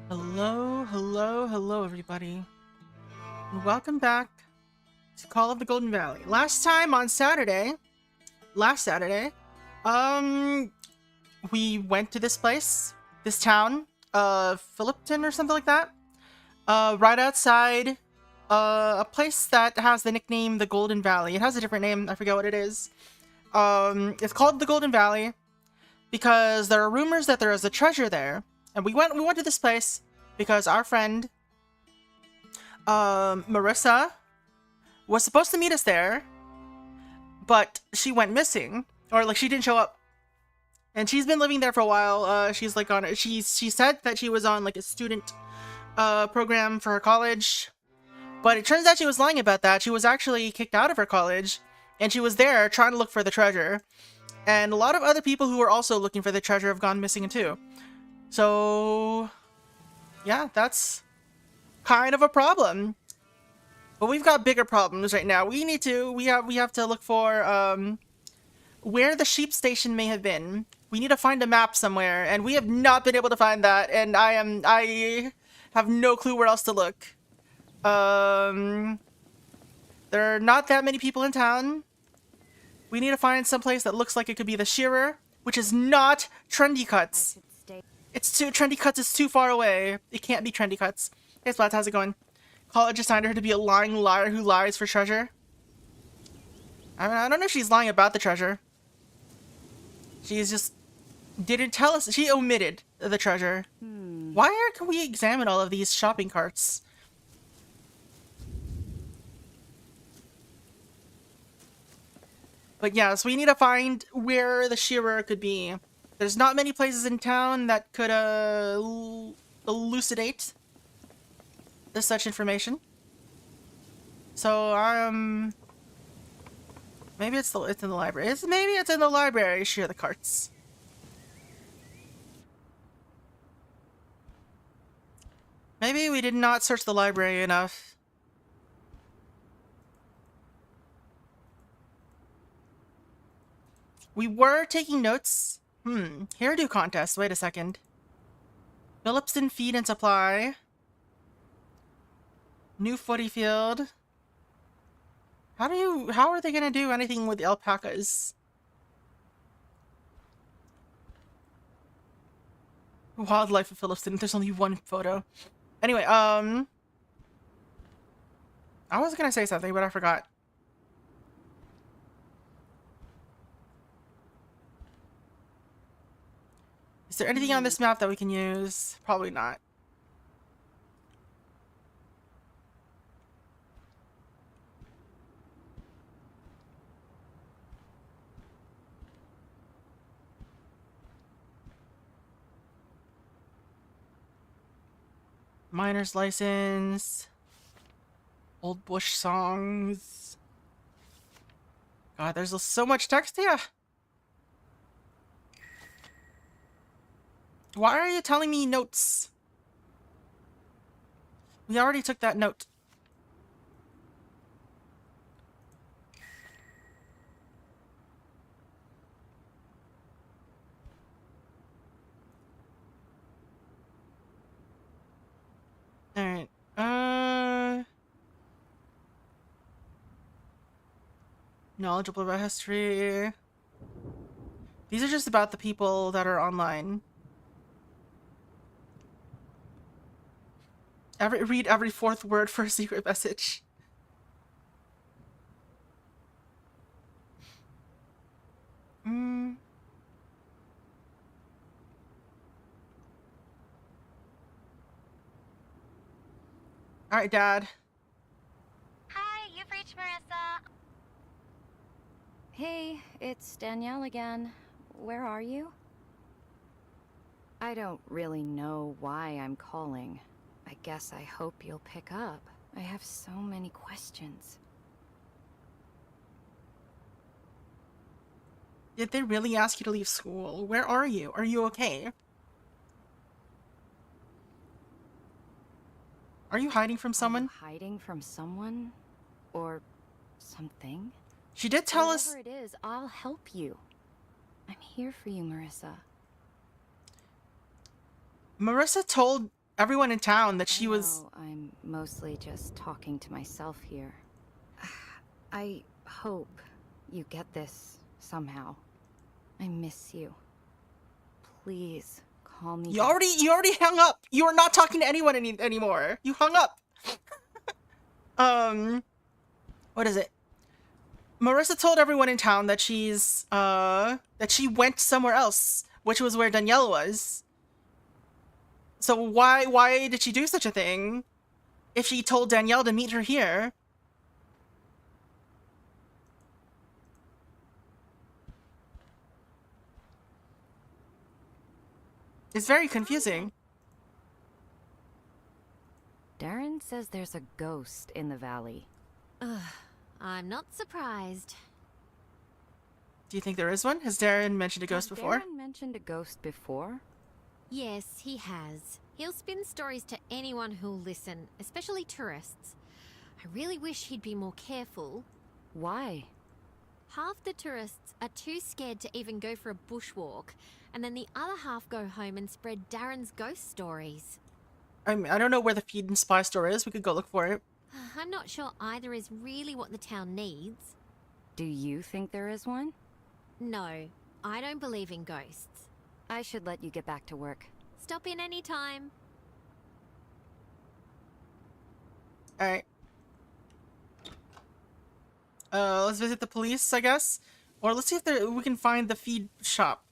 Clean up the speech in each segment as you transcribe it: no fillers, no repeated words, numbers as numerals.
Hello, everybody. And welcome back to Call of the Golden Valley. Last Saturday, we went to this place, this town, Phillipton or something like that. Right outside, a place that has the nickname the Golden Valley. It has a different name, I forget what it is. It's called the Golden Valley because there are rumors that there is a treasure there. And we went to this place because our friend, Marissa, was supposed to meet us there, but she went missing, or like she didn't show up. And she's been living there for a while. She's like on it. She said that she was on like a student program for her college, but it turns out she was lying about that. She was actually kicked out of her college, and she was there trying to look for the treasure. And a lot of other people who were also looking for the treasure have gone missing too. So yeah, that's kind of a problem. But we've got bigger problems right now. We have to look for where the sheep station may have been. We need to find a map somewhere, and we have not been able to find that, and I have no clue where else to look. There are not that many people in town. We need to find someplace that looks like it could be the Shearer, which is not Trendy Cuts. Trendy Cuts is too far away. It can't be Trendy Cuts. Hey Splats, how's it going? College assigned her to be a lying liar who lies for treasure. I mean, I don't know if she's lying about the treasure. She's just didn't tell us. She omitted the treasure. Why can we examine all of these shopping carts? But yeah, so we need to find where the Shearer could be. There's not many places in town that could elucidate such information. So maybe it's in the library. Maybe it's in the library. Share the carts. Maybe we did not search the library enough. We were taking notes. Hairdo contest. Wait a second. Phillipston Feed and Supply. New footy field. How are they gonna do anything with alpacas? Wildlife of Phillipston. There's only one photo. Anyway, I was gonna say something, but I forgot. Is there anything on this map that we can use? Probably not. Miner's license. Old Bush songs. God, there's so much text here. Why are you telling me notes? We already took that note. Alright, knowledgeable about history. These are just about the people that are online. Read every fourth word for a secret message. Alright, Dad. Hi, you've reached Marissa. Hey, it's Danielle again. Where are you? I don't really know why I'm calling. I guess I hope you'll pick up. I have so many questions. Did they really ask you to leave school? Where are you? Are you okay? Are you hiding from someone? Hiding from someone? Or something? She did tell us... Whatever it is, I'll help you. I'm here for you, Marissa. Marissa told everyone in town that she was... No, I'm mostly just talking to myself here. I hope you get this somehow. I miss you. Please call me. You already hung up. You are not talking to anyone anymore. You hung up. What is it? Marissa told everyone in town that that she went somewhere else, which was where Danielle was. So why did she do such a thing? If she told Danielle to meet her here. It's very confusing. Darren says there's a ghost in the valley. Ugh, I'm not surprised. Do you think there is one? Has Darren mentioned a ghost before? Darren mentioned a ghost before? Yes, he has. He'll spin stories to anyone who'll listen, especially tourists. I really wish he'd be more careful. Why? Half the tourists are too scared to even go for a bushwalk, and then the other half go home and spread Darren's ghost stories. I mean, I don't know where the feed and spy store is. We could go look for it. I'm not sure either is really what the town needs. Do you think there is one? No, I don't believe in ghosts. I should let you get back to work. Stop in any time. Alright. Let's visit the police, I guess. Or let's see if we can find the feed shop.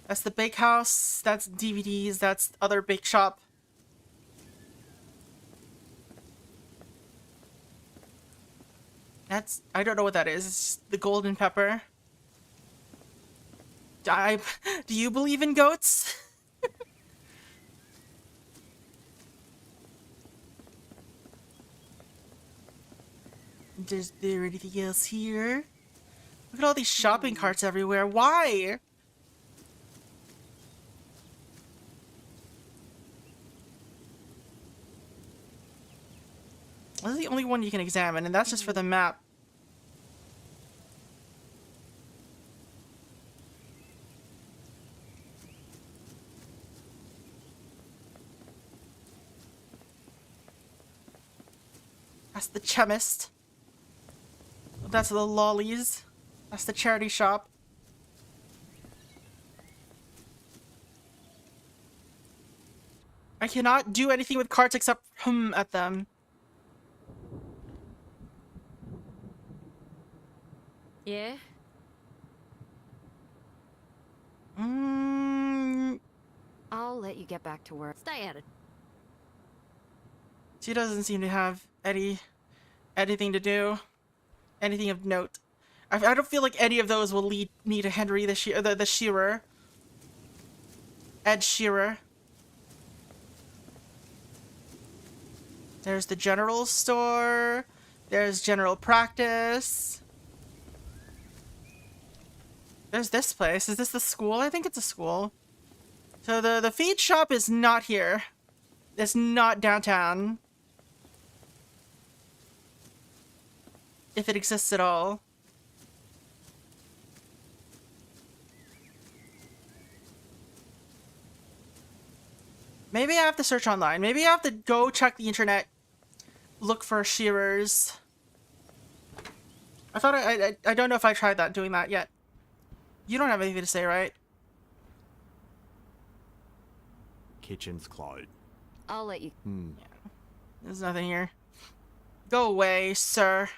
That's the bakehouse, that's DVDs, that's other bake shop. I don't know what that is. It's the golden pepper. Do you believe in goats? Is there anything else here? Look at all these shopping carts everywhere. Why? This is the only one you can examine, and that's just for the map. That's the chemist. That's the lollies. That's the charity shop. I cannot do anything with carts except hum at them. Yeah? I'll let you get back to work. Stay out of... She doesn't seem to have anything to do. Anything of note. I don't feel like any of those will lead me to Henry the Shearer. Ed Shearer. There's the general store. There's general practice. There's this place. Is this the school? I think it's a school. So the feed shop is not here. It's not downtown. If it exists at all. Maybe I have to search online. Maybe I have to go check the internet. Look for shearers. I thought I don't know if I tried doing that yet. You don't have anything to say, right? Kitchen's closed. I'll let you. Yeah. There's nothing here. Go away, sir.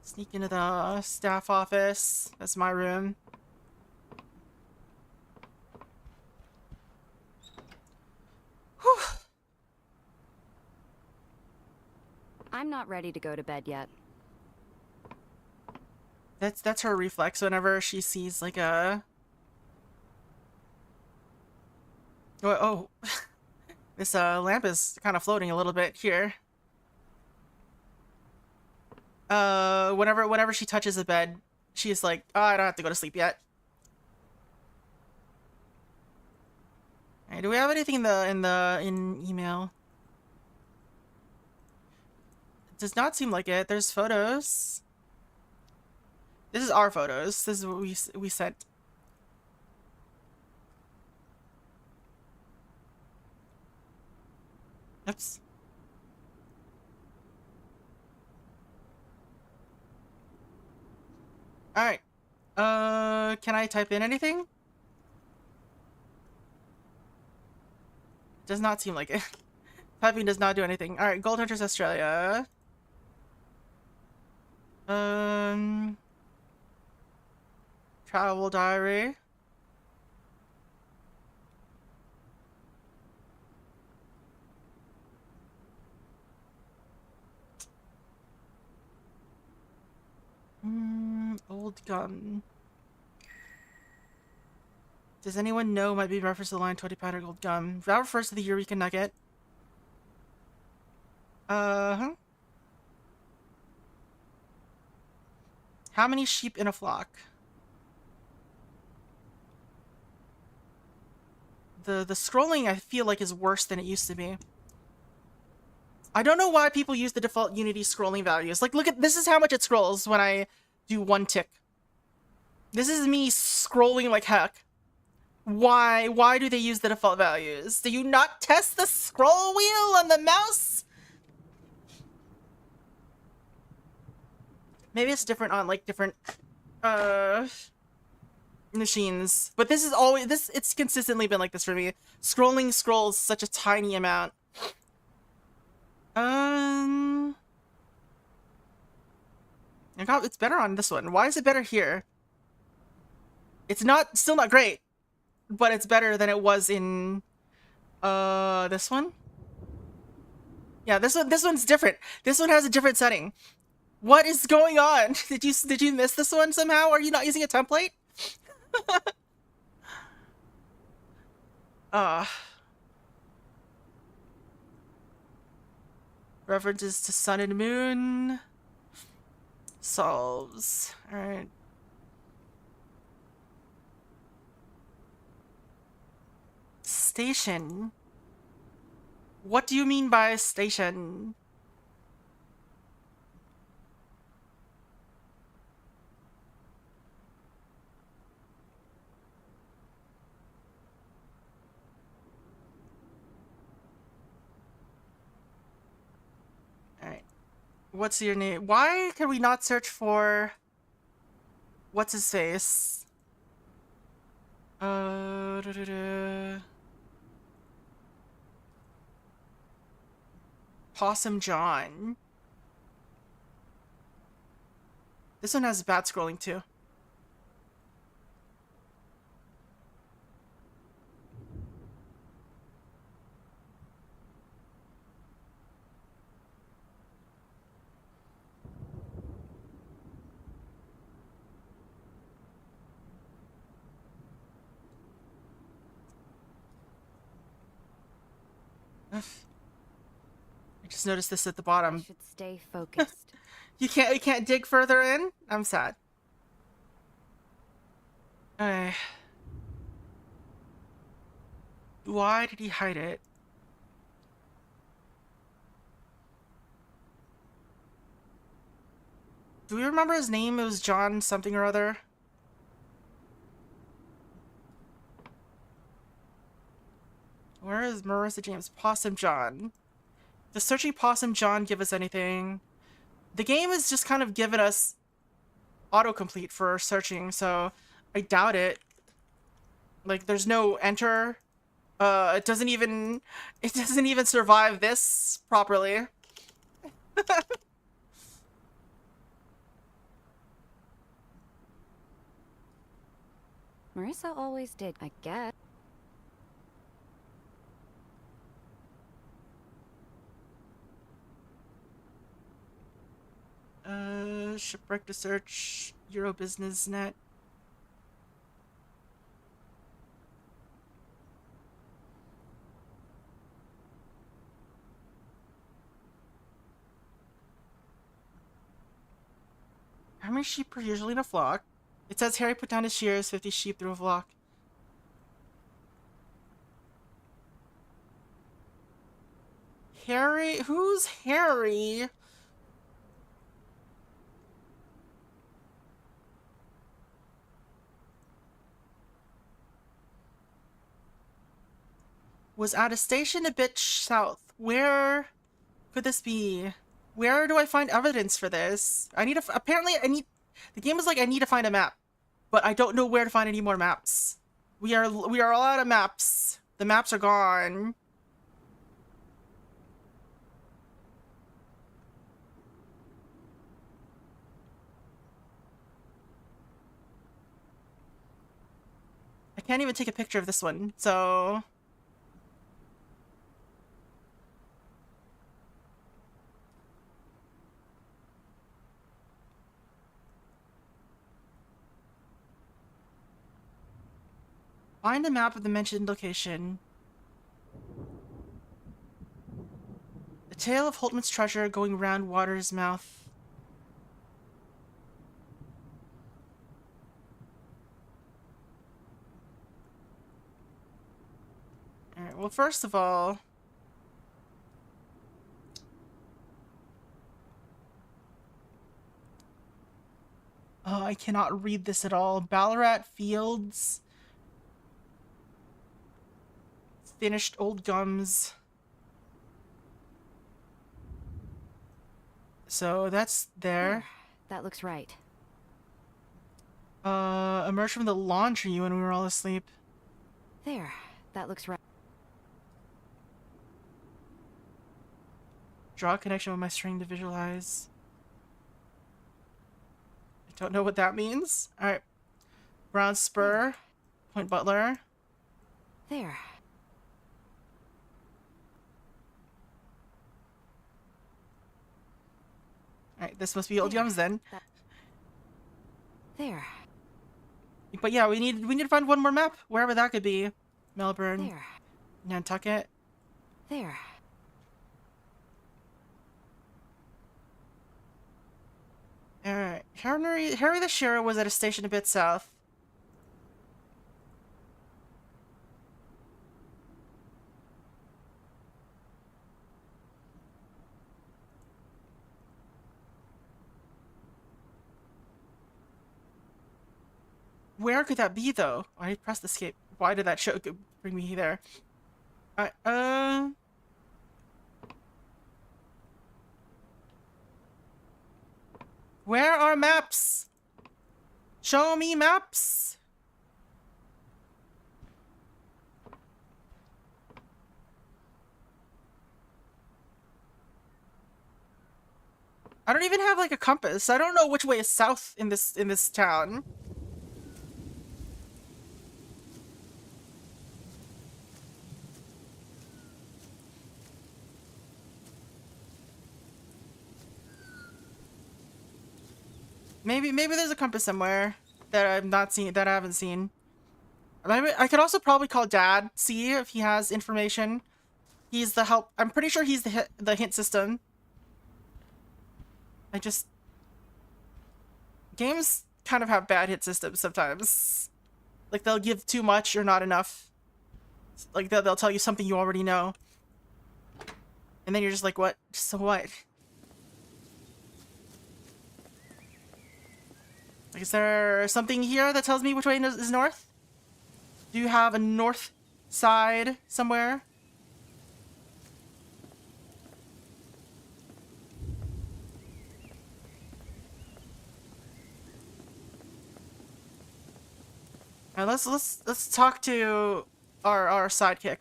Sneak into the staff office. That's my room. Whew. I'm not ready to go to bed yet. That's her reflex whenever she sees like a... Oh, this lamp is kind of floating a little bit here. Whenever she touches the bed, she's like, "Oh, I don't have to go to sleep yet." Alright, do we have anything in email? It does not seem like it. There's photos. This is our photos. This is what we sent. Oops. Alright. Can I type in anything? Does not seem like it. Typing does not do anything. Alright, Gold Hunters Australia. Travel diary. Old gum. Does anyone know might be reference to the line 20 powder gold gum? That refers to the Eureka Nugget. How many sheep in a flock? The scrolling I feel like is worse than it used to be. I don't know why people use the default Unity scrolling values. Like, look at this is how much it scrolls when I do one tick. This is me scrolling like heck. Why do they use the default values? Do you not test the scroll wheel on the mouse? Maybe it's different on like different machines, but this is always it's consistently been like this for me. Scrolling scrolls such a tiny amount. It's better on this one. Why is it better here? It's still not great, but it's better than it was in this one. Yeah, this one's different. This one has a different setting. What is going on? Did you miss this one somehow? Are you not using a template? References to sun and moon. Solves. Alright. Station. What do you mean by station? Alright. What's your name? Why can we not search for... What's his face? Possum John. This one has bad scrolling too. I just noticed this at the I bottom. should stay focused. You can't dig further in? I'm sad. Why did he hide it? Do we remember his name? It was John something or other. Where is Marissa James? Possum John. Does searching Possum John give us anything? The game is just kind of giving us autocomplete for searching, so I doubt it. Like, there's no enter. It doesn't even survive this properly. Marissa always did, I guess. Shipwreck to search, Euro Business Net. How many sheep are usually in a flock? It says Harry put down his shears, 50 sheep through a flock. Harry? Who's Harry? Was at a station a bit south. Where could this be? Where do I find evidence for this? I need to, apparently I need, the game is like, I need to find a map, but I don't know where to find any more maps. We are all out of maps. The maps are gone. I can't even take a picture of this one, so... Find a map of the mentioned location. The tale of Holtman's treasure going round water's mouth. Alright, well, first of all... Oh, I cannot read this at all. Ballarat Fields... Finished old gums. So that's there. That looks right. Emerged from the laundry when we were all asleep. There. That looks right. Draw a connection with my string to visualize. I don't know what that means. Alright. Brown Spur. Point Butler. There. Alright, this must be old gums then. There. But yeah, we need to find one more map, wherever that could be. Melbourne. There. Nantucket. There. Alright. Harry the Shearer was at a station a bit south. Where could that be, though? I pressed escape. Why did that show bring me there? Where are maps? Show me maps! I don't even have, like, a compass. I don't know which way is south in this town. Maybe there's a compass somewhere that I've not seen, that I haven't seen. Maybe I could also probably call Dad, see if he has information. He's the help. I'm pretty sure he's the hint system. Games kind of have bad hit systems sometimes. Like they'll give too much or not enough. Like they'll tell you something you already know. And then you're just like, what? So what? Like, is there something here that tells me which way is north? Do you have a north side somewhere? Alright, let's talk to our sidekick.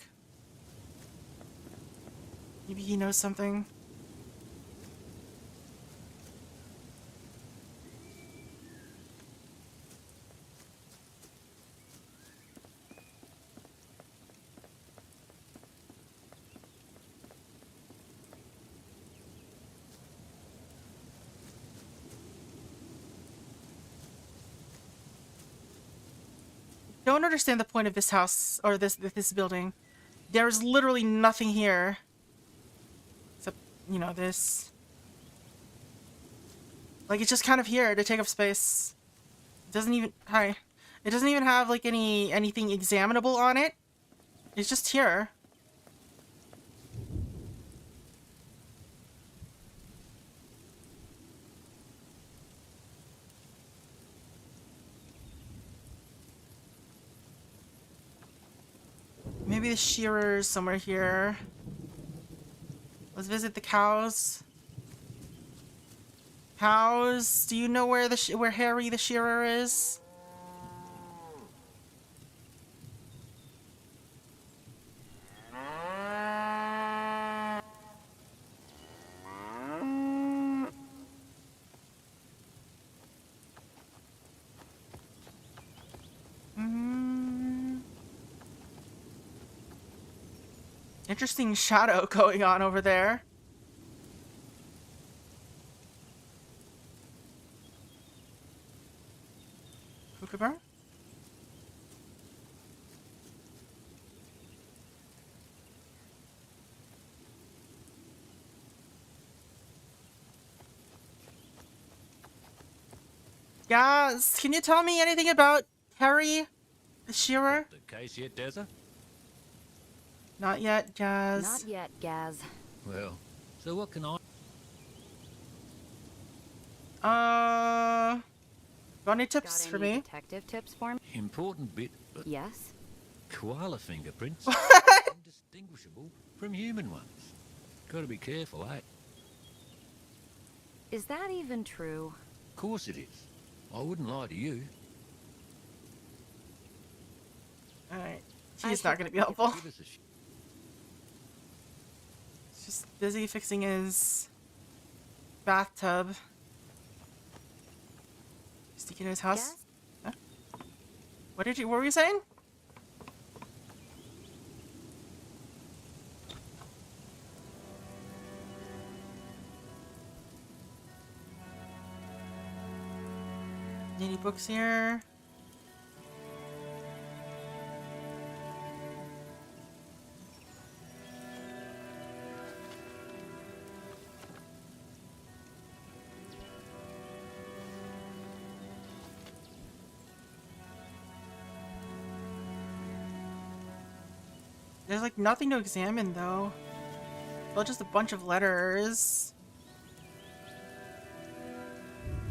Maybe he knows something. Don't understand the point of this house or this building. There is literally nothing here. Except, you know, this. Like, it's just kind of here to take up space. It doesn't even... Hi. It doesn't even have, like, anything examinable on it. It's just here. Maybe the shearer's somewhere here. Let's visit the cows. Cows, do you know where where Harry the shearer is? Interesting shadow going on over there. Kookaburra? Guys, can you tell me anything about Harry the shearer? The case yet, Dazza? Not yet, Jazz. Not yet, Gaz. Well, so what can I... Got any Got tips for any me? detective tips for me? Important bit, but Yes. koala fingerprints indistinguishable from human ones. Gotta be careful, eh? Is that even true? Of course it is. I wouldn't lie to you. Alright. I He's not should gonna be helpful. Give us a He's just busy fixing his bathtub. Sneaking in his house. Gaz? Huh? What were you saying? Any books here? There's like nothing to examine though. Well, just a bunch of letters.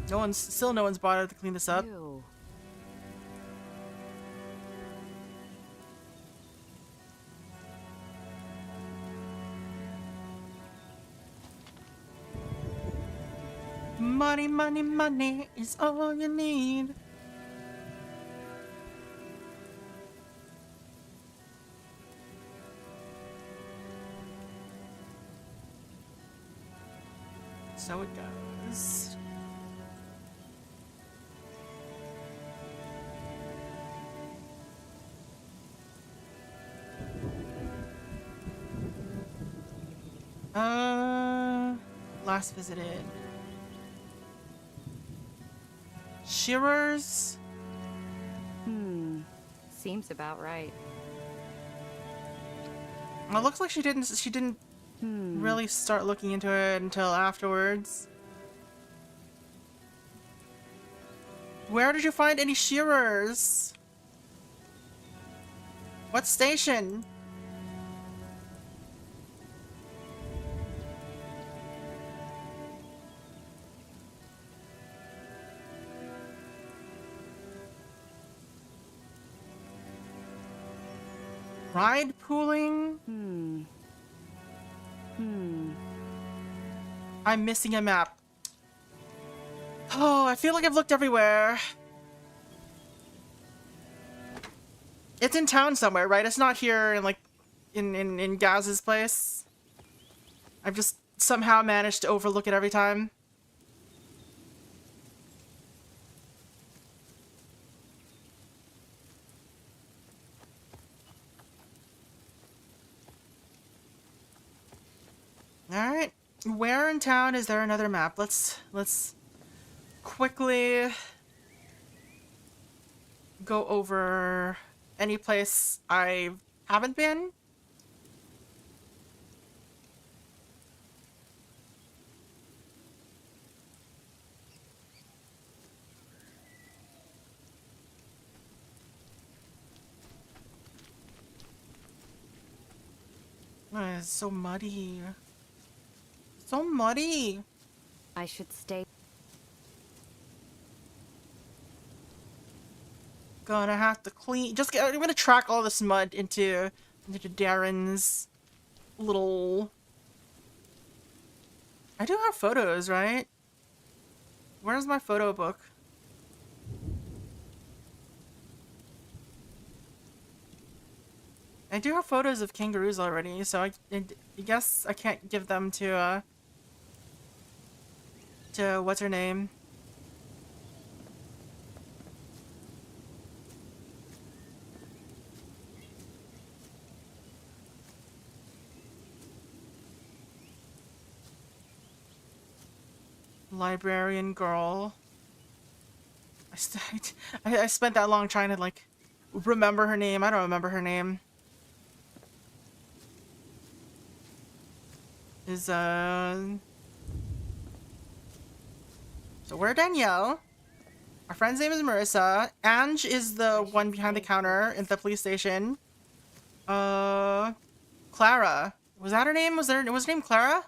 No one's bothered to clean this up. Ew. Money, money, money is all you need. So it goes. Last visited. Shearers? Seems about right. Well, it looks like she didn't really start looking into it until afterwards. Where did you find any shearers? What station? Ride pooling? I'm missing a map. Oh, I feel like I've looked everywhere. It's in town somewhere, right? It's not here in like in Gaz's place. I've just somehow managed to overlook it every time. Alright. Where in town is there another map? Let's quickly go over any place I haven't been. Oh, it's so muddy. So muddy. I should stay. Gonna have to clean. I'm gonna track all this mud into Darren's little I do have photos, right? Where's my photo book? I do have photos of kangaroos already, so I guess I can't give them to what's her name? Librarian girl. I spent that long trying to like remember her name. I don't remember her name. So we're Danielle. Our friend's name is Marissa. Ange is the one behind the counter at the police station. Clara. Was that her name? Was her name Clara?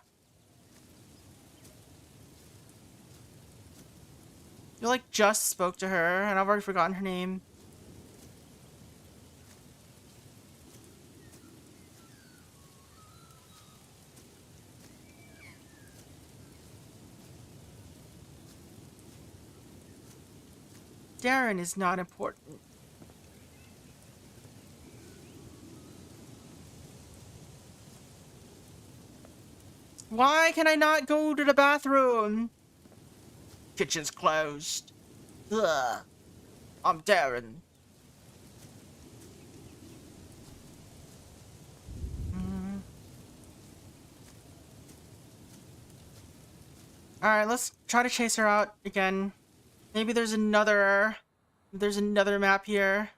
You like just spoke to her and I've already forgotten her name. Darren is not important. Why can I not go to the bathroom? Kitchen's closed. Ugh. I'm Darren. Alright, let's try to chase her out again. Maybe there's another map here.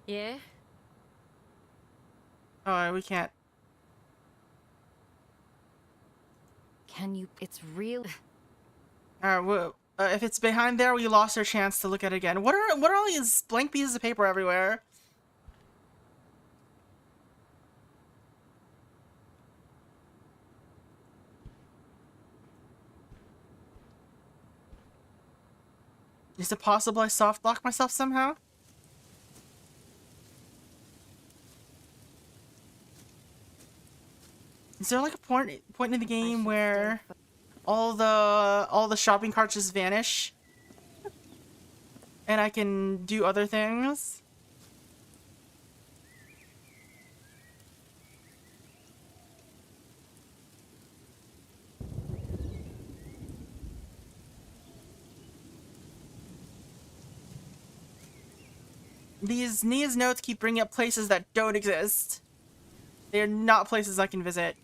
Yeah? Oh, we can't. Can you? It's real. Alright, well, if it's behind there, we lost our chance to look at it again. What are all these blank pieces of paper everywhere? Is it possible I soft lock myself somehow? Is there like a point in the game where all the shopping carts just vanish and I can do other things? These Nia's notes keep bringing up places that don't exist. They are not places I can visit.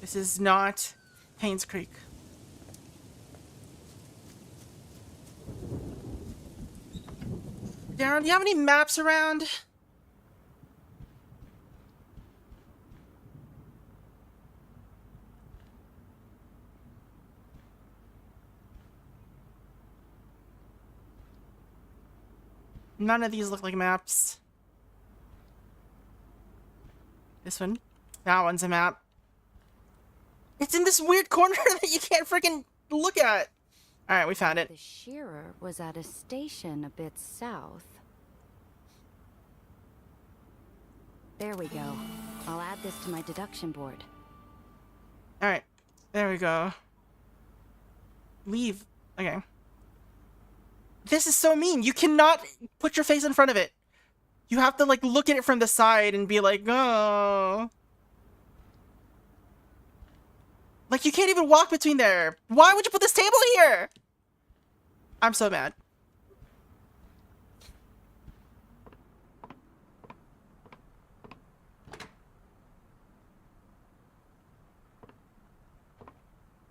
This is not Payne's Creek. Darren, do you have any maps around? None of these look like maps. This one. That one's a map. It's in this weird corner that you can't freaking look at. Alright, we found it. The shearer was at a station a bit south. There we go. I'll add this to my deduction board. Alright, there we go. Leave. Okay. This is so mean. You cannot put your face in front of it. You have to, like, look at it from the side and be like, oh. Like, you can't even walk between there. Why would you put this table here? I'm so mad.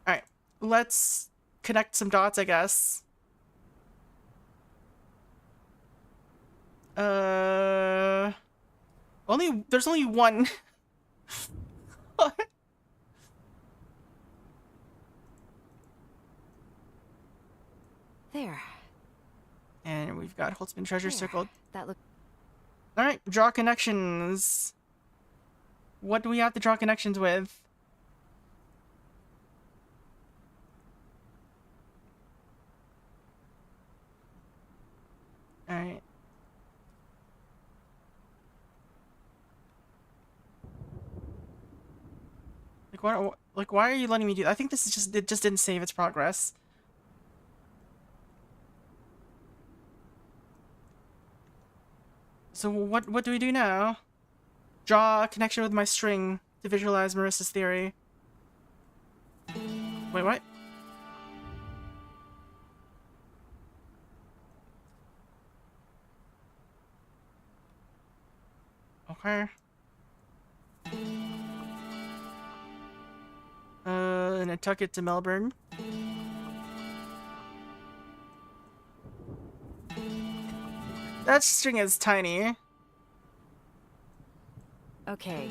Alright, let's connect some dots, I guess. There's only one. What? There. And we've got Holtzman treasure There. circled. That look. Alright, draw connections. What do we have to draw connections with? Alright. Like what? Like why are you letting me do that? I think this is just it just didn't save its progress. So what do we do now? Draw a connection with my string to visualize Marissa's theory. Wait, what? Okay. And I took it to Melbourne. That string is tiny. Okay,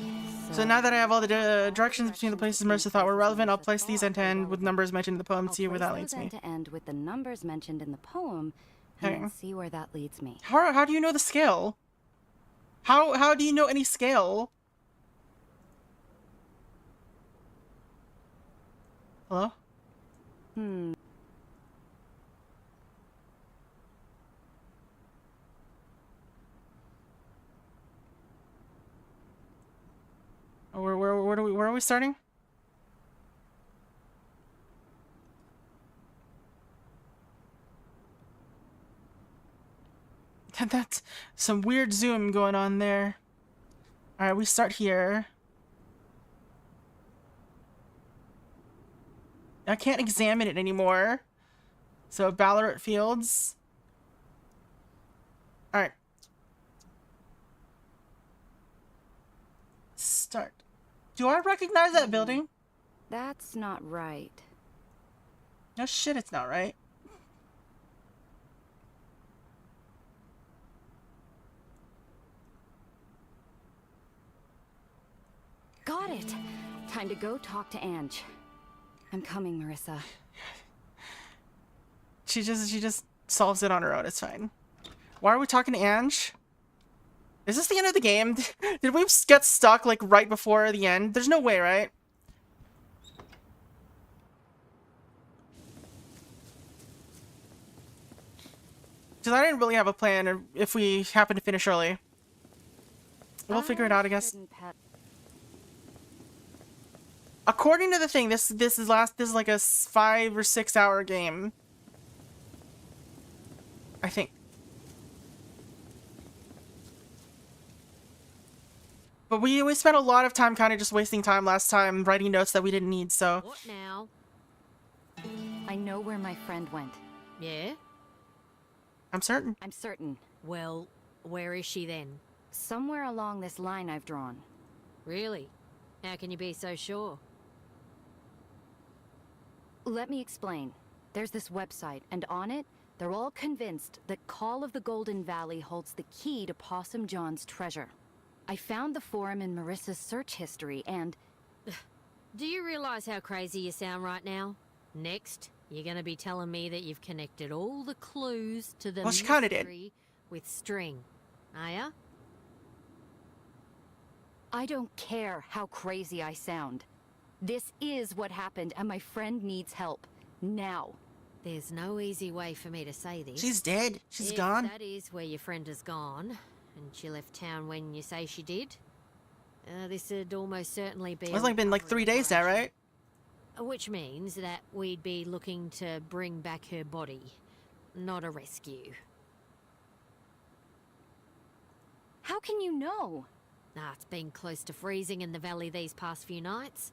So now that I have all the directions between the places Marissa thought were relevant, I'll place these end to end with numbers mentioned in the poem, see where that leads me. End to end with the numbers mentioned in the poem, Okay. and then see where that leads me. How do you know the scale? How do you know any scale? Hello? Oh, where are we starting? That's some weird zoom going on there. Alright, we start here. I can't examine it anymore. So, Ballarat Fields. Alright. Start. Do I recognize that building? That's not right. No shit, it's not right. Got it. Time to go talk to Ange. I'm coming, Marissa. She just solves it on her own. It's fine. Why are we talking to Ange? Is this the end of the game? Did we get stuck like right before the end? There's no way, right? Because I didn't really have a plan if we happen to finish early. We'll figure it out, I guess. According to the thing, this is like a 5 or 6 hour game. I think. But we spent a lot of time kind of just wasting time last time writing notes that we didn't need, so. What now? I know where my friend went. Yeah? I'm certain. I'm certain. Well, where is she then? Somewhere along this line I've drawn. Really? How can you be so sure? Let me explain. There's this website, and on it, they're all convinced that Call of the Golden Valley holds the key to Possum John's treasure. I found the forum in Marissa's search history, and... Do you realize how crazy you sound right now? Next, you're gonna be telling me that you've connected all the clues to the Well, she kinda did. mystery with string. Are ya? I don't care how crazy I sound. This is what happened, and my friend needs help. Now. There's no easy way for me to say this. She's dead. She's If gone. that is where your friend has gone, and she left town when you say she did, this would almost certainly be... It's like been like 3 days now, right? Which means that we'd be looking to bring back her body, not a rescue. How can you know? It's been close to freezing in the valley these past few nights.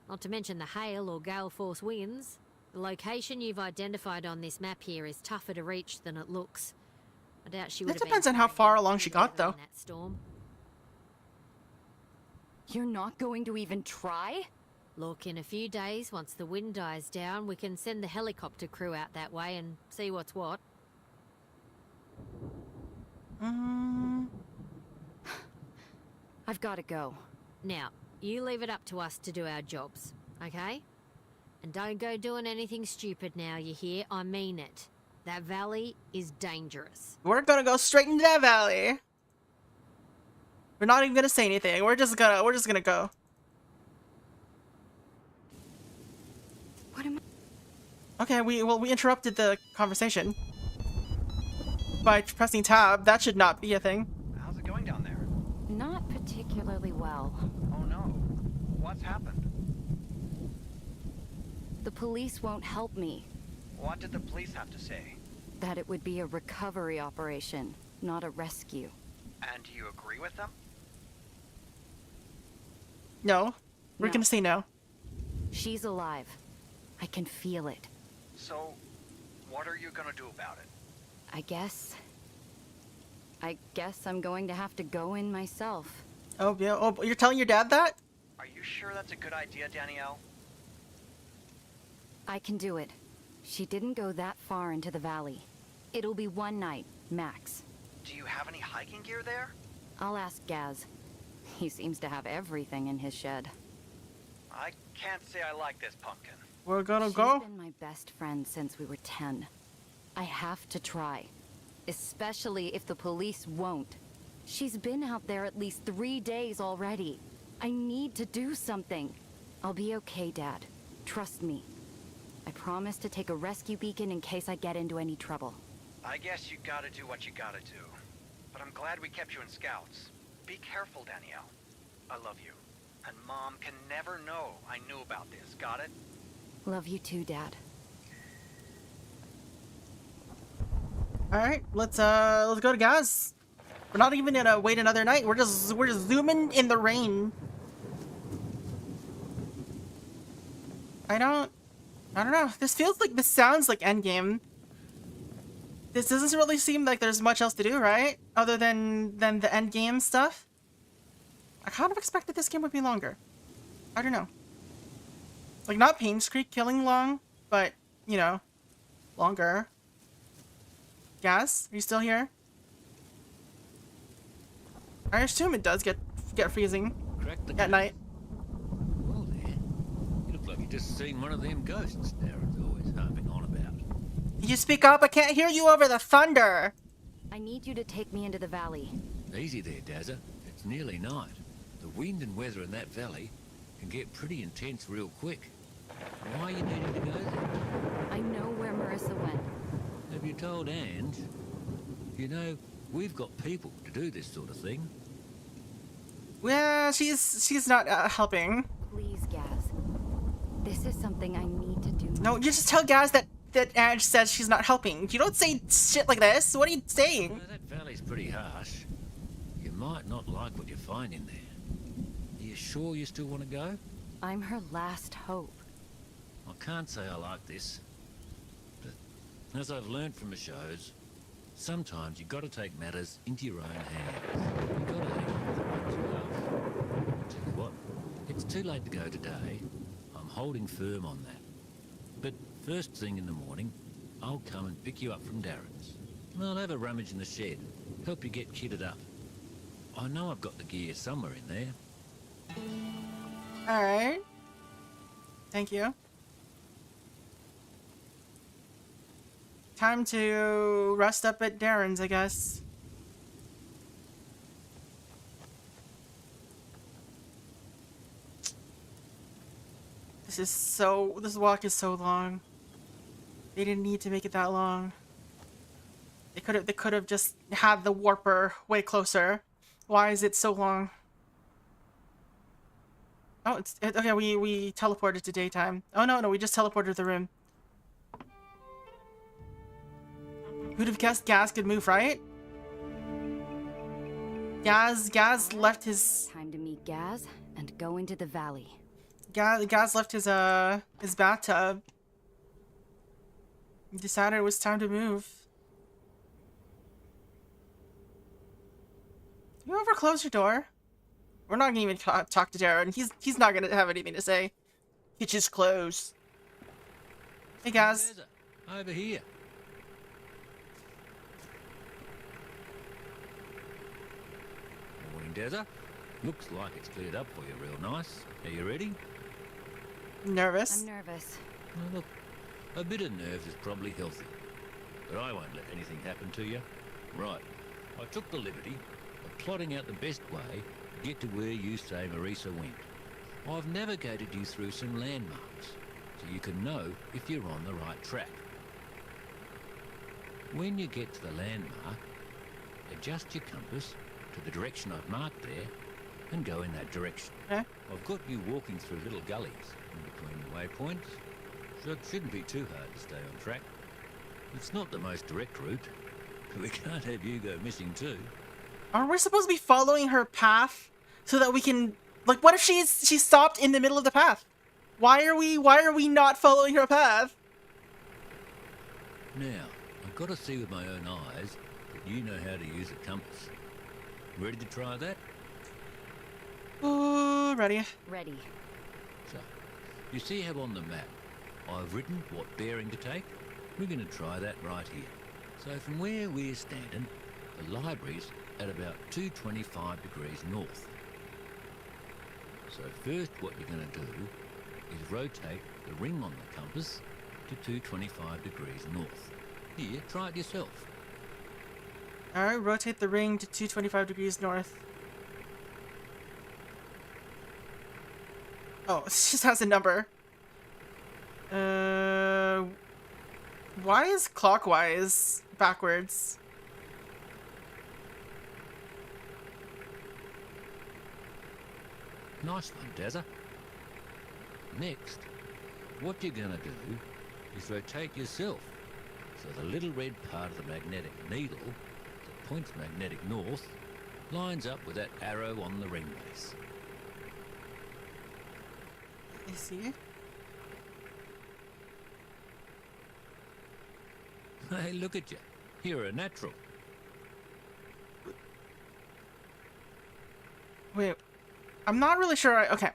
Not to mention the hail or gale force winds. The location you've identified on this map here is tougher to reach than it looks. I doubt she would That have depends been on how far along she got, together though. in that storm. You're not going to even try? Look, in a few days, once the wind dies down, we can send the helicopter crew out that way and see what's what. I've got to go. Now, you leave it up to us to do our jobs, okay? And don't go doing anything stupid now, you hear? I mean it. That valley is dangerous. We're gonna go straight into that valley. We're not even gonna say anything. We're just gonna go. What am I... Okay, we interrupted the conversation by pressing tab. That should not be a thing. How's it going down there? Not particularly well. Oh no. What's happened? police won't help me. What did the police have to say? That it would be a recovery operation, not a rescue. And do you agree with them? No. We're No. gonna say no. She's alive. I can feel it. So, what are you gonna do about it? I guess I'm going to have to go in myself. Oh, yeah. Oh, you're telling your dad that? Are you sure that's a good idea, Danielle? I can do it. She didn't go that far into the valley. It'll be one night, max. Do you have any hiking gear there? I'll ask Gaz. He seems to have everything in his shed. I can't say I like this pumpkin. We're gonna She's go. been my best friend since we were 10. I have to try. Especially if the police won't. She's been out there at least 3 days already. I need to do something. I'll be okay, Dad. Trust me. I promise to take a rescue beacon in case I get into any trouble. I guess you gotta do what you gotta do. But I'm glad we kept you in Scouts. Be careful, Danielle. I love you. And Mom can never know I knew about this, got it? Love you too, Dad. Alright, let's go to Gaz. We're not even gonna wait another night. We're just zooming in the rain. I don't know. This sounds like Endgame. This doesn't really seem like there's much else to do, right? Other than the Endgame stuff. I kind of expected this game would be longer. I don't know. Like, not Payne's Creek killing long, but, you know, longer. Gaz, are you still here? I assume it does get freezing Crack the at code. night. Well, there. You look like you just seen one of them ghosts Darren's always harping on about. You speak up, I can't hear you over the thunder. I need you to take me into the valley. Easy there, Dazza. It's nearly night. The wind and weather in that valley can get pretty intense real quick. Why are you needing to go there? I know where Marissa went. Have you told Ange? You know, we've got people to do this sort of thing. Well, she's not helping. Please, Gaz. This is something I need to do. No, you just tell Gaz that Ange says she's not helping. You don't say shit like this. What are you saying? Well, that valley's pretty harsh. You might not like what you find in there. Are you sure you still want to go? I'm her last hope. I can't say I like this. But as I've learned from the shows, sometimes you've got to take matters into your own hands. You've got to hang on with the ones you love. Tell you what, it's too late to go today. I'm holding firm on that. But first thing in the morning, I'll come and pick you up from Darren's. I'll have a rummage in the shed, help you get kitted up. I know I've got the gear somewhere in there. Alright. Thank you. Time to rest up at Darren's, I guess. This walk is so long. They didn't need to make it that long. They could have just had the warper way closer. Why is it so long? Oh, okay, we teleported to daytime. Oh no, we just teleported to the room. Who'd have guessed Gaz could move, right? Gaz left his... Time to meet Gaz and go into the valley. Gaz left his bathtub. He decided it was time to move. You ever close your door? We're not gonna even talk to Darren. He's not gonna have anything to say. Kitchen's closed. Hey, Gaz. Dazza, over here. Morning, Dazza. Looks like it's cleared up for you real nice. Are you ready? Nervous. I'm nervous. Well, look, a bit of nerves is probably healthy. But I won't let anything happen to you. Right, I took the liberty of plotting out the best way to get to where you say Marisa went. I've navigated you through some landmarks, so you can know if you're on the right track. When you get to the landmark, adjust your compass to the direction I've marked there and go in that direction. Okay. I've got you walking through little gullies in between the waypoints. so it shouldn't be too hard to stay on track. It's not the most direct route, but we can't have you go missing too. Are we supposed to be following her path so that we can, like, what if she stopped in the middle of the path? Why are we not following her path? Now, I've got to see with my own eyes that you know how to use a compass. Ready to try that? Ooh, ready. Ready. So, you see how on the map I've written what bearing to take? We're going to try that right here. So from where we're standing, the library's at about 225 degrees north. So first what you're going to do is rotate the ring on the compass to 225 degrees north. Here, try it yourself. Alright, rotate the ring to 225 degrees north. Oh, it just has a number. Why is clockwise backwards? Nice one, Dazza. Next, what you're going to do is rotate yourself so the little red part of the magnetic needle that points magnetic north lines up with that arrow on the ring base. I see. Hey, look at you. You're a natural. Wait, I'm not really sure. Okay.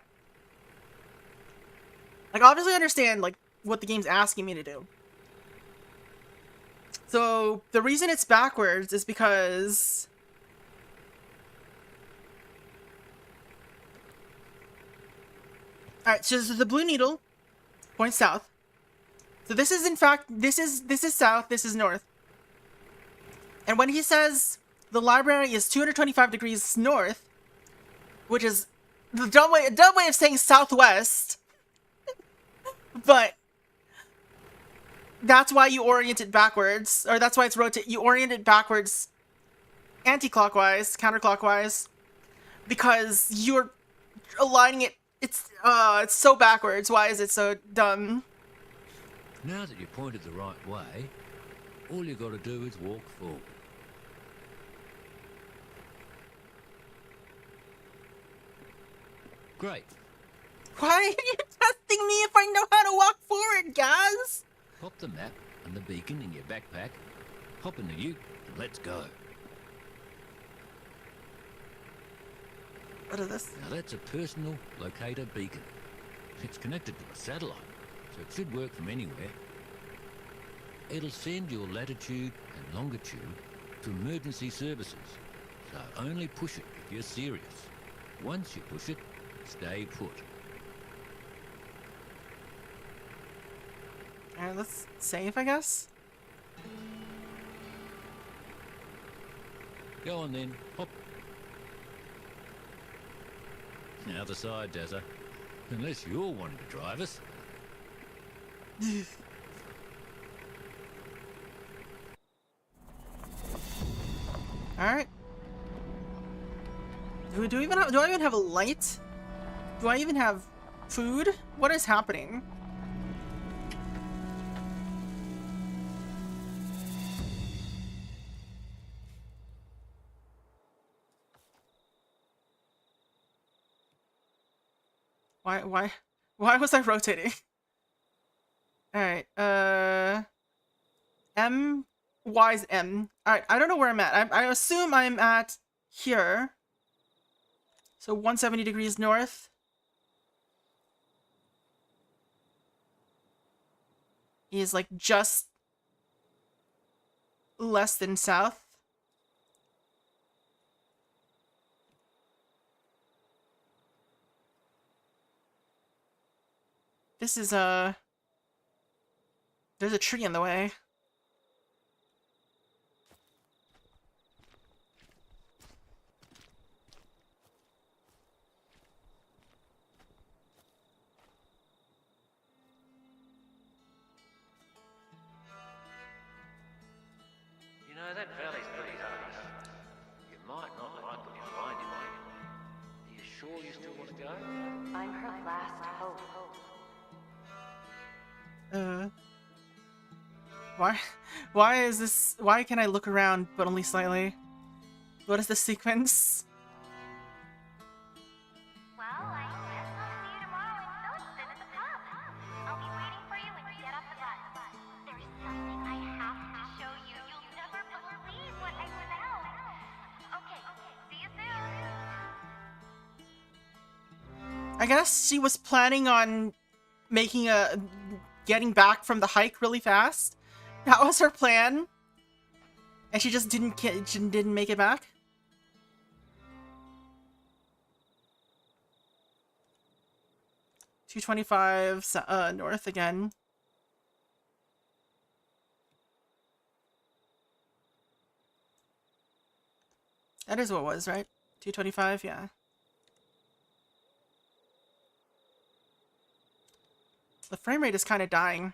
Like, obviously I understand, like, what the game's asking me to do. So, the reason it's backwards is because... Alright, so the blue needle points south. So this is, in fact, this is south, this is north. And when he says the library is 225 degrees north, which is the dumb way of saying southwest, but that's why you orient it backwards, or that's why it's you orient it backwards, anti-clockwise, counterclockwise, because you're aligning it. It's so backwards. Why is it so dumb? Now that you're pointed the right way, all you got to do is walk forward. Great. Why are you testing me if I know how to walk forward, guys? Pop the map and the beacon in your backpack, hop in the ute, and let's go. What is this? Now that's a personal locator beacon. It's connected to a satellite, so it should work from anywhere. It'll send your latitude and longitude to emergency services, so only push it if you're serious. Once you push it, stay put. Alright, let's save, I guess. Go on then, hop. Now the side, Dazza. Unless you're wanting to drive us. Alright. Do I even have a light? Do I even have food? What is happening? Why was I rotating? Alright, M, Y is M. Alright, I don't know where I'm at. I assume I'm at here. So 170 degrees north. Is like just less than south. This is there's a tree in the way. You know, that valley's pretty dark. You might not like what you find in there. Are you sure you still want to go? I'm her last hope. Why? Why is this? Why can I look around but only slightly? What is the sequence? Well, I guess I'll see you tomorrow in Phillipston at the pub. I'll be waiting for you when you get off the bus. There's something I have to show you. You'll never believe what I found. Okay, see you soon. I guess she was planning on getting back from the hike really fast. That was her plan, and she just didn't make it back. 225 north again. That is what it was, right? 225, yeah. The frame rate is kind of dying.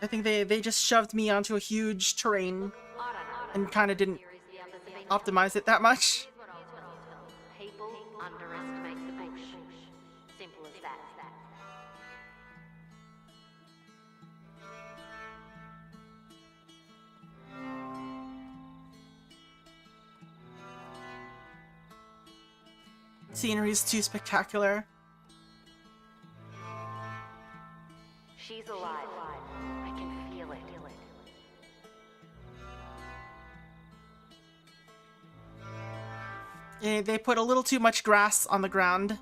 I think they just shoved me onto a huge terrain and kind of didn't optimize it that much. People underestimate the bush. Simple as that. Scenery's too spectacular. She's alive. I can feel it. Yeah, they put a little too much grass on the ground.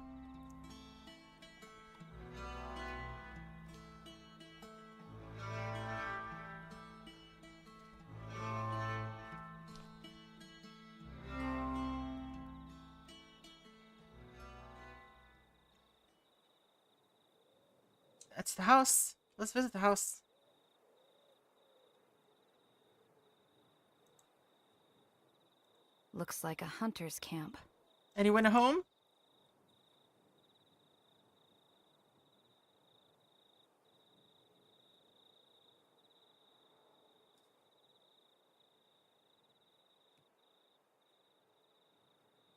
That's the house. Let's visit the house. Looks like a hunter's camp. Anyone at home?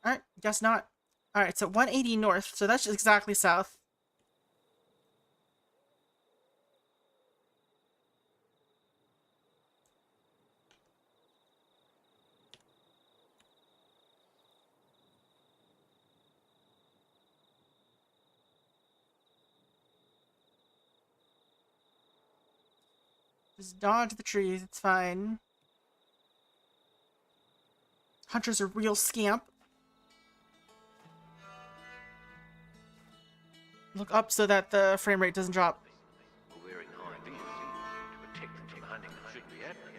Alright, guess not. Alright, so 180 north, so that's just exactly south. Just dodge the trees, it's fine. Hunter's a real scamp. Look up so that the frame rate doesn't drop. Wearing high vis to protect them from hunting that shouldn't be happening.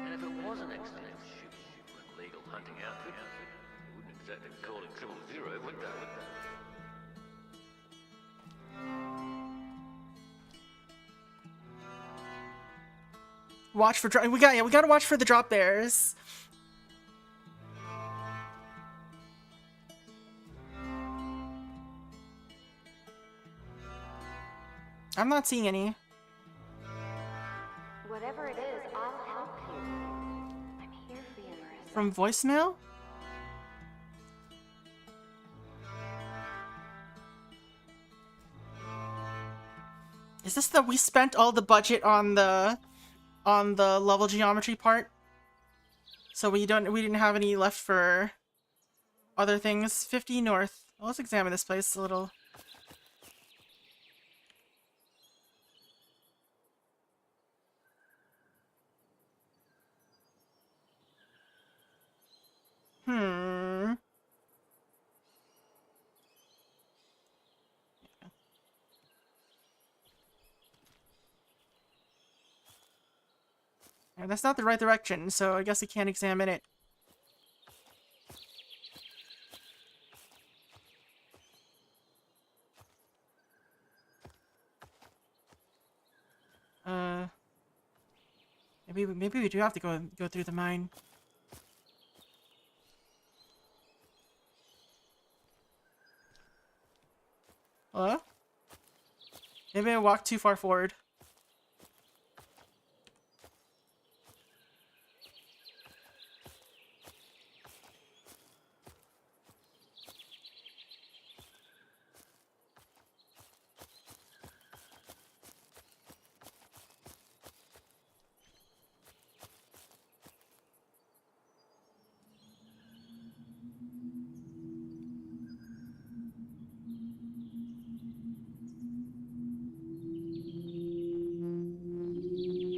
And if it was an accidental shoot from a legal hunting outfit, they wouldn't exactly call it 000, would they? Watch for drop. We gotta watch for the drop bears. I'm not seeing any. Whatever it is, I'll help you. I'm here for you, Marissa. From voicemail? Is this the we spent all the budget on the level geometry part? So we didn't have any left for other things. 50 north. Well, let's examine this place a little. And that's not the right direction, so I guess we can't examine it. Maybe we do have to go through the mine. Hello? Maybe I walked too far forward.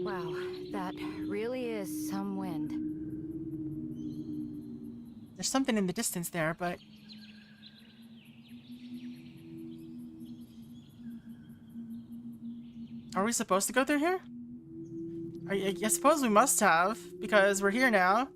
Wow, that really is some wind. There's something in the distance there, but... Are we supposed to go through here? I suppose we must have, because we're here now.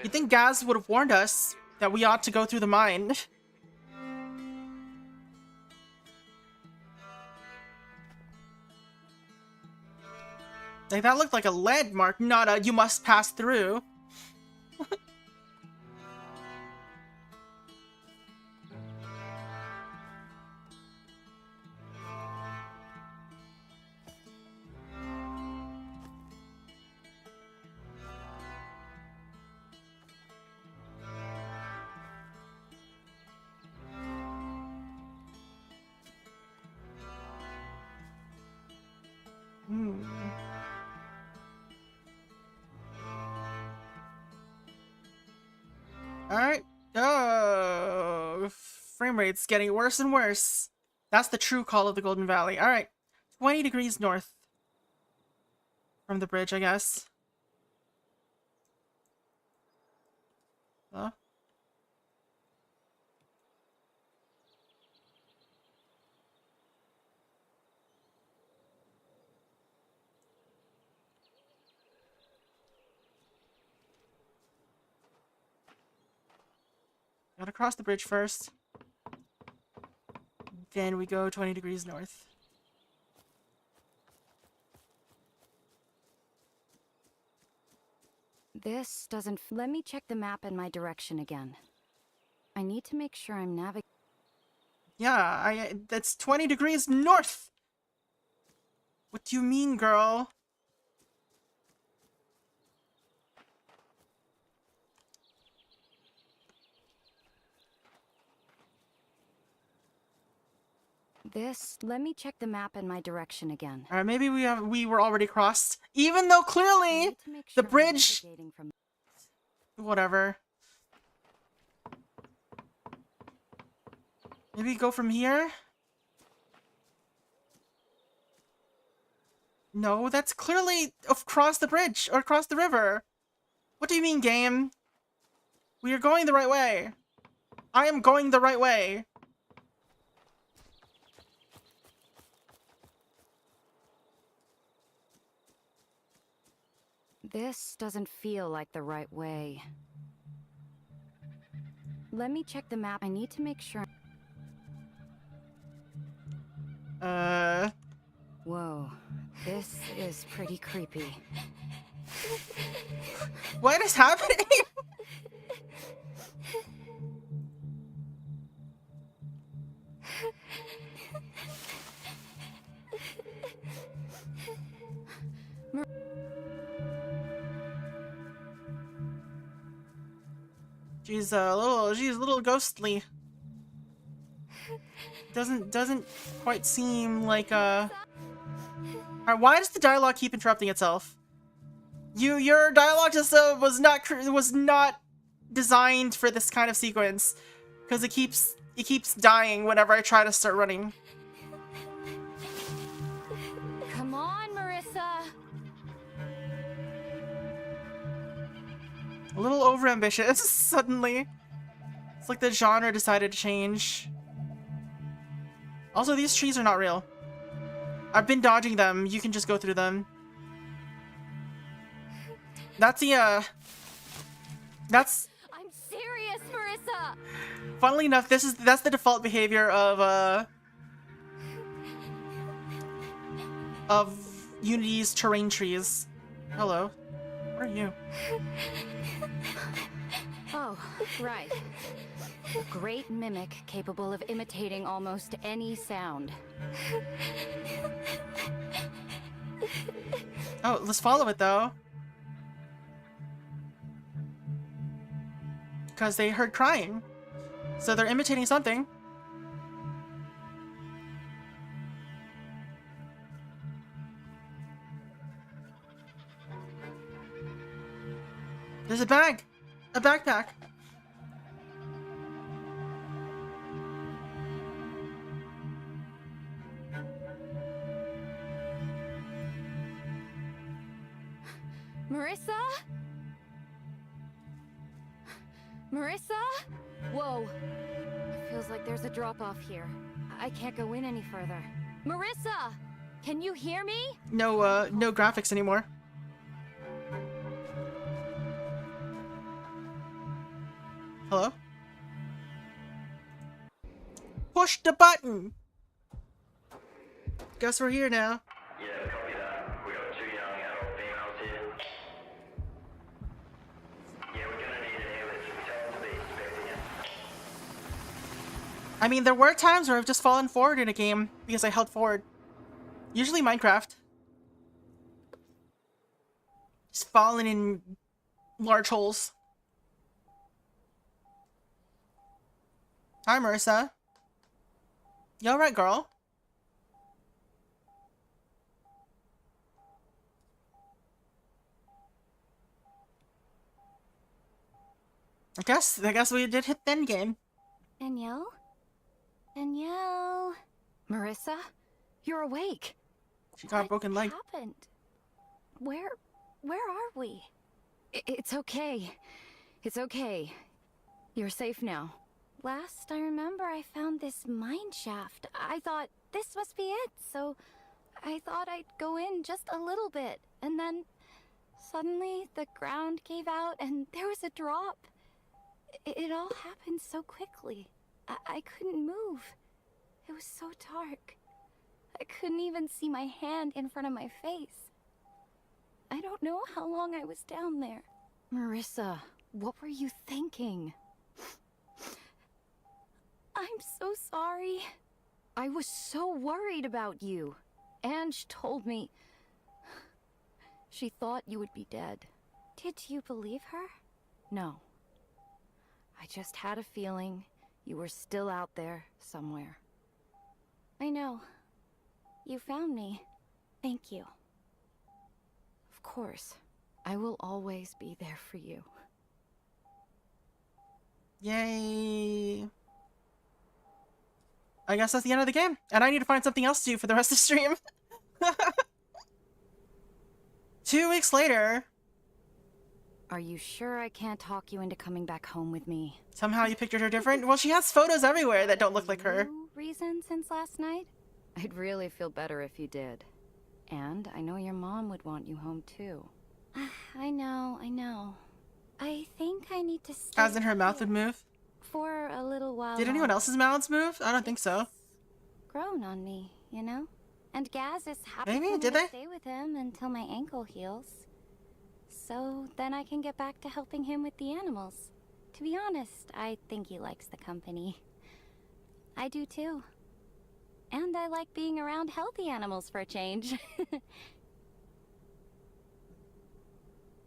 You think Gaz would have warned us that we ought to go through the mine? Like, that looked like a landmark, not a you must pass through. Alright. Oh, frame rate's getting worse and worse. That's the true call of the Golden Valley. Alright. 20 degrees north from the bridge, I guess. Huh? Gotta cross the bridge first. Then we go 20 degrees north. This doesn't... Let me check the map in my direction again. I need to make sure I'm navigating... Yeah, that's 20 degrees north! What do you mean, girl? This... Let me check the map in my direction again. Alright, maybe we were already crossed. Even though I clearly need to make the sure I'm bridge... navigating from... Whatever. Maybe go from here? No, that's clearly across the bridge, or across the river. What do you mean, game? We are going the right way. I am going the right way. This doesn't feel like the right way. Let me check the map. I need to make sure... Whoa, this is pretty creepy. What is happening? She's a little ghostly. Doesn't quite seem like Alright, why does the dialogue keep interrupting itself? Your dialogue just was not designed for this kind of sequence, because it keeps dying whenever I try to start running. Come on, Marissa! A little overambitious, suddenly. It's like the genre decided to change. Also, these trees are not real. I've been dodging them. You can just go through them. That's the, that's... I'm mysterious, Marissa! Funnily enough, that's the default behavior of Unity's terrain trees. Hello. Where are you? Oh, right. Great mimic capable of imitating almost any sound. Oh, let's follow it though. Because they heard crying. So they're imitating something. There's a bag. A backpack. Marissa? Marissa? Whoa. It feels like there's a drop-off here. I can't go in any further. Marissa! Can you hear me? No, no graphics anymore. Hello? Push the button! Guess we're here now. Yeah, copy that. We got 2 young adult females here. Yeah, we're gonna need an airlift. Tell them to be expecting it. I mean, there were times where I've just fallen forward in a game because I held forward. Usually Minecraft. Just falling in large holes. Hi, Marissa. You alright, girl? I guess we did hit the end game. Danielle? Danielle? Marissa? You're awake. She got a broken leg. What happened? Where are we? It's okay. It's okay. You're safe now. Last I remember, I found this mine shaft. I thought this must be it, so I thought I'd go in just a little bit. And then suddenly the ground gave out and there was a drop. It all happened so quickly. I couldn't move. It was so dark. I couldn't even see my hand in front of my face. I don't know how long I was down there. Marissa, what were you thinking? I'm so sorry. I was so worried about you. Ange told me she thought you would be dead. Did you believe her? No. I just had a feeling you were still out there somewhere. I know. You found me. Thank you. Of course. I will always be there for you. Yay. I guess that's the end of the game. And I need to find something else to do for the rest of the stream. 2 weeks later. Are you sure I can't talk you into coming back home with me? Somehow you pictured her different? Well, she has photos everywhere that don't look like her. No reason since last night? I'd really feel better if you did. And I know your mom would want you home too. I know. I think I need to stay As in her mouth would move? for a little while. Did anyone now. else's mouths move? I don't think so. Grown on me, you know? And Gaz is happy Maybe, for me did to they? stay with him until my ankle heals. So then I can get back to helping him with the animals. To be honest, I think he likes the company. I do too. And I like being around healthy animals for a change.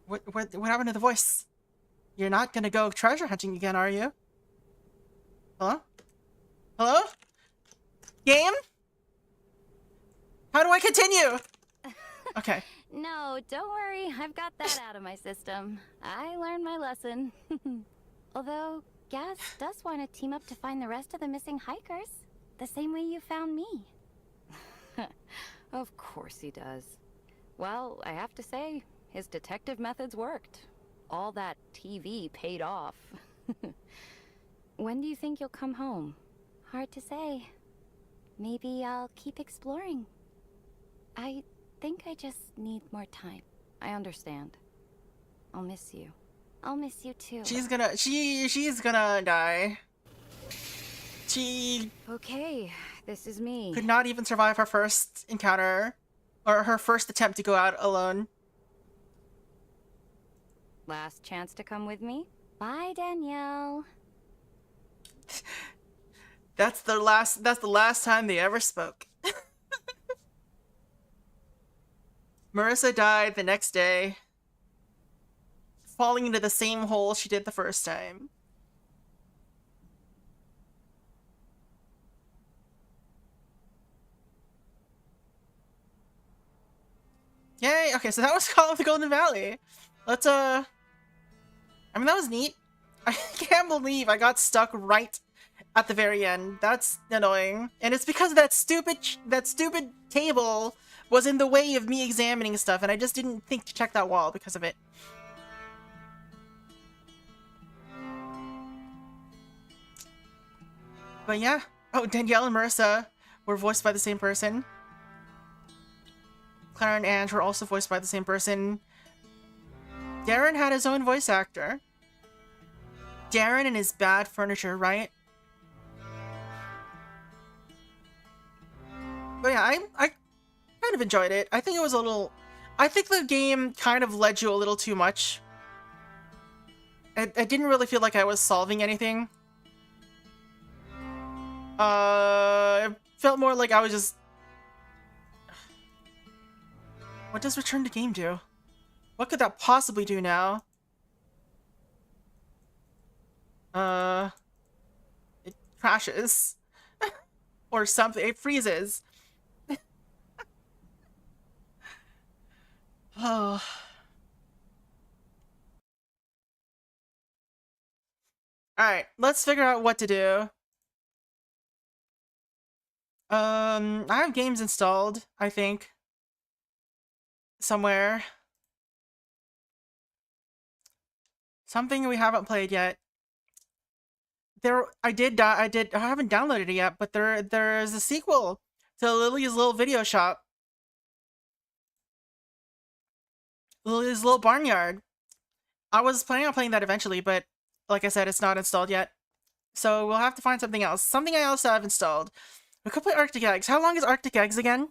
What happened to the voice? You're not gonna go treasure hunting again, are you? Hello? Hello? Game? How do I continue? Okay. No, don't worry. I've got that out of my system. I learned my lesson. Although, Gaz does want to team up to find the rest of the missing hikers. The same way you found me. Of course he does. Well, I have to say, his detective methods worked. All that TV paid off. When do you think you'll come home? Hard to say. Maybe I'll keep exploring. I think I just need more time. I understand. I'll miss you. I'll miss you too. She's gonna die. She Okay, this is me. could not even survive her first encounter, or her first attempt to go out alone. Last chance to come with me? Bye, Danielle. That's the last time they ever spoke. Marissa died the next day, falling into the same hole she did the first time. Yay! Okay, so that was Call of the Golden Valley. Let's I mean, that was neat. I can't believe I got stuck right at the very end. That's annoying. And it's because that stupid table was in the way of me examining stuff, and I just didn't think to check that wall because of it. But yeah. Oh, Danielle and Marissa were voiced by the same person. Clara and Ange were also voiced by the same person. Darren had his own voice actor. Darren and his bad furniture, right? But yeah, I kind of enjoyed it. I think it was a little... I think the game kind of led you a little too much. I didn't really feel like I was solving anything. It felt more like I was just... What does return to game do? What could that possibly do now? It crashes. Or something. It freezes. Oh. Alright, let's figure out what to do. I have games installed, I think. Somewhere. Something we haven't played yet. I haven't downloaded it yet, but there's a sequel to Lily's Little Video Shop. Lily's Little Barnyard. I was planning on playing that eventually, but like I said, it's not installed yet. So we'll have to find something else. Something I also have installed. We could play Arctic Eggs. How long is Arctic Eggs again?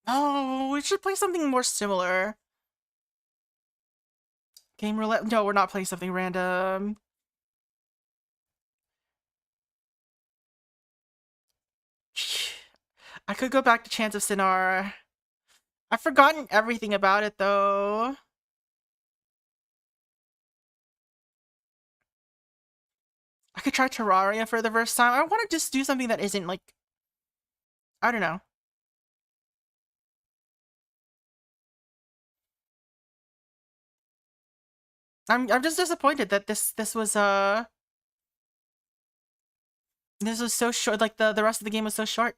Oh, we should play something more similar. Game roulette? No, we're not playing something random. I could go back to Chance of Sinar. I've forgotten everything about it, though. I could try Terraria for the first time. I want to just do something that isn't, like... I don't know. I'm just disappointed that this was so short. Like the rest of the game was so short.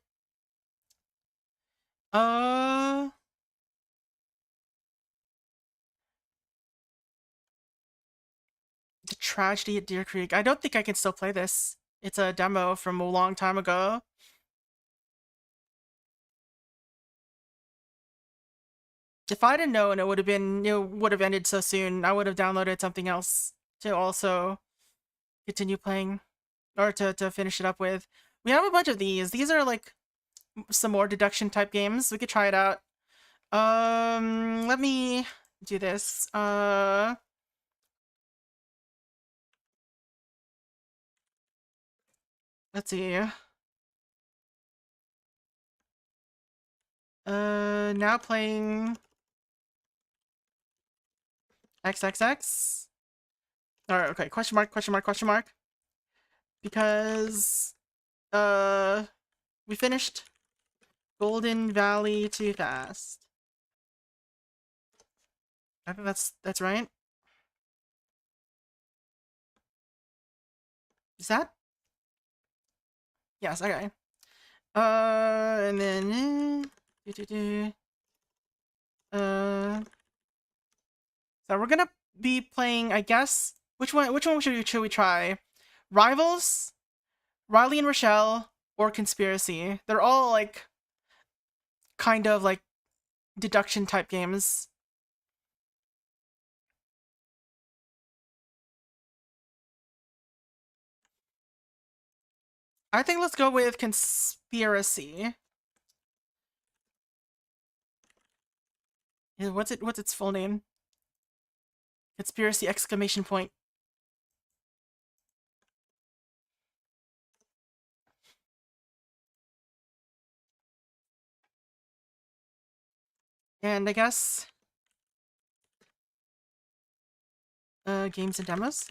The Tragedy at Deer Creek. I don't think I can still play this. It's a demo from a long time ago. If I'd have known it would have ended so soon, I would have downloaded something else to also continue playing, or to finish it up with. We have a bunch of these. These are like some more deduction type games. We could try it out. Let me do this. Let's see. Now playing XXX. Alright, okay. Question mark, question mark, question mark. Because, we finished Golden Valley too fast. I think that's right. Is that? Yes, okay. And then... So we're gonna be playing, I guess... Which one should we try? Rivals, Riley and Rochelle, or Conspiracy? They're all, like, kind of, like, deduction type games. I think let's go with conspiracy. Yeah, what's its full name? Conspiracy exclamation point. And I guess games and demos.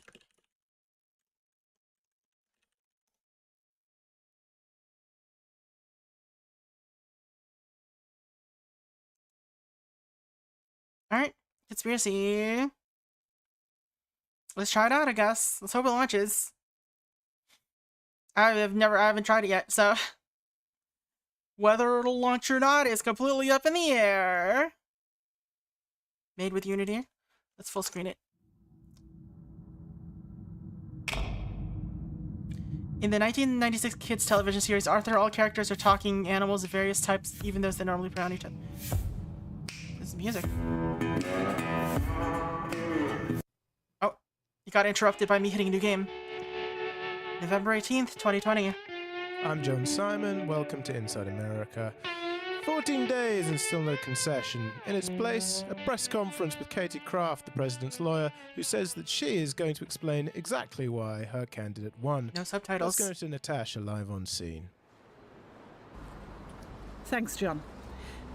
Alright, conspiracy. Let's try it out, I guess. Let's hope it launches. I haven't tried it yet, so whether it'll launch or not is completely up in the air. Made with Unity. Let's full screen it. In the 1996 kids television series Arthur, all characters are talking animals of various types, even those that normally pronounce each other. This is music. Oh, you got interrupted by me hitting a new game. November 18th, 2020. I'm John Simon, welcome to Inside America. 14 days and still no concession. In its place, a press conference with Katie Kraft, the president's lawyer, who says that she is going to explain exactly why her candidate won. No subtitles. Let's go to Natasha live on scene. Thanks, John.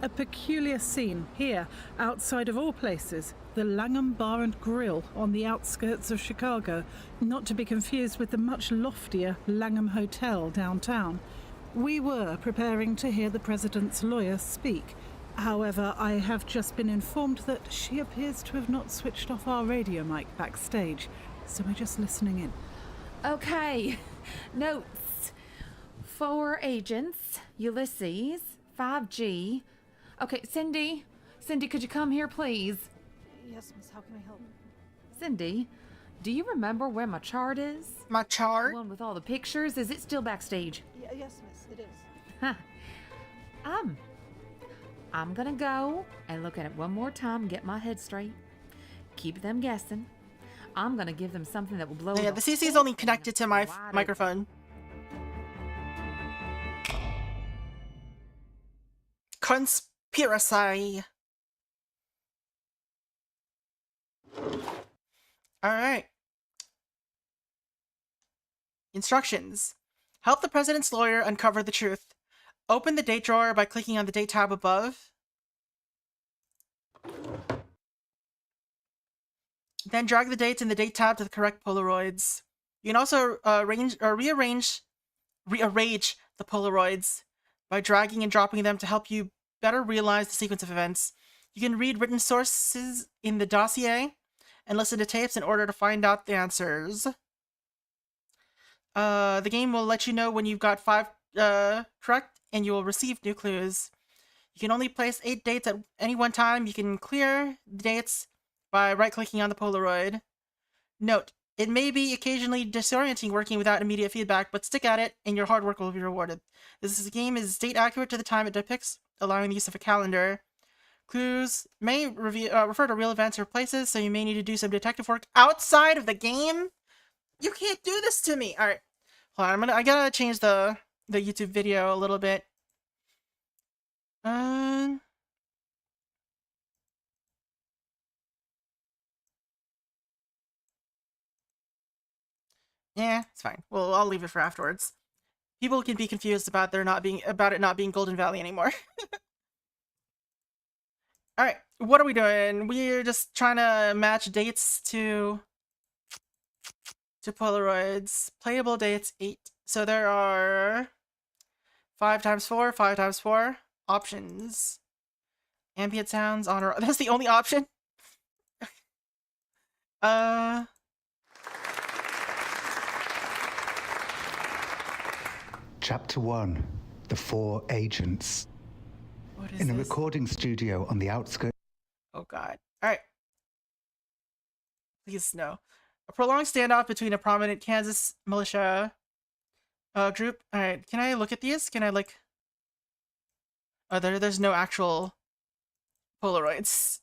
A peculiar scene here, outside of all places, the Langham Bar and Grill on the outskirts of Chicago, not to be confused with the much loftier Langham Hotel downtown. We were preparing to hear the president's lawyer speak. However, I have just been informed that she appears to have not switched off our radio mic backstage, so we're just listening in. Okay, notes. 4 agents, Ulysses, 5G. Okay, Cindy, could you come here, please? Yes, miss, how can I help? Cindy, do you remember where my chart is? My chart? The one with all the pictures? Is it still backstage? Yes, miss, it is. Huh. I'm gonna go and look at it one more time and get my head straight. Keep them guessing. I'm gonna give them something that will blow. Yeah, the CC is only connected to my microphone. Conspiracy. Alright. Instructions. Help the president's lawyer uncover the truth. Open the date drawer by clicking on the date tab above. Then drag the dates in the date tab to the correct Polaroids. You can also rearrange the Polaroids by dragging and dropping them to help you better realize the sequence of events. You can read written sources in the dossier and listen to tapes in order to find out the answers. The game will let you know when you've got 5 correct, and you will receive new clues. You can only place 8 dates at any one time. You can clear the dates by right-clicking on the Polaroid. Note, it may be occasionally disorienting working without immediate feedback, but stick at it, and your hard work will be rewarded. This game is date accurate to the time it depicts, allowing the use of a calendar. Clues may refer to real events or places, so you may need to do some detective work outside of the game. You can't do this to me. All right, hold on. I gotta change the YouTube video a little bit. Yeah, it's fine. Well, I'll leave it for afterwards. People can be confused about it not being Golden Valley anymore. All right, what are we doing? We're just trying to match dates to Polaroids. Playable dates 8. So there are 5 times 4, 5 times 4 options. Ambient sounds on or that's the only option. Chapter 1. The 4 Agents. What is In a this? recording studio on the outskirts. Oh god. Alright. Please no. A prolonged standoff between a prominent Kansas militia group. Alright, can I look at these? Can I like... Oh, there's no actual Polaroids.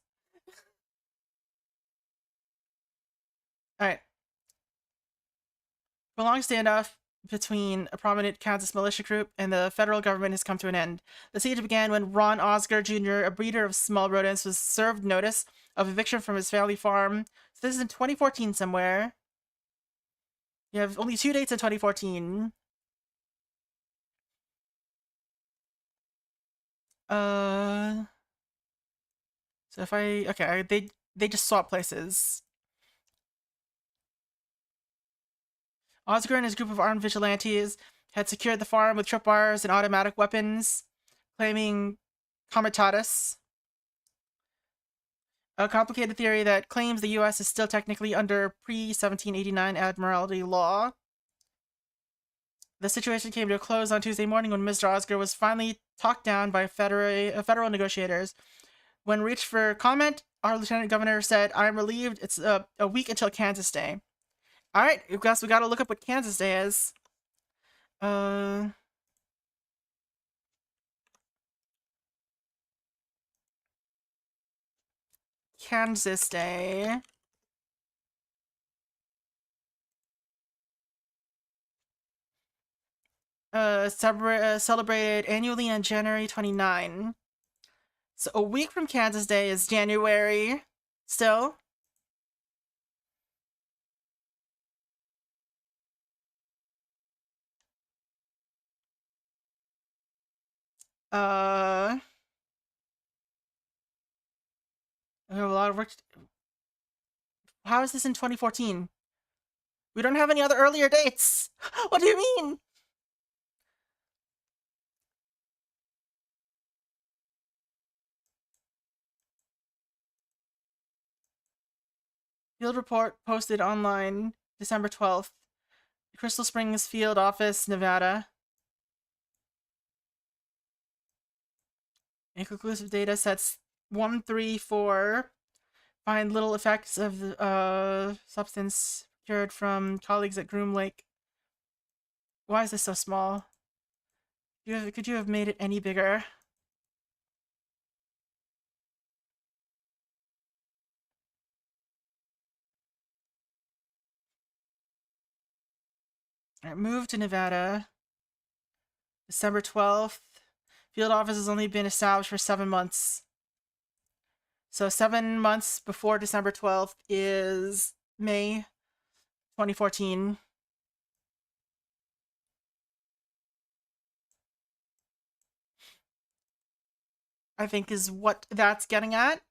Alright. Prolonged standoff between a prominent Kansas militia group and the federal government has come to an end. The siege began when Ron Oscar Jr., a breeder of small rodents, was served notice of eviction from his family farm. So this is in 2014 somewhere. You have only 2 dates in 2014. So if they just swap places. Oscar and his group of armed vigilantes had secured the farm with tripwires and automatic weapons, claiming comitatus, a complicated theory that claims the U.S. is still technically under pre-1789 Admiralty law. The situation came to a close on Tuesday morning when Mr. Oscar was finally talked down by federal negotiators. When reached for comment, our lieutenant governor said, "I'm relieved it's a week until Kansas Day." Alright, I guess we gotta look up what Kansas Day is. Kansas Day. Celebrated annually on January 29. So a week from Kansas Day is January. Still. I have a lot of work. How is this in 2014? We don't have any other earlier dates. What do you mean? Field report posted online December 12th. Crystal Springs Field Office, Nevada. Inconclusive data sets 1, 3, 4 find little effects of substance procured from colleagues at Groom Lake. Why is this so small? Could you have made it any bigger? Alright, moved to Nevada. December 12th. Field office has only been established for 7 months. So 7 months before December 12th is May 2014. I think is what that's getting at.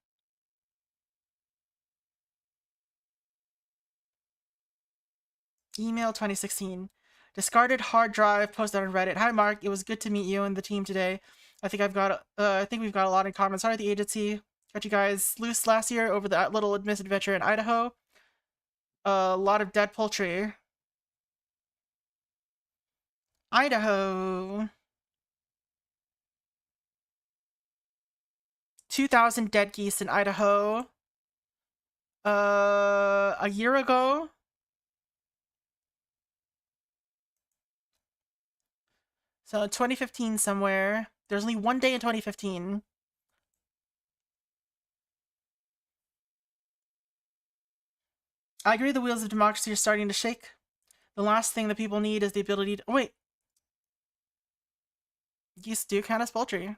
Email 2016. Discarded hard drive posted on Reddit. Hi Mark, it was good to meet you and the team today. I think we've got a lot in common. Sorry the agency got you guys loose last year over that little misadventure in Idaho. A lot of dead poultry. Idaho. 2,000 dead geese in Idaho. A year ago. So 2015 somewhere. There's only 1 day in 2015. I agree the wheels of democracy are starting to shake. The last thing that people need is the ability to— oh, wait. Geese do count as poultry.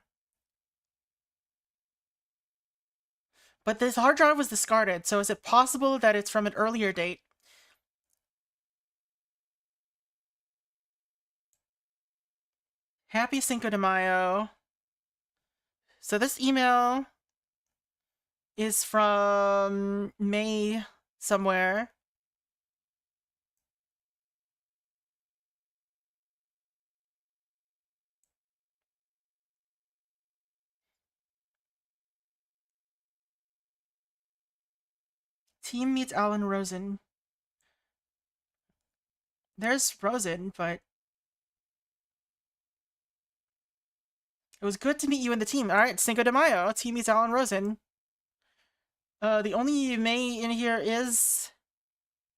But this hard drive was discarded, so is it possible that it's from an earlier date? Happy Cinco de Mayo. So this email is from May somewhere. Team meets Alan Rosen. There's Rosen, but it was good to meet you and the team. Alright, Cinco de Mayo. Team meets Alan Rosen. The only May in here is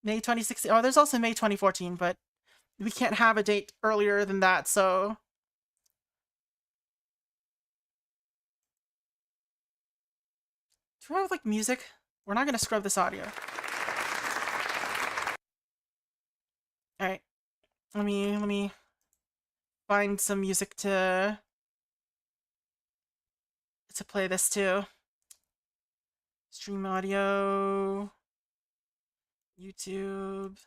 May 2016. Oh, there's also May 2014, but we can't have a date earlier than that, so... Do we have, like, music? We're not gonna scrub this audio. Alright. Let me find some music to play this too. Stream audio, YouTube.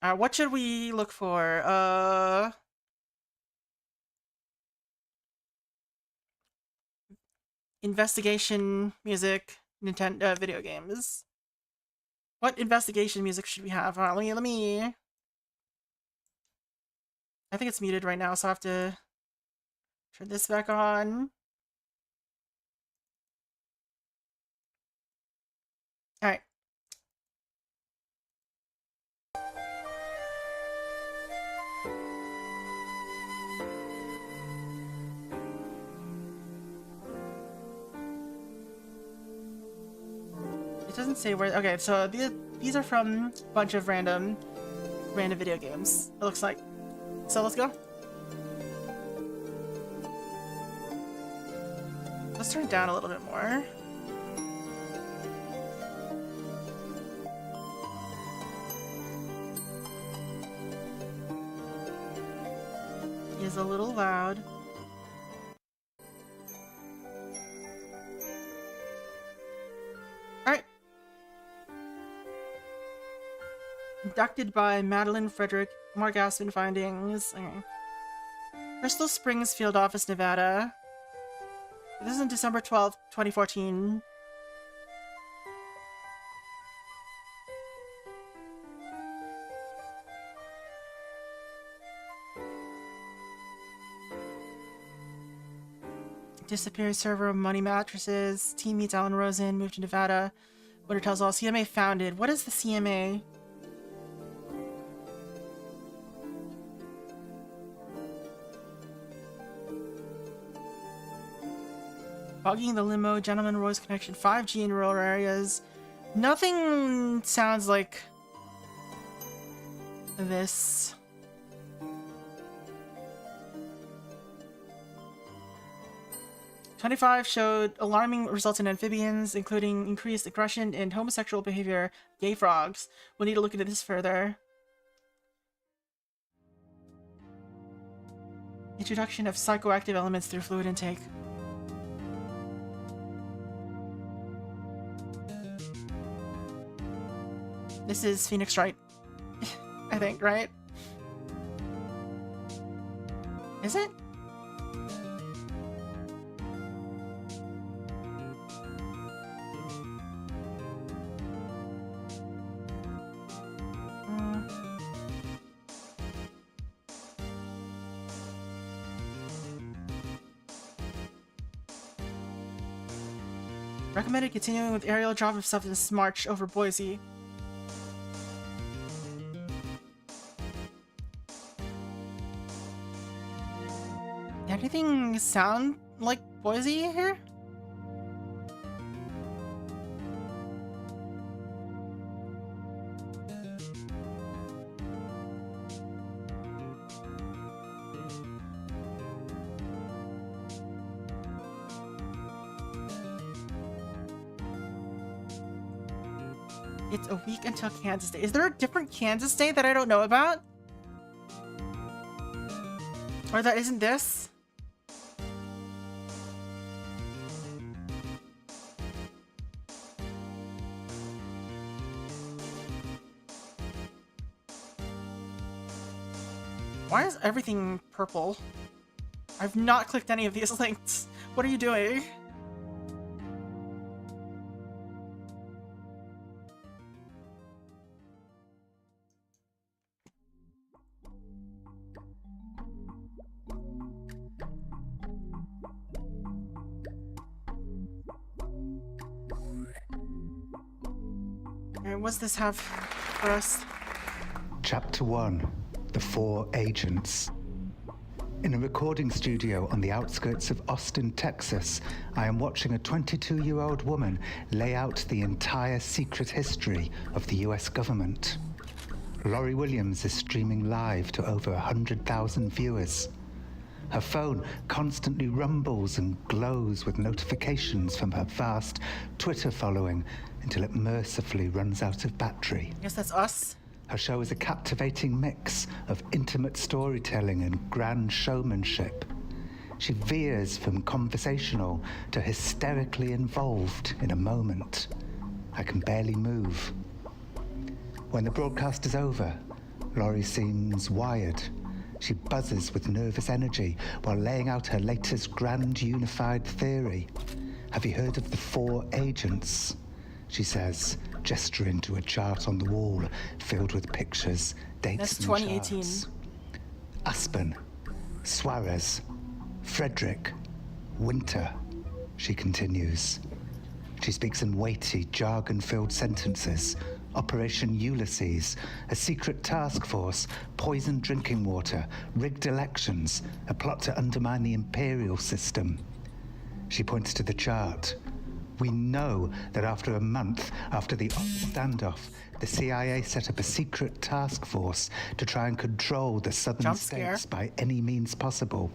What should we look for? Investigation music, Nintendo video games. What investigation music should we have? Let me. I think it's muted right now, so I have to turn this back on. All right. It doesn't say where. Okay, so these are from a bunch of random video games. It looks like. So let's go. Let's turn it down a little bit more. It is a little loud. Alright. Conducted by Madeline Frederick, Mark Aspen findings. Okay. Crystal Springs Field Office, Nevada. This is on December 12th, 2014. Disappears server of Money Mattresses. Team meets Alan Rosen. Moved to Nevada. Winter tells all. CMA founded. What is the CMA? Bogging the limo. Gentleman Roy's connection. 5G in rural areas. Nothing sounds like this. '25 showed alarming results in amphibians, including increased aggression and homosexual behavior. Gay frogs. We'll need to look into this further. Introduction of psychoactive elements through fluid intake. This is Phoenix Wright, I think, right? Is it? Recommended continuing with aerial drop of substance march over Boise. Anything sound like Boise here? It's a week until Kansas Day. Is there a different Kansas Day that I don't know about? Or that isn't this? Why is everything purple? I've not clicked any of these links. What are you doing? What's this have for us? Chapter 1. The Four Agents. In a recording studio on the outskirts of Austin, Texas, I am watching a 22-year-old woman lay out the entire secret history of the US government. Laurie Williams is streaming live to over 100,000 viewers. Her phone constantly rumbles and glows with notifications from her vast Twitter following until it mercifully runs out of battery. I guess that's us. Her show is a captivating mix of intimate storytelling and grand showmanship. She veers from conversational to hysterically involved in a moment. I can barely move. When the broadcast is over, Laurie seems wired. She buzzes with nervous energy while laying out her latest grand unified theory. Have you heard of the 4 agents? She says, gesturing to a chart on the wall filled with pictures, dates, That's and 2018. charts. Aspen, Suarez, Frederick, Winter, she continues. She speaks in weighty, jargon-filled sentences. Operation Ulysses, a secret task force, poisoned drinking water, rigged elections, a plot to undermine the imperial system. She points to the chart. We know that after a month after the standoff, the CIA set up a secret task force to try and control the southern states by any means possible.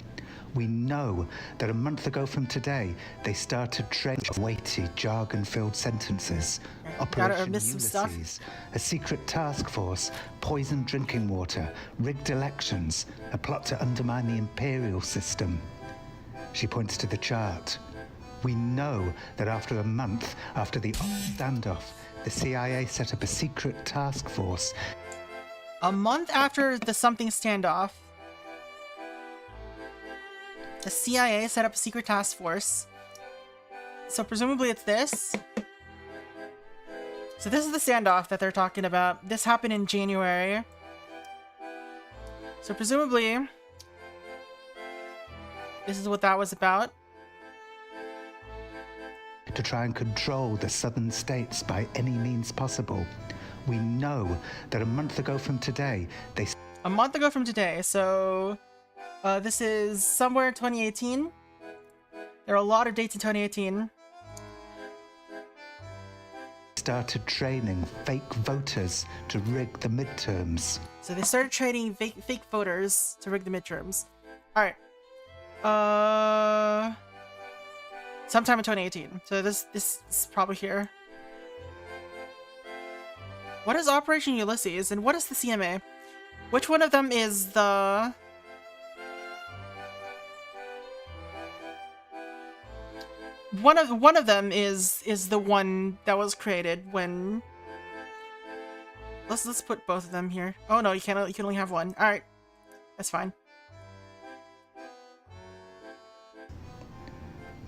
We know that a month ago from today, they started training weighty, jargon-filled sentences. Operation Ulysses, a secret task force, poisoned drinking water, rigged elections, a plot to undermine the imperial system. She points to the chart. We know that after a month after the standoff, the CIA set up a secret task force. A month after the something standoff, the CIA set up a secret task force. So presumably it's this. So this is the standoff that they're talking about. This happened in January. So presumably this is what that was about. To try and control the southern states by any means possible. We know that a month ago from today, they... A month ago from today, so... this is somewhere in 2018. There are a lot of dates in 2018. Started training fake voters to rig the midterms. So they started training fake voters to rig the midterms. Alright. Sometime in 2018. So this is probably here. What is Operation Ulysses and what is the CMA? Which one of them is the... One of them is the one that was created when... Let's put both of them here. Oh no, you can only have one. Alright. That's fine.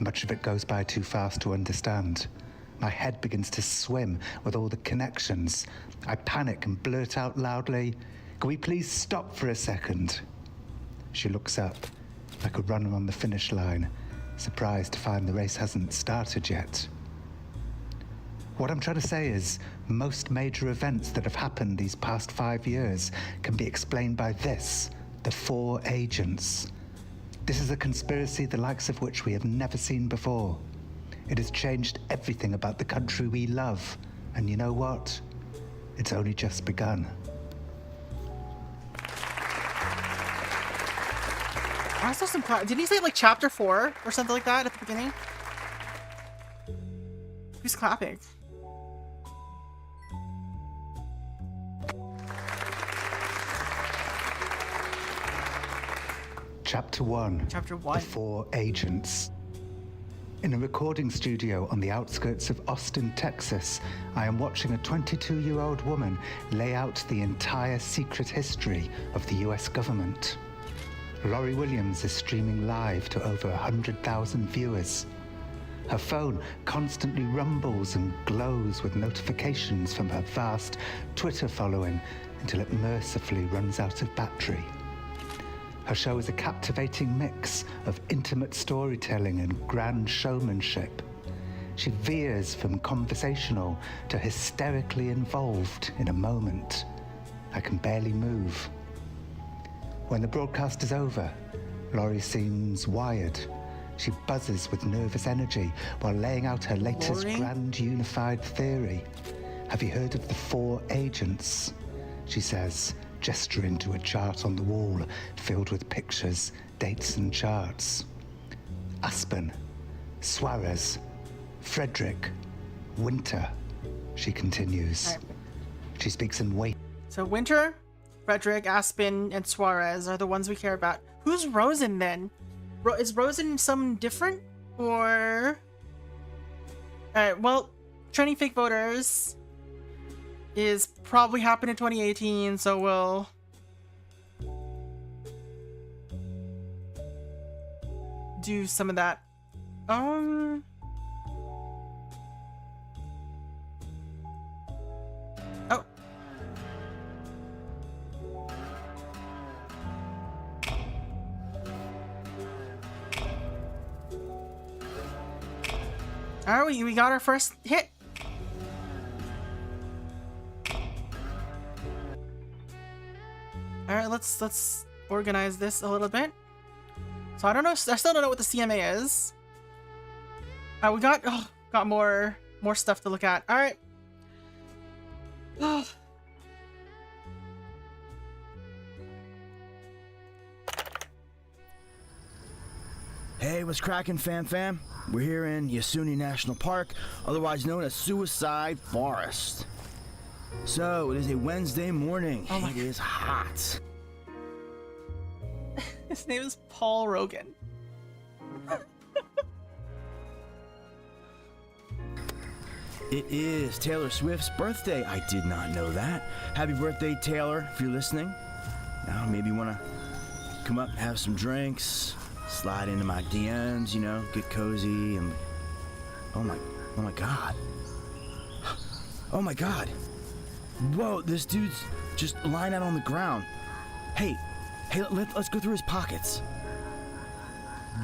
Much of it goes by too fast to understand. My head begins to swim with all the connections. I panic and blurt out loudly, "Can we please stop for a second?" She looks up, like a runner on the finish line, surprised to find the race hasn't started yet. What I'm trying to say is, most major events that have happened these past 5 years can be explained by this, the 4 agents. This is a conspiracy the likes of which we have never seen before. It has changed everything about the country we love. And you know what? It's only just begun. I saw some did he say like chapter 4 or something like that at the beginning? Who's clapping? Chapter 1. Chapter 1. The 4 agents. In a recording studio on the outskirts of Austin, Texas, I am watching a 22-year-old woman lay out the entire secret history of the US government. Laurie Williams is streaming live to over 100,000 viewers. Her phone constantly rumbles and glows with notifications from her vast Twitter following until it mercifully runs out of battery. Her show is a captivating mix of intimate storytelling and grand showmanship. She veers from conversational to hysterically involved in a moment. I can barely move. When the broadcast is over, Laurie seems wired. She buzzes with nervous energy while laying out her latest grand unified theory. Have you heard of the 4 agents? She says, gesturing to a chart on the wall filled with pictures, dates and charts. Aspen, Suarez, Frederick, Winter, she continues. She speaks in weight. So Winter, Frederick, Aspen, and Suarez are the ones we care about. Who's Rosen then? Is Rosen some different? Or... Alright, well, training fake voters is probably happened in 2018, so we'll... do some of that. Oh. Alright, we got our first hit. Alright, let's organize this a little bit. So I don't know, I still don't know what the CMA is. We got more stuff to look at. Alright. Hey, what's crackin', fam? We're here in Yasuni National Park, otherwise known as Suicide Forest. So, it is a Wednesday morning. Oh it is hot. His name is Paul Rogan. It is Taylor Swift's birthday. I did not know that. Happy birthday, Taylor, if you're listening. Now, maybe you want to come up and have some drinks, slide into my DMs, you know, get cozy, and... Oh my God. Oh my God. Whoa, this dude's just lying out on the ground. Hey, let's go through his pockets.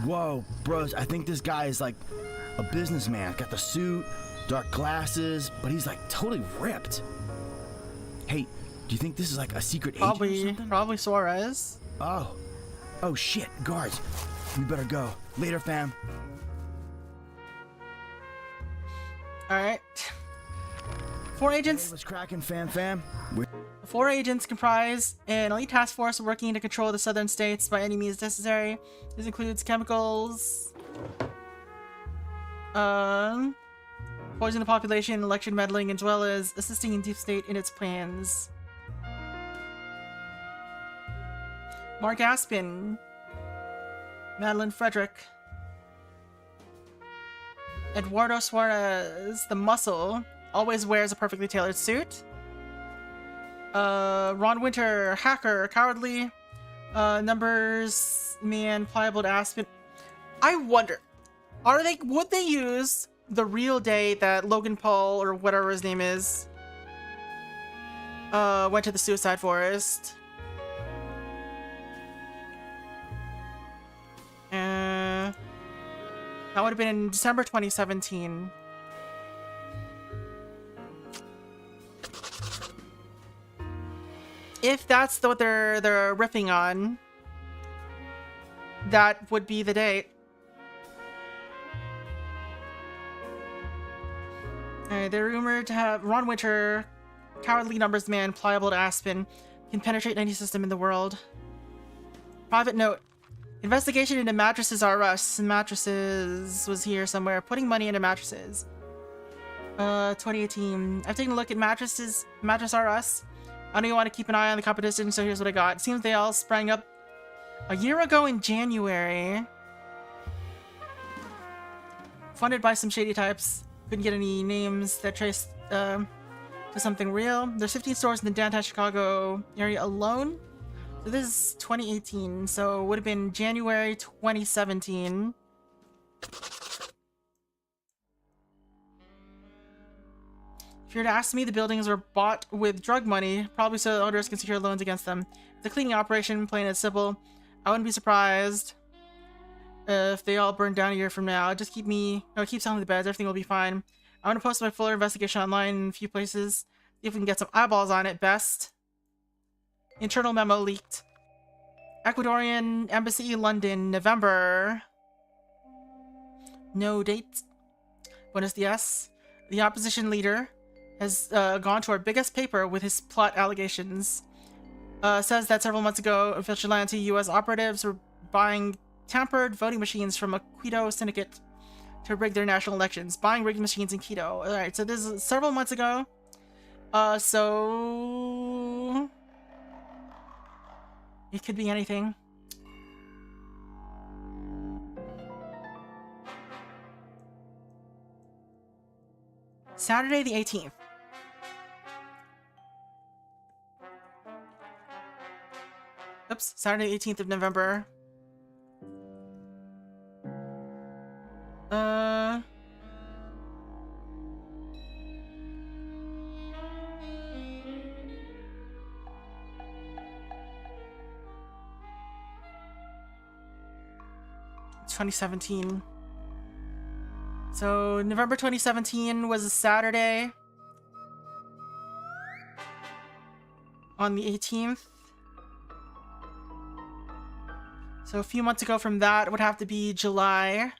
Whoa, bros, I think this guy is like a businessman. Got the suit, dark glasses, but he's like totally ripped. Hey, do you think this is like a secret agent or something? Probably Suarez. Oh shit, guards. We better go. Later, fam. Alright. 4 agents. Hey, what's cracking, fam? The 4 agents comprise an elite task force working to control the southern states by any means necessary. This includes chemicals, poisoning the population, election meddling, as well as assisting Deep State in its plans. Mark Aspen, Madeline Frederick, Eduardo Suarez, the Muscle, always wears a perfectly tailored suit. Ron Winter, Hacker, Cowardly, Numbers Man, Pliable to Aspen. I wonder, would they use the real day that Logan Paul, or whatever his name is, went to the Suicide Forest? That would have been in December 2017. If that's what they're riffing on, that would be the date. Alright, they're rumored to have Ron Winter, Cowardly Numbers Man, Pliable to Aspen, can penetrate any system in the world. Private note. Investigation into Mattresses R Us. Mattresses was here somewhere. Putting money into mattresses. 2018. I've taken a look at Mattress R Us. I know you want to keep an eye on the competition, so here's what I got. It seems they all sprang up a year ago in January. Funded by some shady types. Couldn't get any names that traced to something real. There's 15 stores in the downtown Chicago area alone. So this is 2018, so it would have been January 2017. If you were to ask me, the buildings were bought with drug money, probably so the owners can secure loans against them. It's a cleaning operation, plain and simple. I wouldn't be surprised if they all burned down a year from now. Just keep selling the beds, everything will be fine. I want to post my fuller investigation online in a few places. See if we can get some eyeballs on it best. Internal memo leaked. Ecuadorian Embassy, London, November. No date. Buenos dias. The opposition leader has gone to our biggest paper with his plot allegations. Says that several months ago, vigilante U.S. operatives were buying tampered voting machines from a Quito syndicate to rig their national elections. Buying rigged machines in Quito. Alright, so this is several months ago. So... It could be anything. Saturday the 18th. Oops, Saturday 18th of November. It's 2017. So November 2017 was a Saturday. On the 18th. So a few months ago from that, it would have to be July.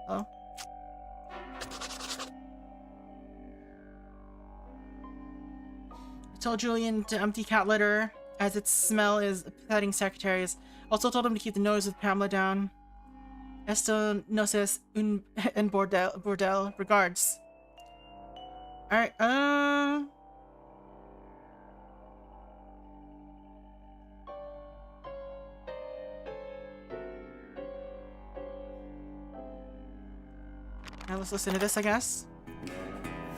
Oh. I told Julian to empty cat litter, as its smell is upsetting secretaries. Also told him to keep the noise with Pamela down. Esto no es un bordel. Regards. Alright, now let's listen to this, I guess.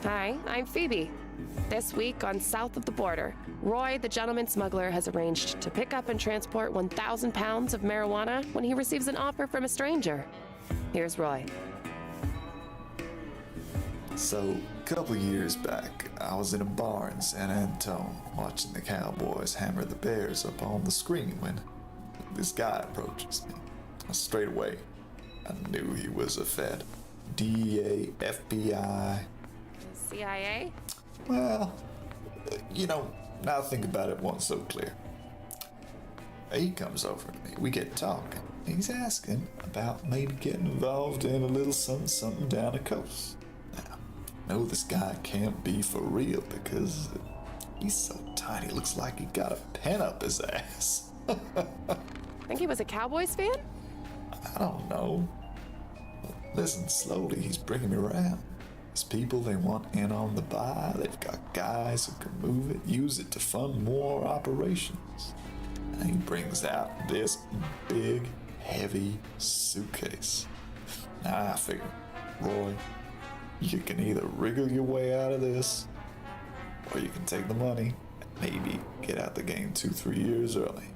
Hi, I'm Phoebe. This week on South of the Border, Roy, the gentleman smuggler, has arranged to pick up and transport 1,000 pounds of marijuana when he receives an offer from a stranger. Here's Roy. So, a couple years back, I was in a bar in San Antone watching the Cowboys hammer the Bears up on the screen when this guy approaches me. Straight away, I knew he was a Fed. DEA, FBI. CIA? Well, now I think about it, it wasn't so clear. He comes over to me, we get talking. He's asking about maybe getting involved in a little something down the coast. Now, I know this guy can't be for real because he's so tiny, looks like he got a pen up his ass. Think he was a Cowboys fan? I don't know. Listen, slowly he's bringing me around. There's people they want in on the buy. They've got guys who can move it, use it to fund more operations. And he brings out this big, heavy suitcase. Now I figure, Roy, you can either wriggle your way out of this, or you can take the money and maybe get out the game 2-3 years early.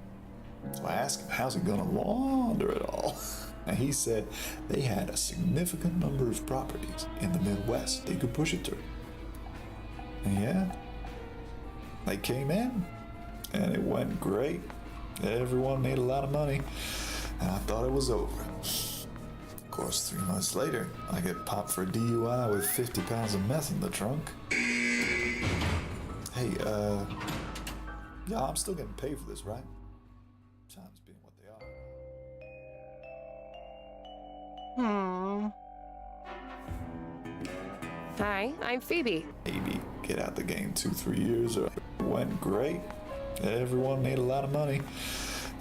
So I asked him, how's he gonna launder it all? And he said they had a significant number of properties in the Midwest they could push it through. And yeah, they came in, and it went great. Everyone made a lot of money, and I thought it was over. Of course, 3 months later, I get popped for a DUI with 50 pounds of meth in the trunk. Hey, yeah, I'm still getting paid for this, right? Times being what they are. Hi, I'm Phoebe. Maybe get out the game 2-3 years early. It went great. Everyone made a lot of money,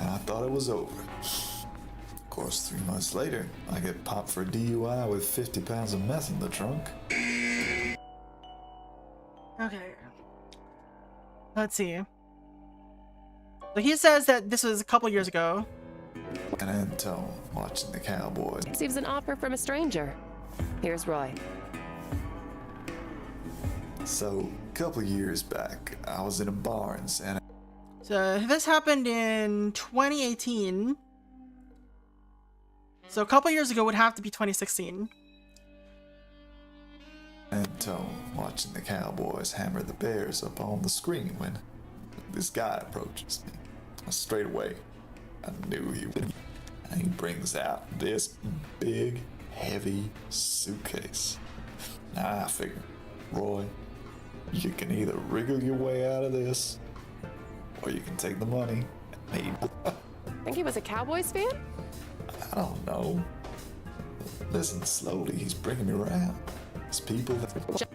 and I thought it was over. Of course, 3 months later, I get popped for a DUI with 50 pounds of meth in the trunk. Okay. Let's see. So he says that this was a couple years ago. San Antone, watching the Cowboys. Receives an offer from a stranger. Here's Roy. So, a couple years back, I was in a bar in San So this happened in 2018. So a couple years ago would have to be 2016. Antone, watching the Cowboys hammer the Bears up on the screen when this guy approaches me. Straight away, I knew he would. And he brings out this big, heavy suitcase. Now I figure, Roy, you can either wriggle your way out of this, or you can take the money and maybe. Think he was a Cowboys fan? I don't know. Listen, slowly he's bringing me around. There's people that.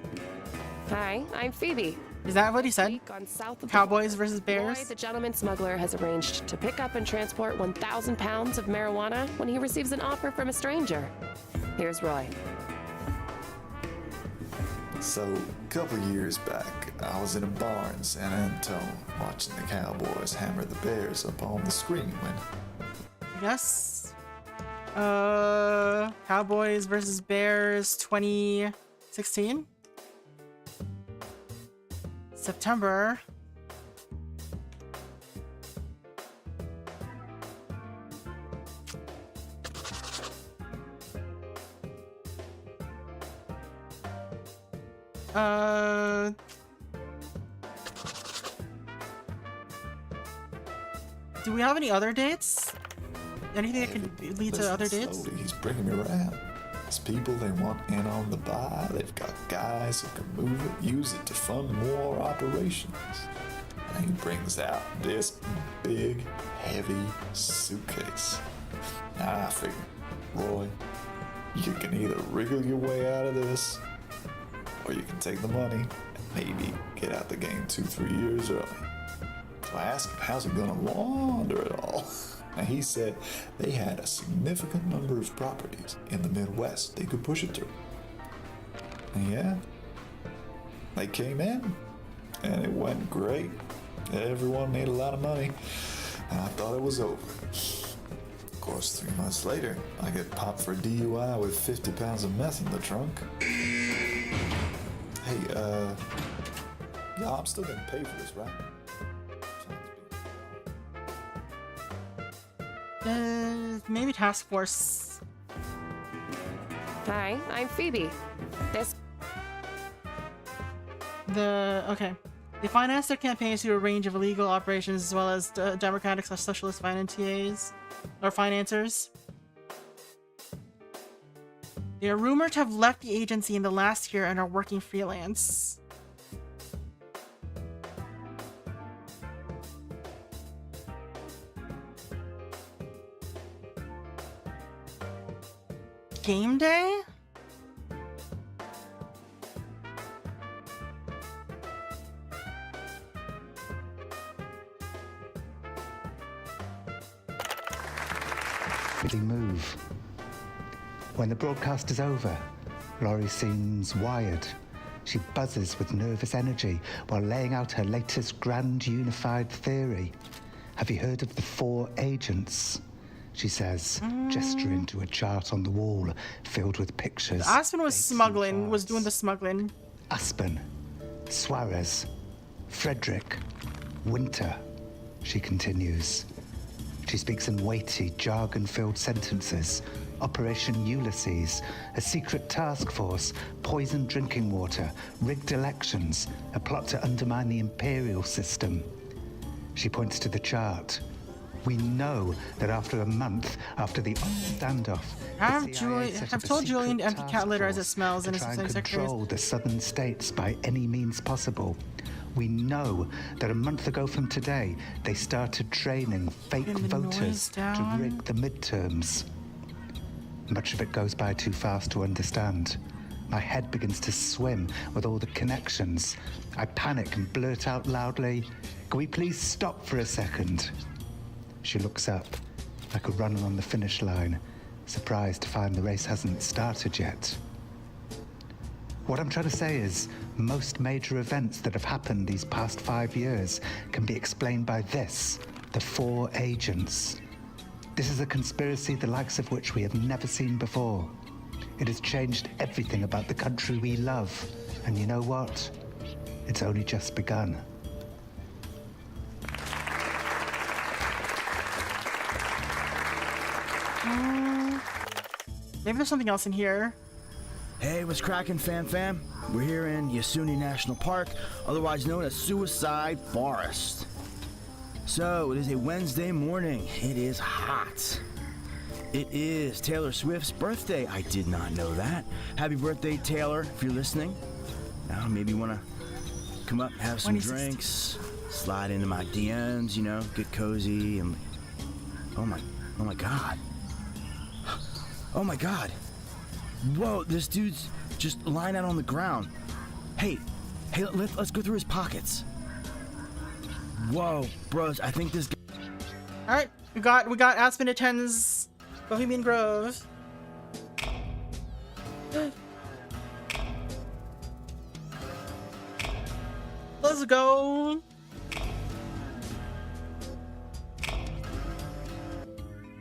Hi, I'm Phoebe. Is that what he said? On South of Cowboys versus Bears? Roy, the gentleman smuggler, has arranged to pick up and transport 1,000 pounds of marijuana when he receives an offer from a stranger. Here's Roy. So, a couple years back, I was in a bar in San Antone watching the Cowboys hammer the Bears up on the screen when Yes. Cowboys versus Bears 2016. September. Do we have any other dates? Anything that could lead to other dates? slowly he's bringing me around. There's people they want in on the buy. They've got guys who can move it, use it to fund more operations. And he brings out this big, heavy suitcase. Now I figure, Roy, you can either wriggle your way out of this, or you can take the money and maybe get out the game 2-3 years early. So I asked him, how's it gonna launder it all? And he said they had a significant number of properties in the Midwest they could push it through. And yeah, they came in, and it went great. Everyone made a lot of money, and I thought it was over. Of course, 3 months later, I get popped for DUI with 50 pounds of meth in the trunk. Hey, yeah, I'm still getting paid for this, right? Maybe task force. Hi, I'm Phoebe. Okay. They finance their campaigns through a range of illegal operations as well as Democratic/Socialist financiers or financiers. They are rumored to have left the agency in the last year and are working freelance. Game day? Really move. When the broadcast is over, Laurie seems wired. She buzzes with nervous energy while laying out her latest grand unified theory. Have you heard of the 4 agents? She says, gesturing to a chart on the wall filled with pictures. Aspen was doing the smuggling. Aspen, Suarez, Frederick, Winter, she continues. She speaks in weighty, jargon-filled sentences. Operation Ulysses, a secret task force, poisoned drinking water, rigged elections, a plot to undermine the imperial system. She points to the chart. We know that after a month after the standoff, I've told Julian to empty cat litter as it smells and try and control the southern states by any means possible. We know that a month ago from today, they started training fake voters to rig the midterms. Much of it goes by too fast to understand. My head begins to swim with all the connections. I panic and blurt out loudly, "Can we please stop for a second?" She looks up, like a runner on the finish line, surprised to find the race hasn't started yet. What I'm trying to say is, most major events that have happened these past 5 years can be explained by this, the 4 agents. This is a conspiracy the likes of which we have never seen before. It has changed everything about the country we love. And you know what? It's only just begun. Maybe there's something else in here. Hey, what's cracking, fam? We're here in Yasuni National Park, otherwise known as Suicide Forest. So, it is a Wednesday morning. It is hot. It is Taylor Swift's birthday. I did not know that. Happy birthday, Taylor, if you're listening. Now, maybe you want to come up, have some drinks, slide into my DMs, you know, get cozy, and... Oh my God. Oh my God. Whoa, this dude's just lying out on the ground. Hey, let's go through his pockets. Whoa, bros, I think this guy... Alright, we got Aspen attends Bohemian Grove. let's go.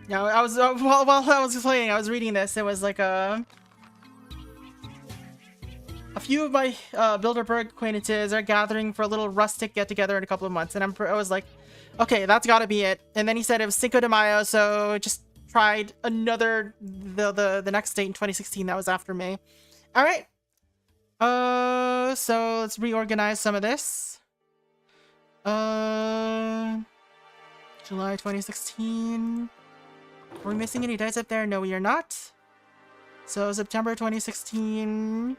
Yeah, I was while I was playing, I was reading this. It was like a few of my Bilderberg acquaintances are gathering for a little rustic get together in a couple of months, and I was like, okay, that's got to be it. And then he said it was Cinco de Mayo, so just tried another the next date in 2016. That was after May. All right. So let's reorganize some of this. July 2016. Are we missing any dates up there? No, we are not. So September 2016,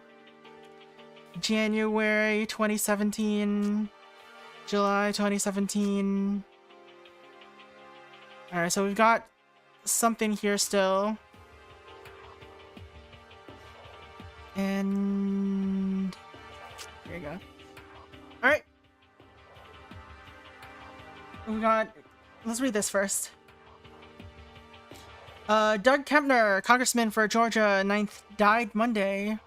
January 2017, July 2017. All right, so we've got something here still. And there you go. All right. We got, let's read this first. Doug Kempner, congressman for Georgia, 9th, died Monday.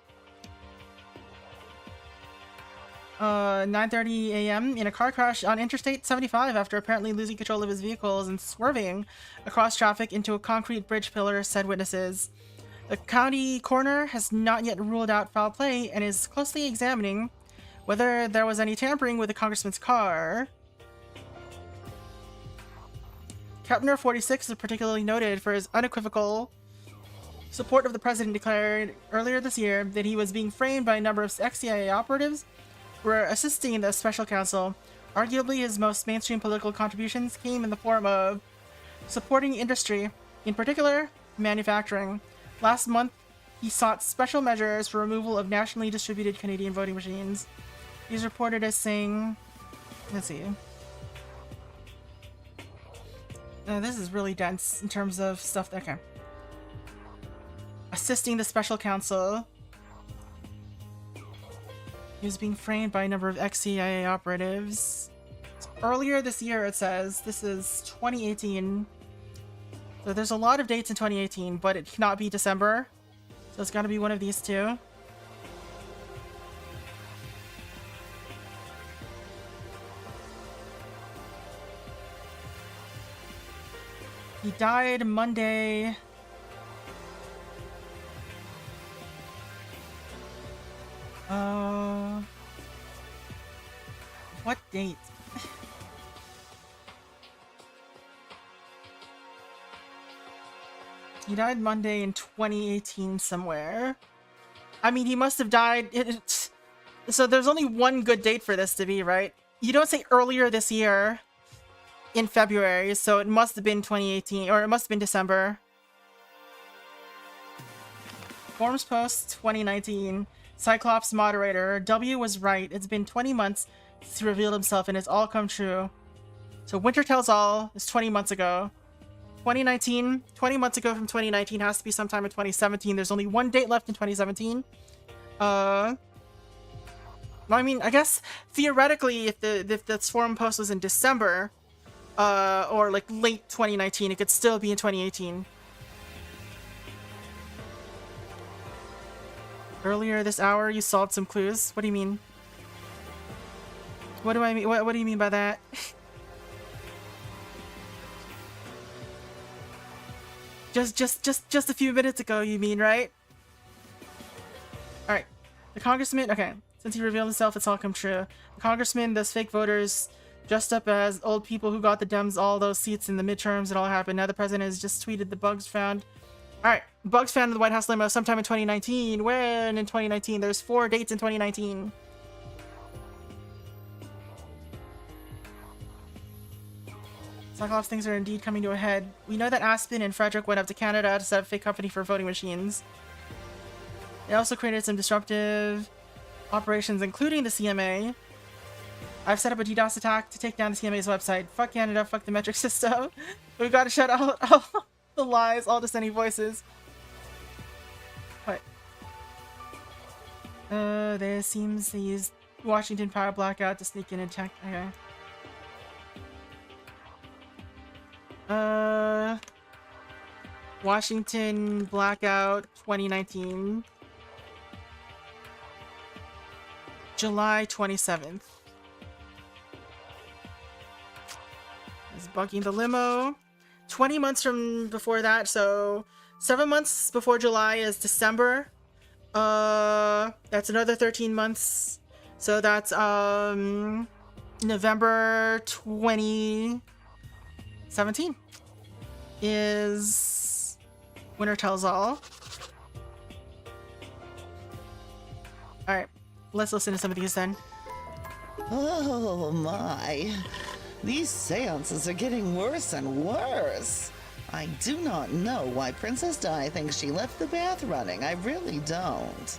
9:30 a.m. in a car crash on Interstate 75 after apparently losing control of his vehicles and swerving across traffic into a concrete bridge pillar, said witnesses. The county coroner has not yet ruled out foul play and is closely examining whether there was any tampering with the congressman's car. Kempner, 46, is particularly noted for his unequivocal support of the president, declared earlier this year that he was being framed by a number of ex-CIA operatives who were assisting the special counsel. Arguably, his most mainstream political contributions came in the form of supporting industry, in particular, manufacturing. Last month, he sought special measures for removal of nationally distributed Canadian voting machines. He's reported as saying, let's see. This is really dense in terms of stuff. Okay. Assisting the special counsel. He was being framed by a number of ex-CIA operatives. So earlier this year, it says, this is 2018. So there's a lot of dates in 2018, but it cannot be December. So it's got to be one of these two. He died Monday. What date? He died Monday in 2018 somewhere. I mean, he must have died. So there's only one good date for this to be, right? You don't say earlier this year in February, so it must have been 2018, or it must have been December. Forms post 2019. Cyclops moderator. W was right. It's been 20 months since he revealed himself, and it's all come true. So Winter Tells All is 20 months ago. 2019, 20 months ago from 2019 has to be sometime in 2017. There's only one date left in 2017. I mean, I guess theoretically, if this forum post was in December, or like late 2019, it could still be in 2018. Earlier this hour, you solved some clues. What do you mean? What do I mean? What do you mean by that? Just a few minutes ago, you mean, right? All right. The congressman. Okay. Since he revealed himself, it's all come true. The congressman, those fake voters, dressed up as old people who got the Dems all those seats in the midterms, it all happened. Now the president has just tweeted the bugs found. Alright, bugs found in the White House limo sometime in 2019. When in 2019? There's 4 dates in 2019. Cyclops, things are indeed coming to a head. We know that Aspen and Frederick went up to Canada to set up a fake company for voting machines. They also created some disruptive operations, including the CMA. I've set up a DDoS attack to take down the CMA's website. Fuck Canada, fuck the metric system. We've got to shut out all the lies, all dissenting voices. What? There seems they used Washington power blackout to sneak in and check. Okay. Washington blackout 2019. July 27th. He's bugging the limo. 20 months from before that, so 7 months before July is December. That's another 13 months. So that's November 2017 is Winter Tells All. Alright, let's listen to some of these then. Oh my. These seances are getting worse and worse. I do not know why Princess Di thinks she left the bath running. I really don't.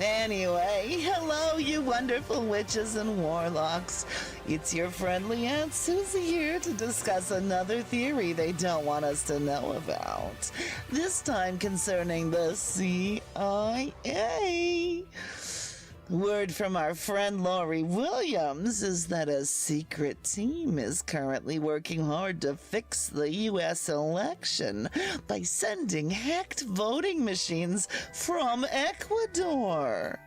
Anyway, hello, you wonderful witches and warlocks. It's your friendly Aunt Susie here to discuss another theory they don't want us to know about. This time concerning the CIA. Word from our friend Laurie Williams is that a secret team is currently working hard to fix the U.S. election by sending hacked voting machines from Ecuador.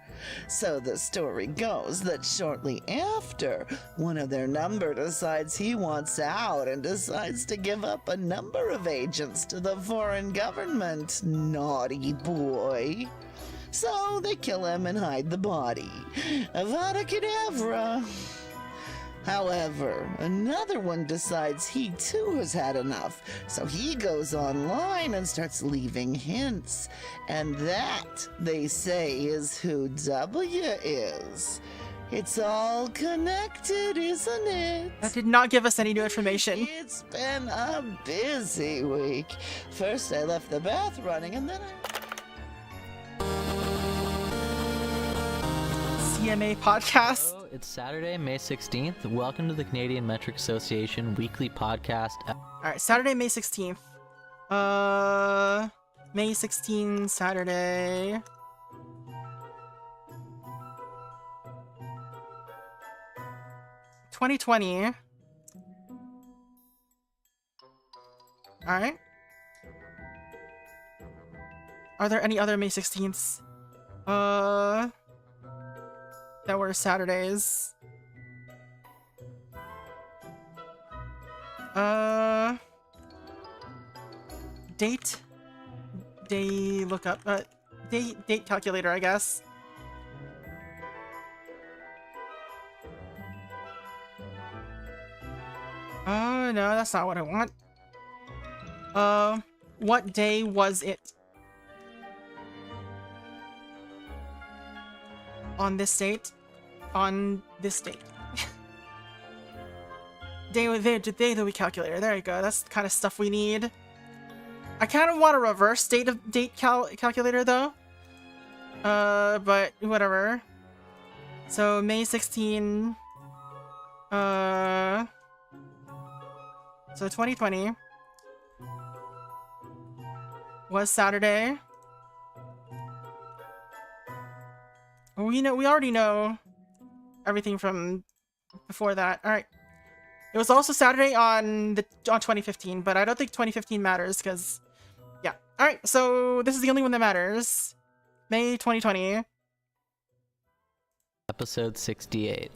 So the story goes that shortly after, one of their number decides he wants out and decides to give up a number of agents to the foreign government. Naughty boy. So they kill him and hide the body. Avada Kedavra. However, another one decides he too has had enough, so he goes online and starts leaving hints. And that, they say, is who W is. It's all connected, isn't it? That did not give us any new information. It's been a busy week. First I left the bath running, and then CMA podcast. Hello, it's Saturday, May 16th. Welcome to the Canadian Metric Association weekly podcast. Alright, Saturday, May 16th. May 16, Saturday. $2020. Alright. Are there any other May 16ths? That were Saturdays. Date. Day lookup. Date calculator, I guess. Oh, no, that's not what I want. What day was it? On this date? On this date. Day of the week calculator. There you go. That's the kind of stuff we need. I kind of want a reverse date calculator though. But whatever. So May 16. So 2020 was Saturday. We already know everything from before that. All right. It was also Saturday on 2015, but I don't think 2015 matters because, yeah. All right. So this is the only one that matters. May 2020. Episode 68.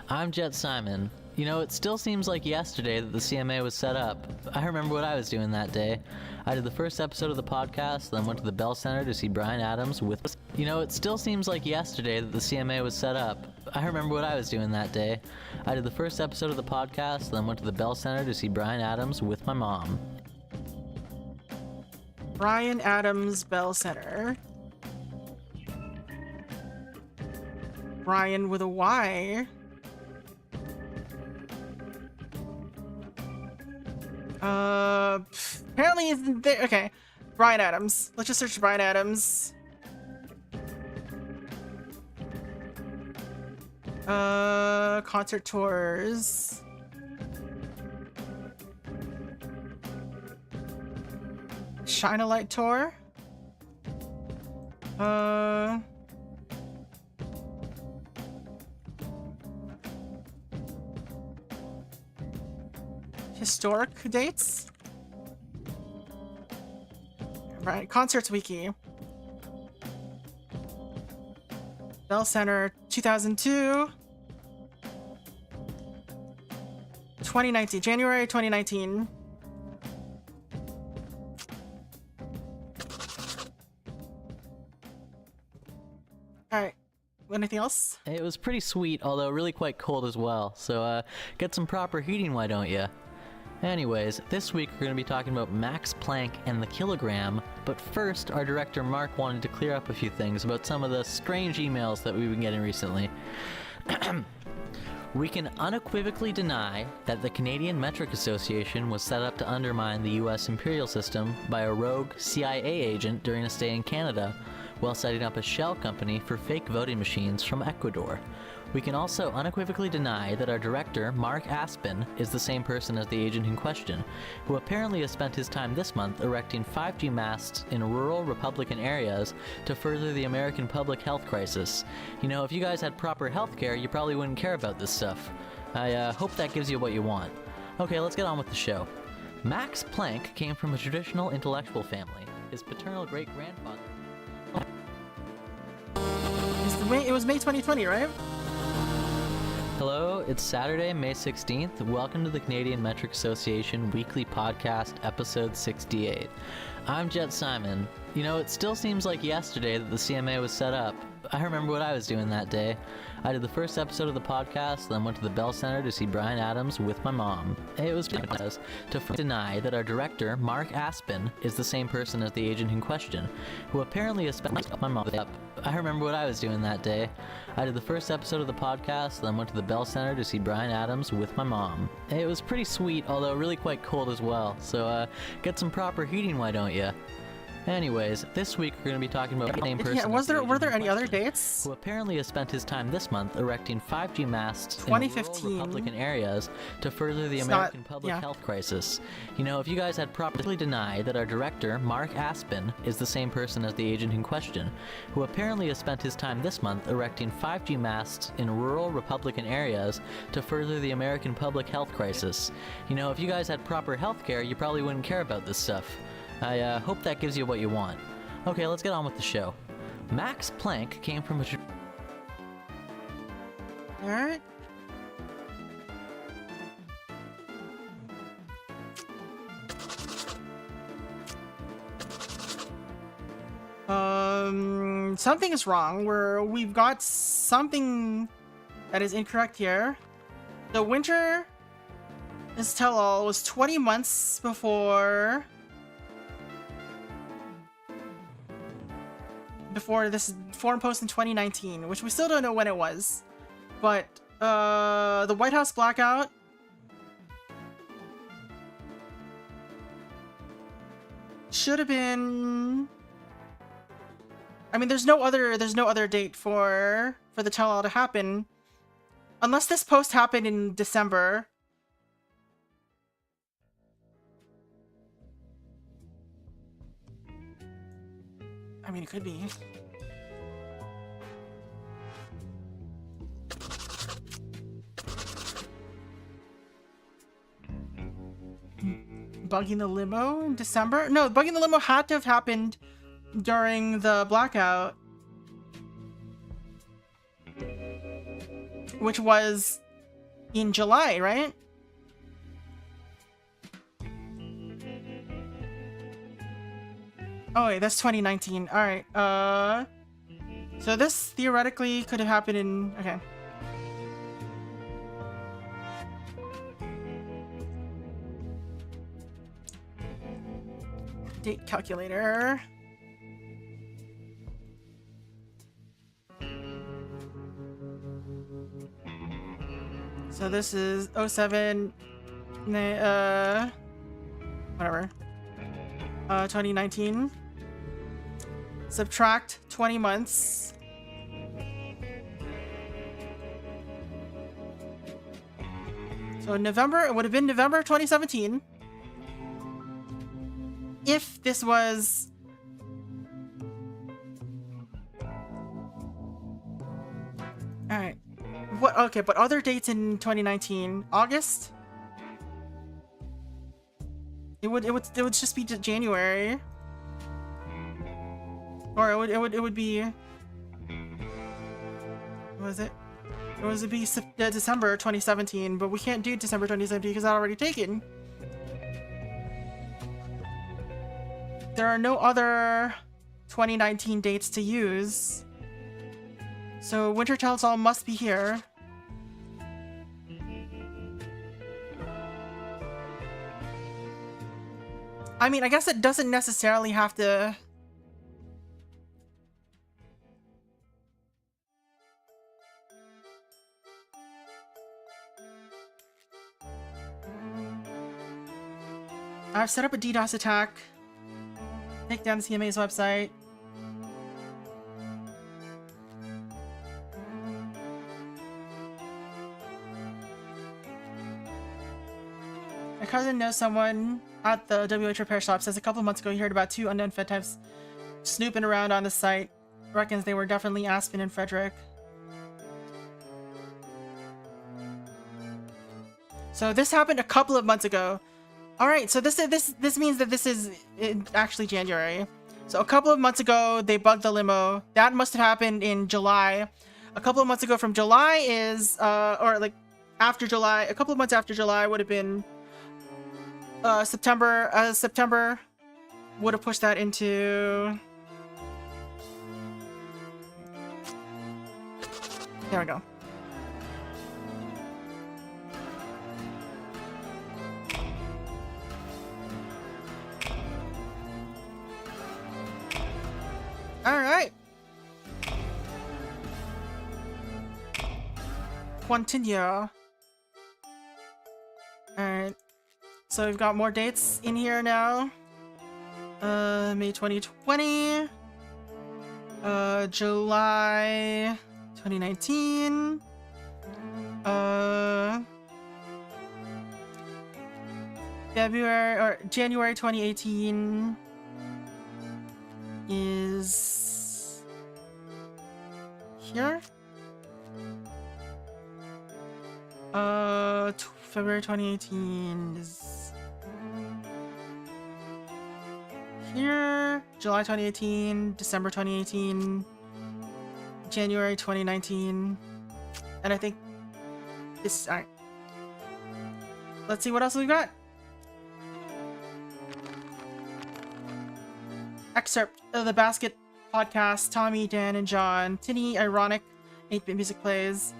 I'm Jet Simon. You know, it still seems like yesterday that the CMA was set up. I remember what I was doing that day. I did the first episode of the podcast, then went to the Bell Center to see Bryan Adams with... You know, it still seems like yesterday that the CMA was set up. I remember what I was doing that day. I did the first episode of the podcast, then went to the Bell Center to see Bryan Adams with my mom. Bryan Adams Bell Center. Bryan with a Y. Apparently isn't there. Okay. Bryan Adams. Let's just search Bryan Adams. Concert tours. Shine a Light tour. Historic dates. Right, Concerts Wiki. Bell Center 2002. 2019, January 2019. Alright. Anything else? It was pretty sweet, although really quite cold as well. So, get some proper heating, why don't ya? Anyways, this week we're going to be talking about Max Planck and the kilogram, but first our director Mark wanted to clear up a few things about some of the strange emails that we've been getting recently. We can unequivocally deny that the Canadian Metric Association was set up to undermine the US imperial system by a rogue CIA agent during a stay in Canada, while setting up a shell company for fake voting machines from Ecuador. We can also unequivocally deny that our director, Mark Aspen, is the same person as the agent in question, who apparently has spent his time this month erecting 5G masts in rural Republican areas to further the American public health crisis. You know, if you guys had proper health care, you probably wouldn't care about this stuff. I hope that gives you what you want. Okay, let's get on with the show. Max Planck came from a traditional intellectual family. His paternal great-grandfather... It was May 2020, right? Hello, it's Saturday, May 16th. Welcome to the Canadian Metric Association Weekly Podcast, Episode 68. I'm Jet Simon. You know, it still seems like yesterday that the CMA was set up. I remember what I was doing that day. I did the first episode of the podcast, then went to the Bell Center to see Bryan Adams with my mom. It was to deny that our director, Mark Aspen, is the same person as the agent in question, who apparently has spent my mom up. I remember what I was doing that day. I did the first episode of the podcast, then went to the Bell Center to see Bryan Adams with my mom. It was pretty sweet, although really quite cold as well, so get some proper heating, why don't ya? Anyways, this week we're going to be talking about the same person. Yeah, were there any other dates? Who apparently has spent his time this month erecting 5G masts 2015. in rural Republican areas to further the American public health crisis. You know, if you guys had properly denied that our director, Mark Aspen, is the same person as the agent in question, who apparently has spent his time this month erecting 5G masts in rural Republican areas to further the American public health crisis. You know, if you guys had proper health care, you probably wouldn't care about this stuff. I hope that gives you what you want. Okay, let's get on with the show. Max Planck came from a... Alright. Something is wrong. We've got something that is incorrect here. The winter, this tell-all, was 20 months before this forum post in 2019, which we still don't know when it was. But the White House blackout should have been... I mean, there's no other date for the tell-all to happen, unless this post happened in December. I mean, it could be. Bugging the limo in December? No, bugging the limo had to have happened during the blackout, which was in July, right? Oh wait, that's 2019. Alright, so this theoretically could have happened in... okay. Date calculator. So this is 07, whatever, 2019. Subtract 20 months. So November, it would have been November 2017. If this was... Alright. What? Okay, but other dates in 2019. August? It would just be January. Or it would be... What was it? It was to be December 2017, but we can't do December 2017 because that's already taken. There are no other 2019 dates to use. So Winter Tells All must be here. I mean, I guess it doesn't necessarily have to... I've set up a DDoS attack. Take down the CMA's website. My cousin knows someone at the WH repair shop. Says a couple of months ago he heard about 2 unknown Fed types snooping around on the site. Reckons they were definitely Aspen and Frederick. So this happened a couple of months ago. Alright, so this means that this is actually January. So a couple of months ago, they bugged the limo. That must have happened in July. A couple of months ago from July is, or like after July, a couple of months after July would have been September. September would have pushed that into... There we go. Alright. Continue. Alright. So we've got more dates in here now. May 2020. July 2019. February or January 2018 is here. February 2018 is here. July 2018, December 2018, January 2019, and I think this. Alright. Let's see what else we've got. Excerpt of the Basket podcast. Tommy, Dan, and John. Tinny, ironic. 8-bit music plays.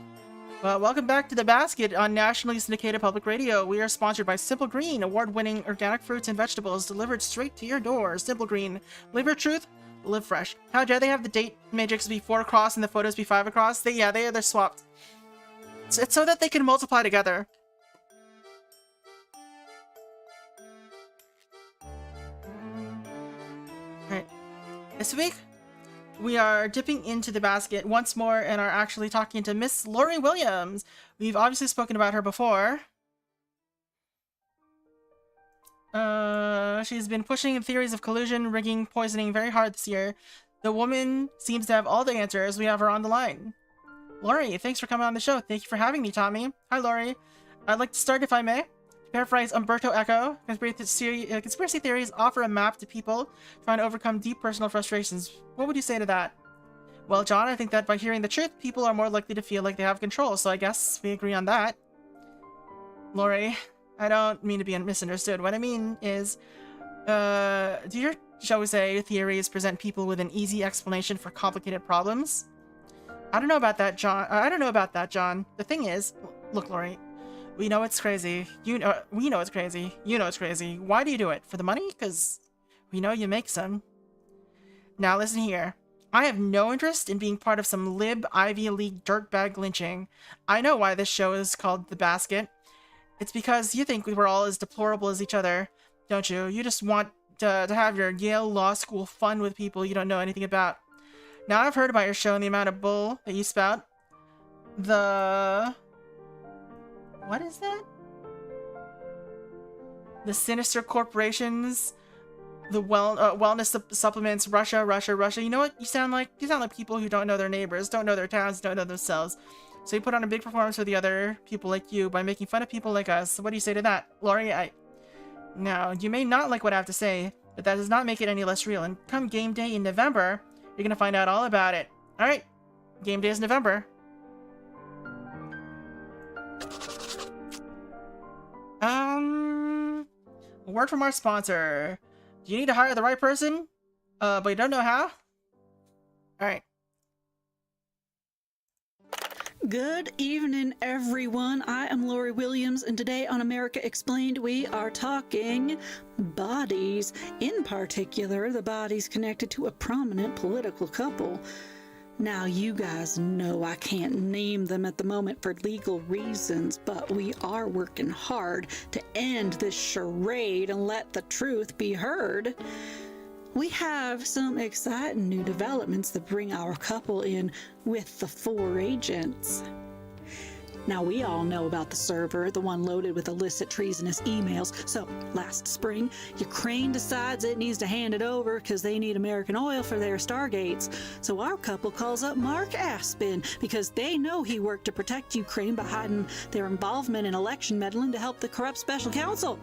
Well, welcome back to The Basket on nationally syndicated public radio. We are sponsored by Simple Green, award-winning organic fruits and vegetables delivered straight to your door. Simple Green. Live your truth, live fresh. How dare they have the date matrix be 4 across and the photos be 5 across? They're swapped. It's so that they can multiply together. Alright. This week, we are dipping into the basket once more and are actually talking to Miss Lori Williams. We've obviously spoken about her before. She's been pushing theories of collusion, rigging, poisoning very hard this year. The woman seems to have all the answers. We have her on the line. Lori, thanks for coming on the show. Thank you for having me, Tommy. Hi, Lori. I'd like to start, if I may. Paraphrase Umberto Eco, conspiracy theories offer a map to people trying to overcome deep personal frustrations. What would you say to that? Well, John, I think that by hearing the truth, people are more likely to feel like they have control, so I guess we agree on that. Lori, I don't mean to be misunderstood. What I mean is, do your, shall we say, theories present people with an easy explanation for complicated problems? I don't know about that, John. The thing is, look, Lori, we know it's crazy. We know it's crazy. You know it's crazy. Why do you do it? For the money? Because we know you make some. Now listen here. I have no interest in being part of some lib Ivy League dirtbag lynching. I know why this show is called The Basket. It's because you think we're all as deplorable as each other, don't you? You just want to have your Yale Law School fun with people you don't know anything about. Now I've heard about your show and the amount of bull that you spout. What is that? The sinister corporations, the wellness supplements, Russia. You know what you sound like? You sound like people who don't know their neighbors, don't know their towns, don't know themselves. So you put on a big performance for the other people like you by making fun of people like us. What do you say to that, Lori? Now, you may not like what I have to say, but that does not make it any less real. And come game day in November, you're gonna find out all about it. All right, game day is November. word from our sponsor. Do you need to hire the right person? But you don't know how? Alright. Good evening, everyone. I am Lori Williams, and today on America Explained, we are talking bodies. In particular, the bodies connected to a prominent political couple. Now, you guys know I can't name them at the moment for legal reasons, but we are working hard to end this charade and let the truth be heard. We have some exciting new developments that bring our couple in with the 4 agents. Now, we all know about the server, the one loaded with illicit treasonous emails. So, last spring, Ukraine decides it needs to hand it over because they need American oil for their Stargates. So our couple calls up Mark Aspen because they know he worked to protect Ukraine by hiding their involvement in election meddling to help the corrupt special counsel.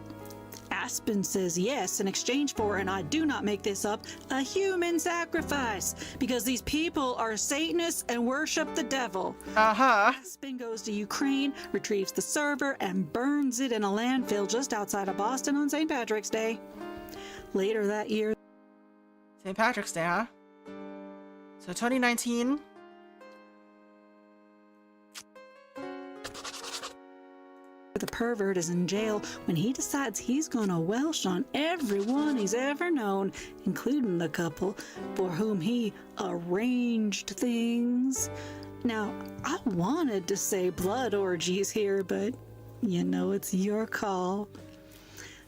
Aspen says yes in exchange for, and I do not make this up, a human sacrifice, because these people are Satanists and worship the devil. Aspen goes to Ukraine, retrieves the server, and burns it in a landfill just outside of Boston on St. Patrick's Day. Later that year... St. Patrick's Day, huh? So 2019... The pervert is in jail when he decides he's gonna Welsh on everyone he's ever known, including the couple for whom he arranged things. Now, I wanted to say blood orgies here, but you know it's your call.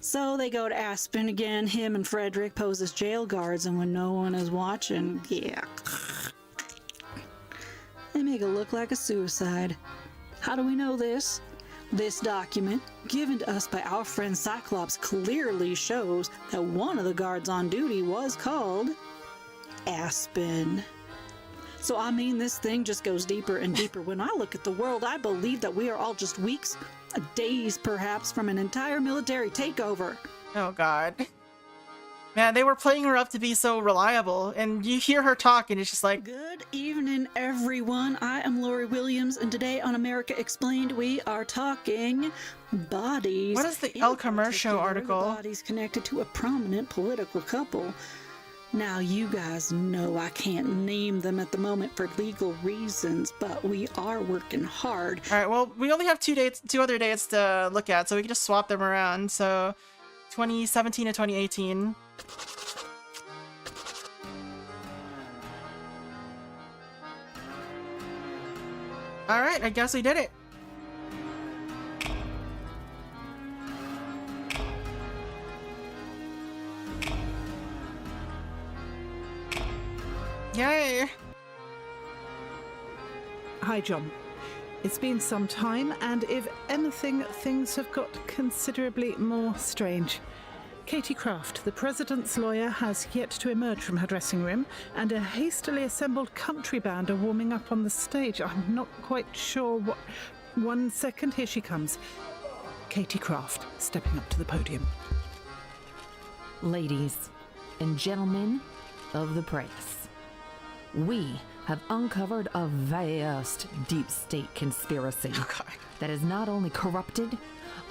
So they go to Aspen again. Him and Frederick pose as jail guards, and when no one is watching, yeah, they make it look like a suicide. How do we know this? This document, given to us by our friend Cyclops, clearly shows that one of the guards on duty was called Aspen. So I mean, this thing just goes deeper and deeper. When I look at the world, I believe that we are all just weeks, days perhaps, from an entire military takeover. Oh god. Man, they were playing her up to be so reliable, and you hear her talk and it's just like... Good evening, everyone. I am Lori Williams, and today on America Explained, we are talking bodies. What is the El Commercio article? Bodies connected to a prominent political couple. Now, you guys know I can't name them at the moment for legal reasons, but we are working hard. Alright, well, we only have two other dates to look at, so we can just swap them around. So, 2017 and 2018. Alright, I guess we did it. Yay! Hi, John. It's been some time, and if anything, things have got considerably more strange. Katie Kraft, the president's lawyer, has yet to emerge from her dressing room, and a hastily assembled country band are warming up on the stage. I'm not quite sure what... 1 second, here she comes. Katie Kraft, stepping up to the podium. Ladies and gentlemen of the press, we have uncovered a vast deep state conspiracy that has not only corrupted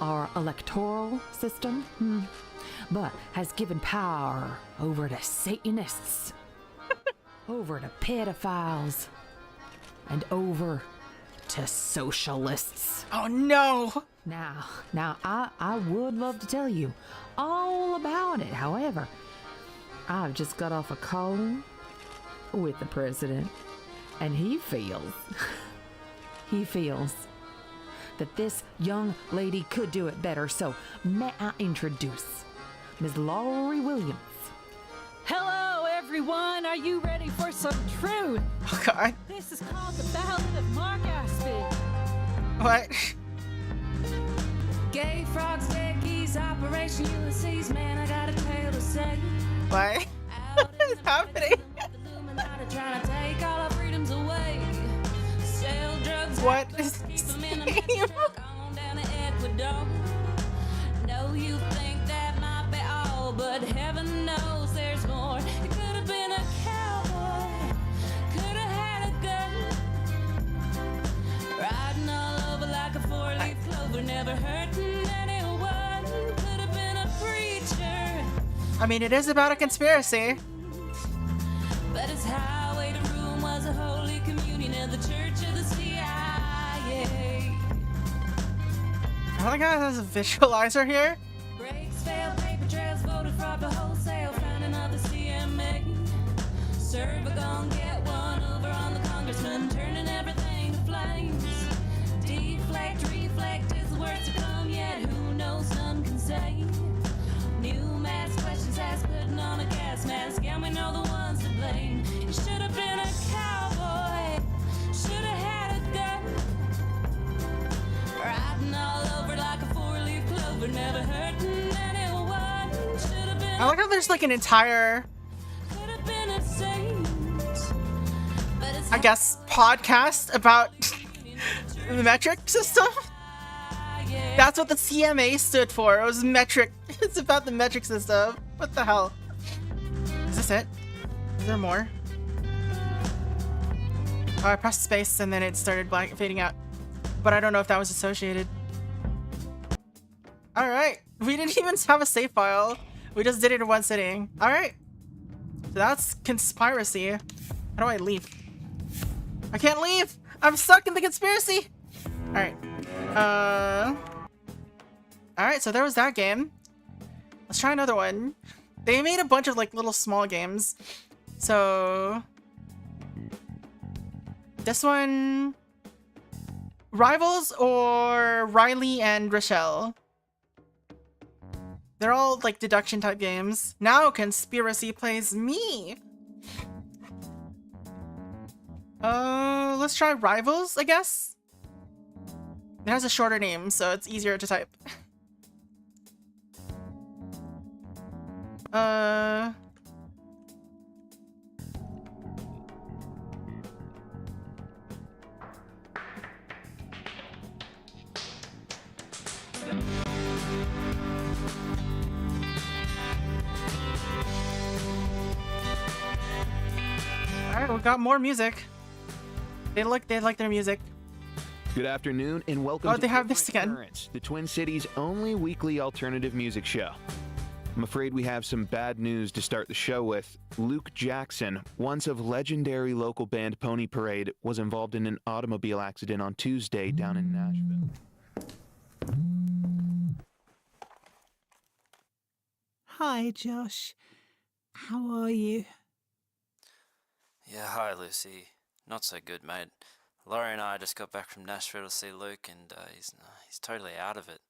our electoral system, but has given power over to Satanists, over to pedophiles, and over to socialists. Oh no! Now, I would love to tell you all about it. However, I've just got off a call with the president, and he feels that this young lady could do it better. So may I introduce Ms. Lori Williams. Hello, everyone. Are you ready for some truth? Oh god. This is called the Ballad of Mark Aspen. What? Gay frogs, deckies, Operation Ulysses. Man, I got a tale to say. What? What is happening? Trying to take all our freedoms away. Sell drugs. What is this? No, you think that might be all, but heaven knows there's more. You could have been a cowboy, could have had a gun, riding all over like a four-leaf clover, never hurting anyone. Could have been a preacher. I mean, it is about a conspiracy. But his highway to ruin was a holy communion of the Church of the CIA. I like how it has a visualizer here. Breaks, failed, paper trails, voted fraud to wholesale, found another CMA. Serve a gon' get one over on the congressman, turning everything to flames. Deflect, reflect is the worst to come yet, who knows, none can say. New mass questions asked, putting on a gas mask, and we know the ones to blame. You should have been a cowboy, should have had a gun. Riding all over like a four-leaf clover, never hurting anyone. Should have been I like how there's like an entire, been a saint. But it's I guess, podcast about the metric system. That's what the CMA stood for. It was metric. It's about the metric system. What the hell? Is this it? Is there more? Oh, I pressed space and then it started fading out. But I don't know if that was associated. Alright. We didn't even have a save file. We just did it in one sitting. Alright. So that's conspiracy. How do I leave? I can't leave! I'm stuck in the conspiracy! Alright. Alright, so there was that game. Let's try another one. They made a bunch of like little small games. So this one, Rivals or Riley and Rochelle. They're all like deduction type games. Now Conspiracy plays me. Let's try Rivals, I guess. It has a shorter name, so it's easier to type. Alright, we got more music. They like their music. Good afternoon and welcome Oh, to they have this again. Currents, the Twin Cities' only weekly alternative music show. I'm afraid we have some bad news to start the show with. Luke Jackson, once of legendary local band Pony Parade, was involved in an automobile accident on Tuesday down in Nashville. Hi, Josh. How are you? Yeah, hi, Lucy. Not so good, mate. Laurie and I just got back from Nashville to see Luke, and he's totally out of it.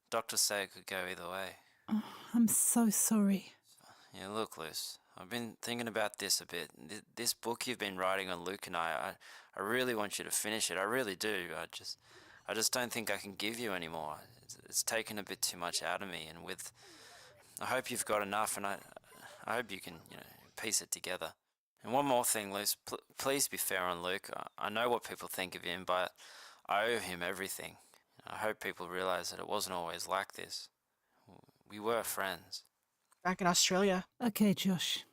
Doctors say it could go either way. Oh, I'm so sorry. Yeah, look, Luce, I've been thinking about this a bit. This book you've been writing on Luke and I really want you to finish it. I really do. I just don't think I can give you anymore. It's taken a bit too much out of me, and I hope you've got enough, and I hope you can, piece it together. And one more thing, Luce, please be fair on Luke. I know what people think of him, but I owe him everything. I hope people realize that it wasn't always like this. We were friends. Back in Australia. Okay, Josh.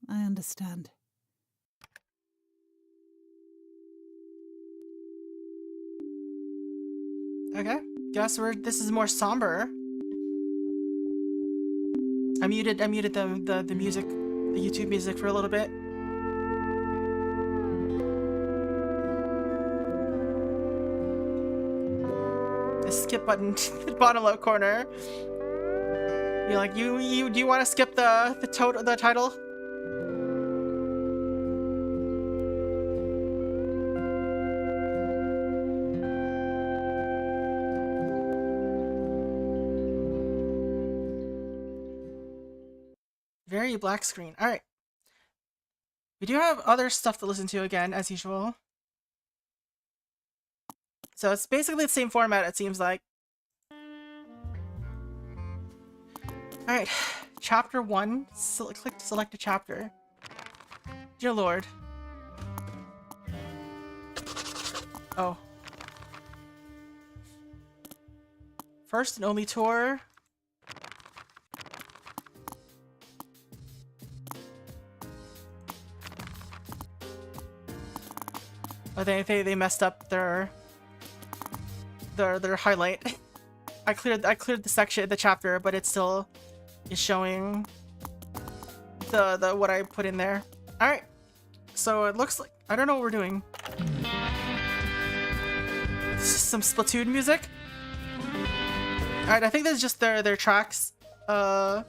I understand. Okay. Guess this is more somber. I muted the music, the YouTube music for a little bit. The skip button in the bottom left corner. You're like, do you want to skip the title? Very black screen. All right. We do have other stuff to listen to again, as usual. So it's basically the same format, it seems like. Alright, chapter 1. Click to select a chapter. Dear Lord. Oh. First and only tour. Oh, they messed up their highlight. I cleared the section, the chapter, but it's still is showing the what I put in there. All right, so it looks like I don't know what we're doing. Some Splatoon music. All right, I think that's just their tracks. I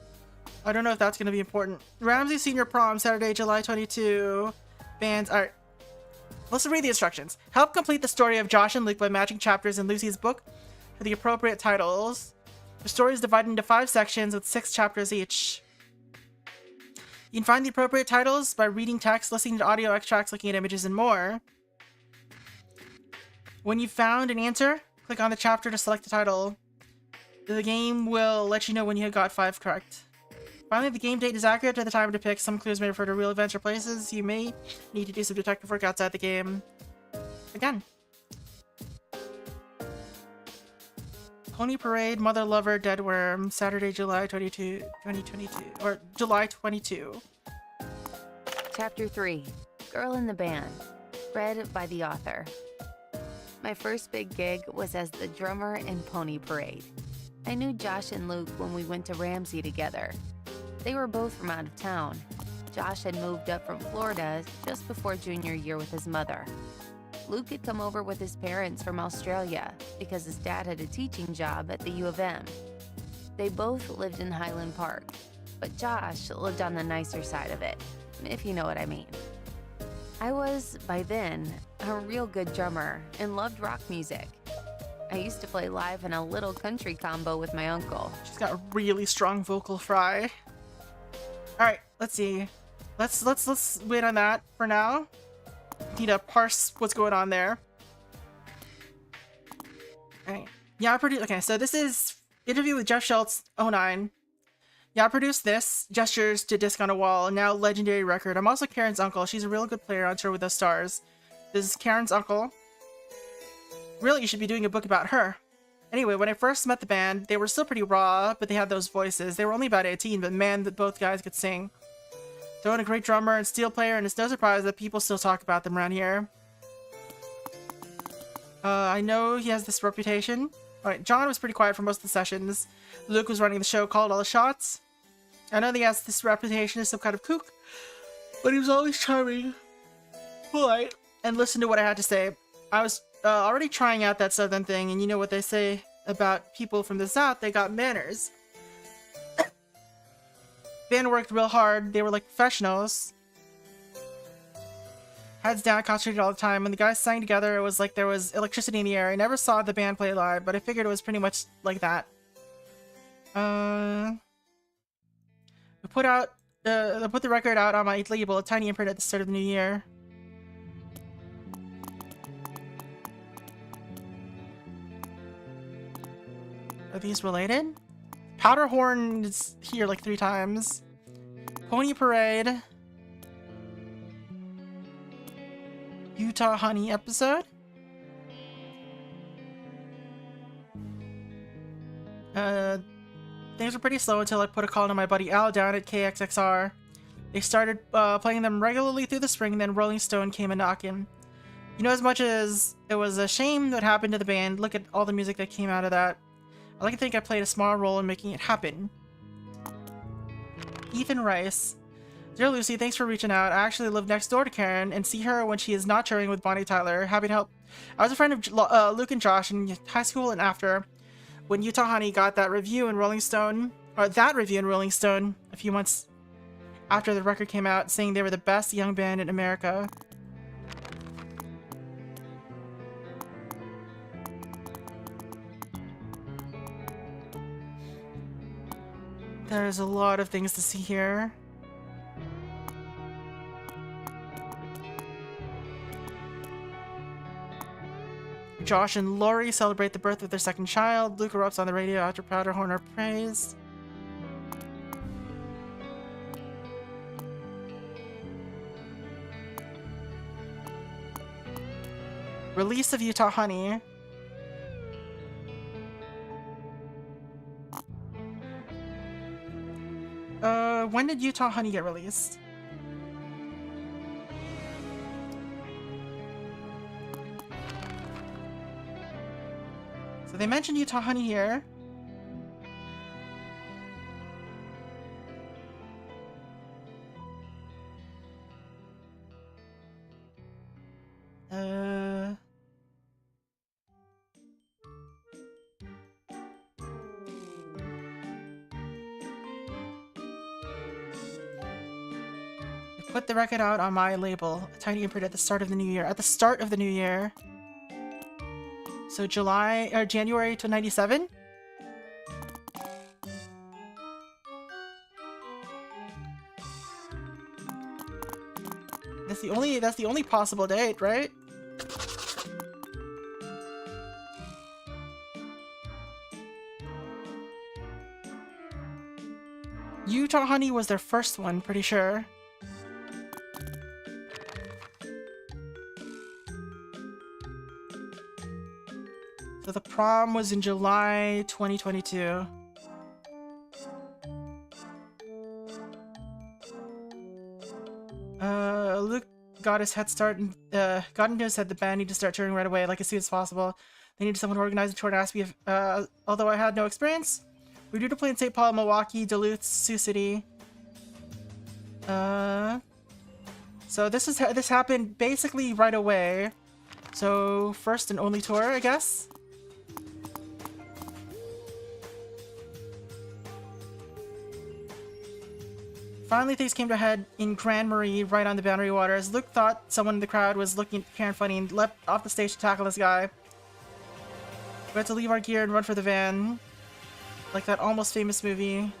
don't know if that's gonna be important. Ramsey Senior Prom, Saturday, July 22. Bands. All right. Let's read the instructions. Help complete the story of Josh and Luke by matching chapters in Lucy's book for the appropriate titles. The story is divided into 5 sections with 6 chapters each. You can find the appropriate titles by reading text, listening to audio extracts, looking at images, and more. When you've found an answer, click on the chapter to select the title. The game will let you know when you have got 5 correct. Finally, the game date is accurate to the time to pick. Some clues may refer to real events or places. You may need to do some detective work outside the game. Again. Pony Parade, Mother Lover, Dead Worm, Saturday, July 2022, or July 22. Chapter 3, Girl in the Band, read by the author. My first big gig was as the drummer in Pony Parade. I knew Josh and Luke when we went to Ramsey together. They were both from out of town. Josh had moved up from Florida just before junior year with his mother. Luke had come over with his parents from Australia because his dad had a teaching job at the U of M. They both lived in Highland Park, but Josh lived on the nicer side of it, if you know what I mean. I was, by then, a real good drummer and loved rock music. I used to play live in a little country combo with my uncle. She's got a really strong vocal fry. All right, let's see. Let's wait on that for now. Need to parse what's going on there. All right. Yeah, I produced. Okay, so this is interview with Jeff Schultz, 09. Yeah, I produced this. Gestures to Disc on a Wall, now legendary record. I'm also Karen's uncle. She's a real good player on tour with those stars. This is Karen's uncle. Really, you should be doing a book about her. Anyway, when I first met the band, they were still pretty raw, but they had those voices. They were only about 18, but man, that both guys could sing. Throw in a great drummer and steel player, and it's no surprise that people still talk about them around here. I know he has this reputation. Alright, John was pretty quiet for most of the sessions. Luke was running the show, called all the shots. I know he has this reputation as some kind of kook, but he was always charming, polite, and listened to what I had to say. I was already trying out that southern thing, and you know what they say about people from the south, they got manners. Band worked real hard, they were like professionals. Heads down, concentrated all the time. When the guys sang together, it was like there was electricity in the air. I never saw the band play live, but I figured it was pretty much like that. We put the record out on my label, a tiny imprint at the start of the new year. Are these related? Powderhorn is here like 3 times. Pony Parade. Utah Honey episode. Things were pretty slow until I put a call to my buddy Al down at KXXR. They started playing them regularly through the spring, then Rolling Stone came a knocking. You know, as much as it was a shame that happened to the band, look at all the music that came out of that. I like to think I played a small role in making it happen. Ethan Rice. Dear Lucy, thanks for reaching out. I actually live next door to Karen and see her when she is not touring with Bonnie Tyler. Happy to help. I was a friend of Luke and Josh in high school and after. When Utah Honey got that review in Rolling Stone, a few months after the record came out, saying they were the best young band in America. There's a lot of things to see here. Josh and Lori celebrate the birth of their second child. Luke erupts on the radio after Powderhorn are praised. Release of Utah Honey. When did Utah Honey get released? So they mentioned Utah Honey here. Put the record out on my label. A tiny imprint at the start of the new year. At the start of the new year. So July or January to 97? That's the only possible date, right? Utah Honey was their first one, pretty sure. So the prom was in July 2022. Luke got his head start and got into his head the band needed to start touring right away, like as soon as possible. They needed someone to organize the tour and asked me if, although I had no experience. We were due to play in St. Paul, Milwaukee, Duluth, Sioux City. So this happened basically right away. So first and only tour, I guess. Finally, things came to a head in Grand Marais, right on the Boundary Waters. Luke thought someone in the crowd was looking at Karen funny and leapt off the stage to tackle this guy. We had to leave our gear and run for the van. Like that almost famous movie.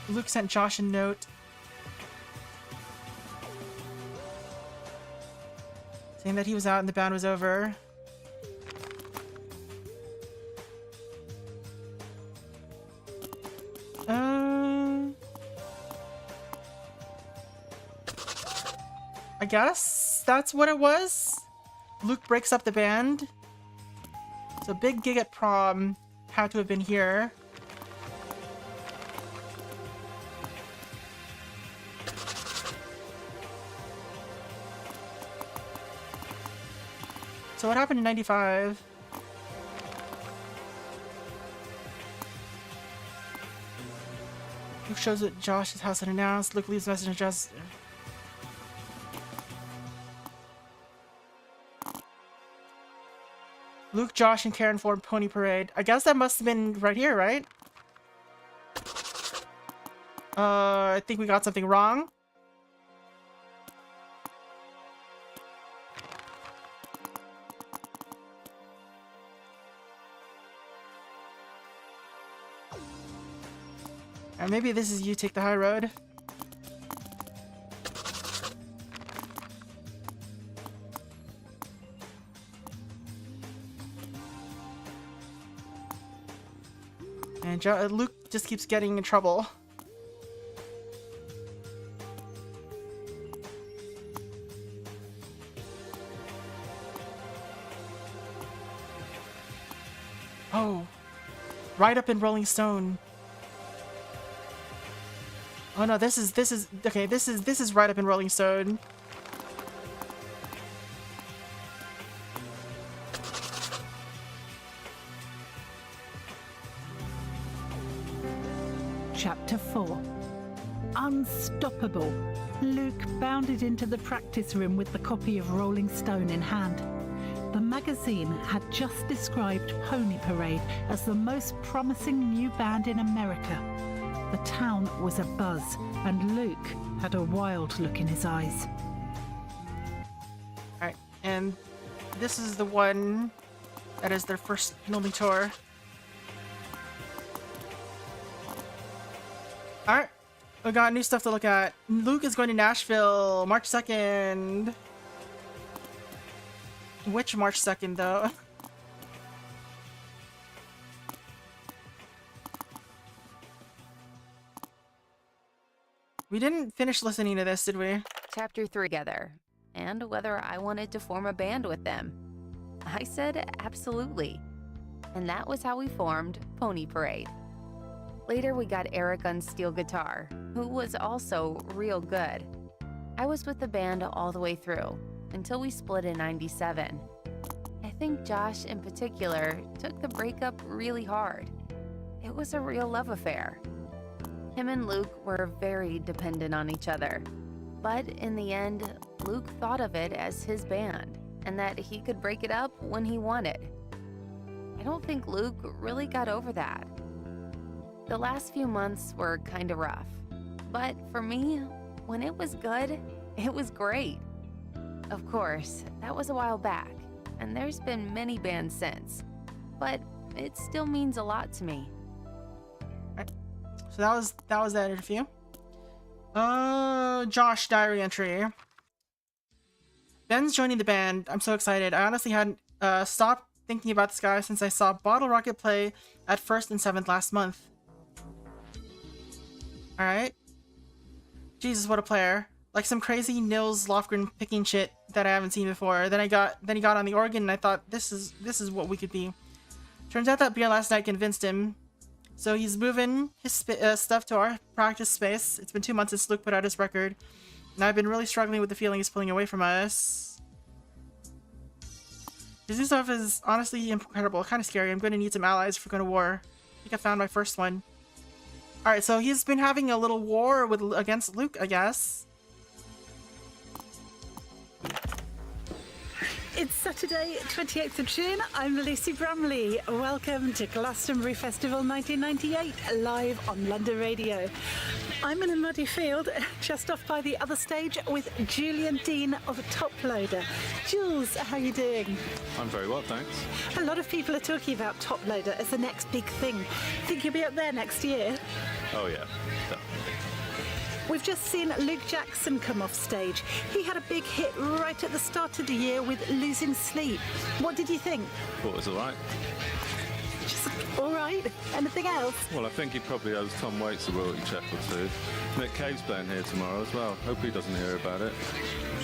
Luke sent Josh a note saying that he was out and the band was over. I guess that's what it was. Luke breaks up the band. So big gig at prom had to have been here. So what happened in 95? Luke shows at Josh's house unannounced. Luke leaves a message and Josh. Luke, Josh, and Karen formed Pony Parade. I guess that must have been right here, right? I think we got something wrong. Or maybe this is You Take the High Road. And Luke just keeps getting in trouble. Oh, right up in Rolling Stone. Oh no, this is okay. This is right up in Rolling Stone. Chapter 4. Unstoppable. Luke bounded into the practice room with the copy of Rolling Stone in hand. The magazine had just described Pony Parade as the most promising new band in America. The town was abuzz, and Luke had a wild look in his eyes. Alright, and this is the one that is their first and only tour. Alright, we got new stuff to look at. Luke is going to Nashville, March 2nd. Which March 2nd, though? We didn't finish listening to this, did we? Chapter 3 together, and whether I wanted to form a band with them. I said absolutely. And that was how we formed Pony Parade. Later we got Eric on steel guitar, who was also real good. I was with the band all the way through, until we split in 97. I think Josh in particular took the breakup really hard. It was a real love affair. Him and Luke were very dependent on each other. But in the end, Luke thought of it as his band, and that he could break it up when he wanted. I don't think Luke really got over that. The last few months were kind of rough. But for me, when it was good, it was great. Of course, that was a while back, and there's been many bands since. But it still means a lot to me. So that was that interview. Josh diary entry. Ben's joining the band. I'm so excited. I honestly hadn't stopped thinking about this guy since I saw Bottle Rocket play at 1st and 7th last month. Alright. Jesus, what a player. Like some crazy Nils Lofgren picking shit that I haven't seen before. Then he got on the organ and I thought this is what we could be. Turns out that beer last night convinced him. So he's moving his stuff to our practice space. It's been 2 months since Luke put out his record. And I've been really struggling with the feeling he's pulling away from us. His new stuff is honestly incredible, kind of scary. I'm going to need some allies if we're going to war. I think I found my first one. Alright, so he's been having a little war against Luke, I guess. It's Saturday, 28th of June. I'm Lucy Bramley. Welcome to Glastonbury Festival 1998, live on London Radio. I'm in a muddy field, just off by the other stage, with Julian Dean of Top Loader. Jules, how are you doing? I'm very well, thanks. A lot of people are talking about Top Loader as the next big thing. Think you'll be up there next year? Oh yeah, definitely. We've just seen Luke Jackson come off stage. He had a big hit right at the start of the year with Losing Sleep. What did you think? Thought it was alright. Just alright? Anything else? Well, I think he probably owes Tom Waits a royalty check or two. Nick Cave's playing here tomorrow as well. Hope he doesn't hear about it.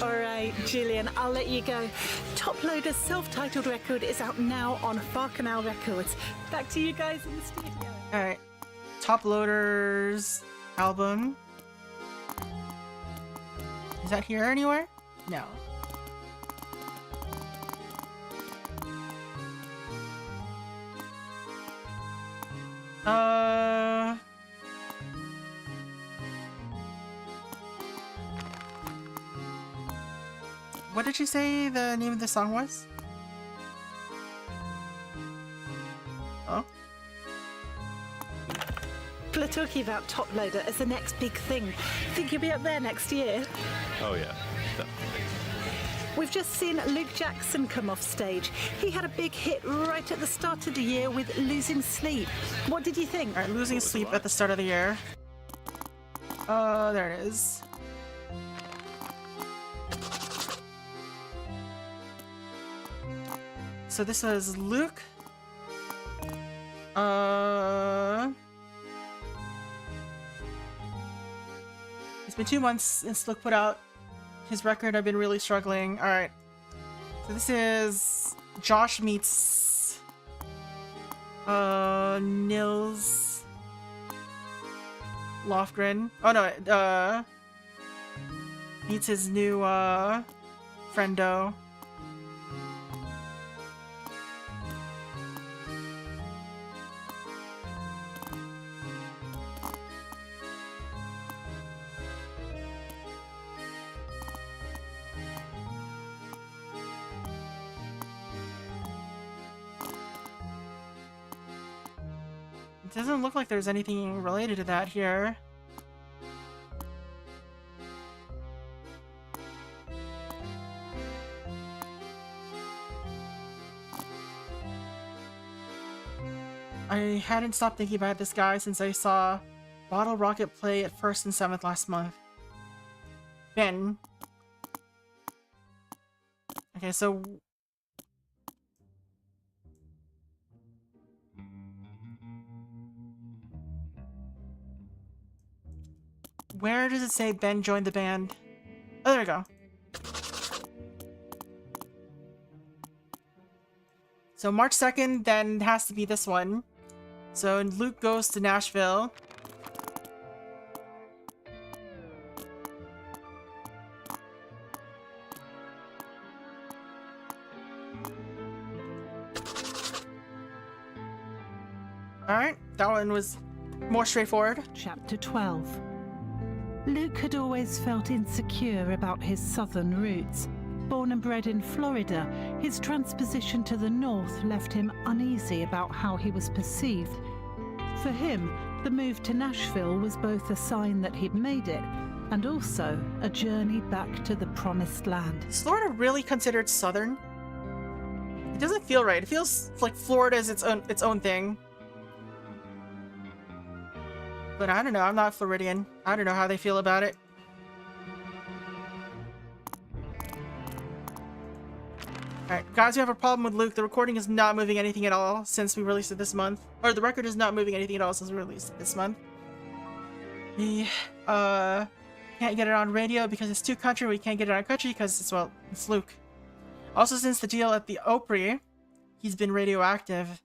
Alright, Julian, I'll let you go. Top Loader's self-titled record is out now on Farcanal Records. Back to you guys in the studio. Alright. Top Loader's album. Is that here anywhere? No. What did you say the name of the song was? Oh? People are talking about Top Loader as the next big thing. Think you'll be up there next year? Oh yeah, definitely. We've just seen Luke Jackson come off stage. He had a big hit right at the start of the year with Losing Sleep. What did you think? Alright, Losing Sleep at the start of the year. There it is. So this is Luke. It's been 2 months since Luke put out his record. I've been really struggling. Alright. So this is Josh meets Nils Lofgren. Oh no, meets his new friendo. It doesn't look like there's anything related to that here. I hadn't stopped thinking about this guy since I saw Bottle Rocket play at 1st and 7th last month. Ben. Okay, so... where does it say Ben joined the band? Oh, there we go. So March 2nd, then it has to be this one. So Luke goes to Nashville. Alright, that one was more straightforward. Chapter 12. Luke had always felt insecure about his southern roots. Born and bred in Florida, his transposition to the north left him uneasy about how he was perceived. For him, The move to Nashville was both a sign that he'd made it and also a journey back to the promised land. Is Florida really considered southern? It doesn't feel right. It feels like Florida is its own thing. But I don't know. I'm not Floridian. I don't know how they feel about it. Alright, guys, we have a problem with Luke. The recording is not moving anything at all since we released it this month. Or the record is not moving anything at all since we released it this month. We, can't get it on radio because it's too country. We can't get it on country because it's, well, it's Luke. Also, since the deal at the Opry, he's been radioactive.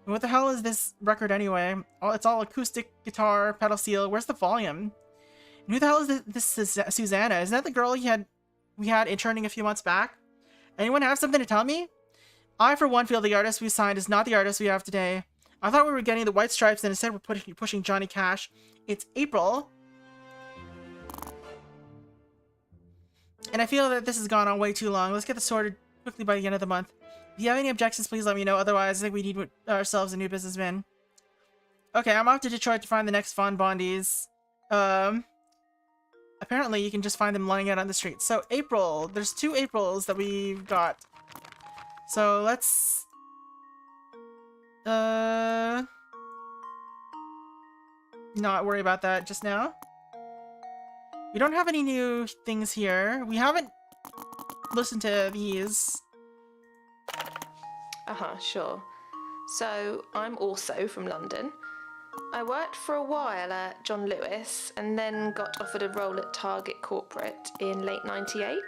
And what the hell is this record anyway? Oh, it's all acoustic guitar, pedal steel. Where's the volume? And who the hell is this is Susanna? Isn't that the girl we had interning a few months back? Anyone have something to tell me? I, for one, feel the artist we signed is not the artist we have today. I thought we were getting the White Stripes, and instead we're pushing Johnny Cash. It's April. And I feel that this has gone on way too long. Let's get this sorted quickly by the end of the month. If you have any objections, please let me know. Otherwise, I think we need ourselves a new businessman. Okay, I'm off to Detroit to find the next Von Bondies. Apparently, you can just find them lying out on the street. So, April. There's 2 Aprils that we've got. So, let's... not worry about that just now. We don't have any new things here. We haven't listened to these. Sure. So, I'm also from London. I worked for a while at John Lewis and then got offered a role at Target Corporate in late '98.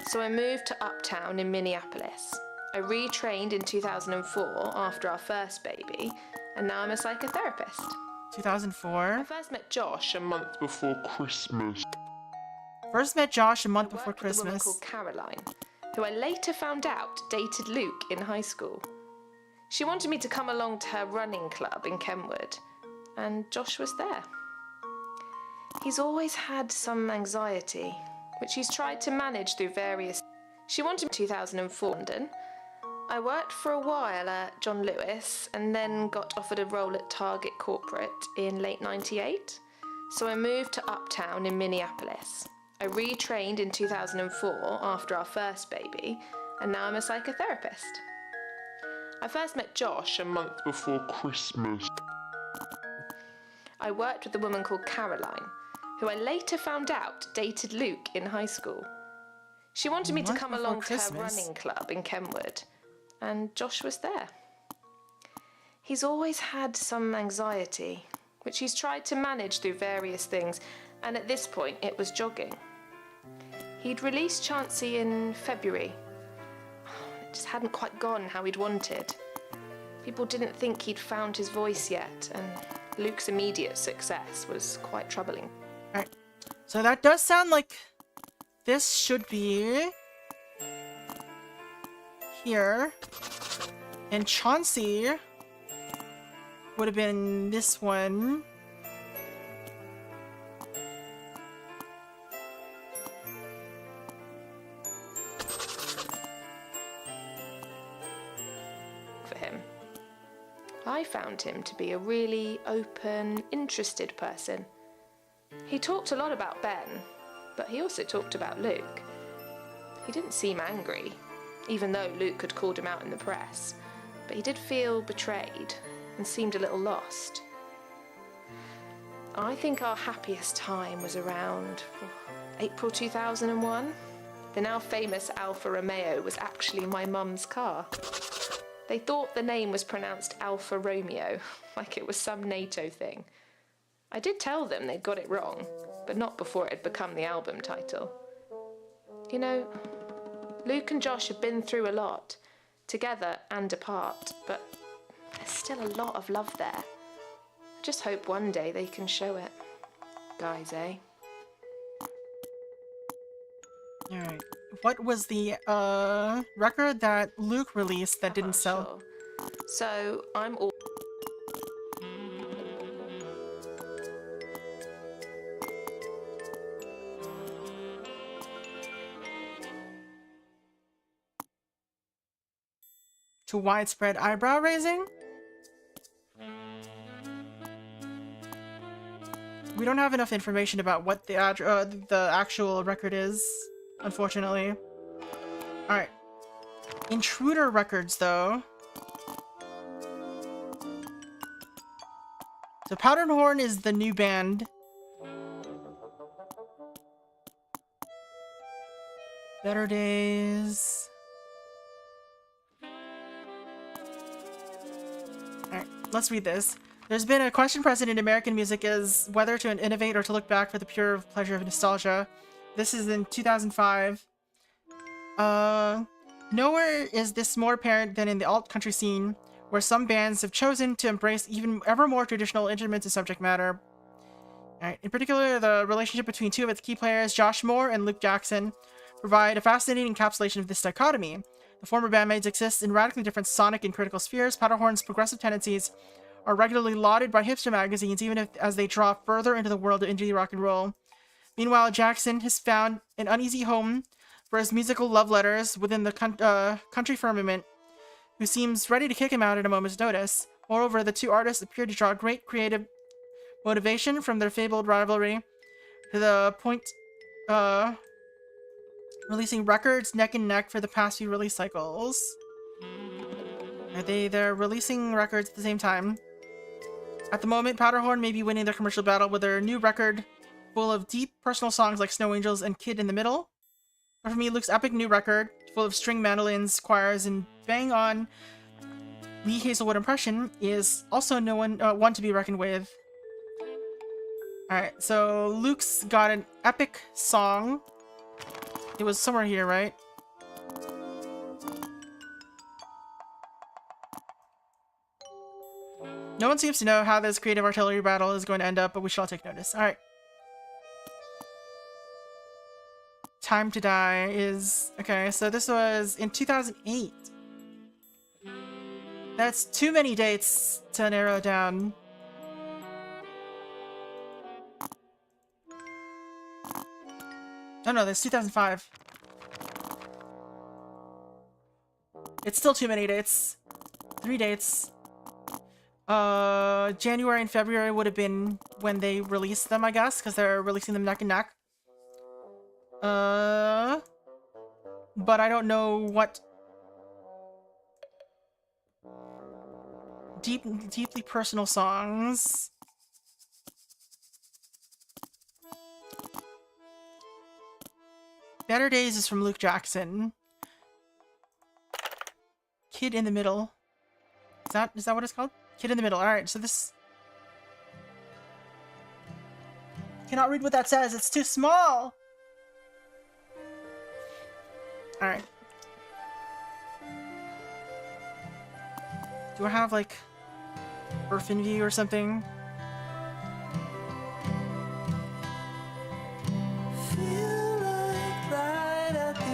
So I moved to Uptown in Minneapolis. I retrained in 2004 after our first baby, and now I'm a psychotherapist. 2004? I first met Josh a month before Christmas. First met Josh a month before With a woman Christmas. called Caroline, who I later found out dated Luke in high school. She wanted me to come along to her running club in Kenwood, and Josh was there. He's always had some anxiety, which he's tried to manage through various... She wanted me in 2004 London. I worked for a while at John Lewis and then got offered a role at Target Corporate in late '98. So I moved to Uptown in Minneapolis. I retrained in 2004 after our first baby, and now I'm a psychotherapist. I first met Josh a month before Christmas. I worked with a woman called Caroline, who I later found out dated Luke in high school. She wanted me to come along to her running club in Kenwood, and Josh was there. He's always had some anxiety, which he's tried to manage through various things, and at this point it was jogging. He'd released Chauncey in February. It just hadn't quite gone how he'd wanted. People didn't think he'd found his voice yet, and Luke's immediate success was quite troubling. Alright, so that does sound like this should be here, and Chauncey would have been this one. For him. I found him to be a really open, interested person. He talked a lot about Ben, but he also talked about Luke. He didn't seem angry, even though Luke had called him out in the press, but he did feel betrayed and seemed a little lost. I think our happiest time was around April 2001. The now famous Alfa Romeo was actually my mum's car. They thought the name was pronounced Alfa Romeo, like it was some NATO thing. I did tell them they'd got it wrong, but not before it had become the album title. You know, Luke and Josh have been through a lot, together and apart, but there's still a lot of love there. I just hope one day they can show it. Guys, eh? Alright. What was the record that Luke released that didn't sell? Sure. So, I'm all... To widespread eyebrow raising? We don't have enough information about what the actual record is, unfortunately. Alright. Intruder Records, though. So Powdered Horn is the new band. Better Days. Alright, let's read this. There's been a question present in American music as whether to innovate or to look back for the pure pleasure of nostalgia. This is in 2005. Nowhere is this more apparent than in the alt-country scene, where some bands have chosen to embrace even ever more traditional instruments and subject matter. Alright, in particular, the relationship between two of its key players, Josh Moore and Luke Jackson, provide a fascinating encapsulation of this dichotomy. The former bandmates exist in radically different sonic and critical spheres. Powderhorn's progressive tendencies are regularly lauded by hipster magazines, even as they draw further into the world of indie rock and roll. Meanwhile, Jackson has found an uneasy home for his musical love letters within the country firmament, who seems ready to kick him out at a moment's notice. Moreover, the two artists appear to draw great creative motivation from their fabled rivalry, to the point releasing records neck and neck for the past few release cycles. They're releasing records at the same time. At the moment, Powderhorn may be winning their commercial battle with their new record full of deep personal songs like Snow Angels and Kid in the Middle. But for me, Luke's epic new record, full of string mandolins, choirs, and bang-on Lee Hazelwood impression, is also one to be reckoned with. Alright, so Luke's got an epic song. It was somewhere here, right? No one seems to know how this creative artillery battle is going to end up, but we shall take notice. Alright. Time to Die is... Okay, so this was in 2008. That's too many dates to narrow down. Oh no, that's 2005. It's still too many dates. 3 dates. January and February would have been when they released them, I guess, because they're releasing them neck and neck. But I don't know what deeply personal songs. Better Days is from Luke Jackson. Kid in the Middle. Is that what it's called? Kid in the Middle. Alright, so this... Cannot read what that says. It's too small! Alright. Do I have, like, Orphan View or something?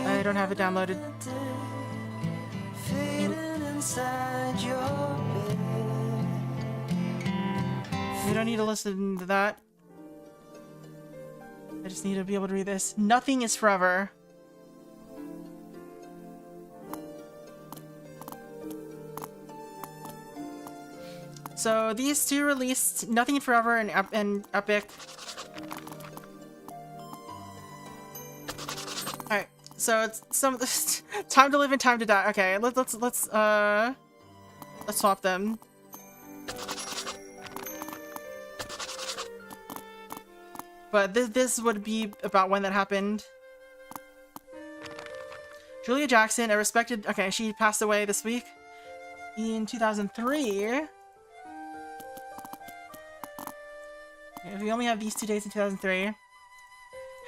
I don't have it downloaded. You don't need to listen to that. I just need to be able to read this. Nothing is Forever. So these two released Nothing Forever and Epic. Alright, so it's some Time to Live and Time to Die. Okay, let's swap them. But this would be about when that happened. Julia Jackson, a respected... Okay, she passed away this week in 2003. Okay, we only have these 2 days in 2003.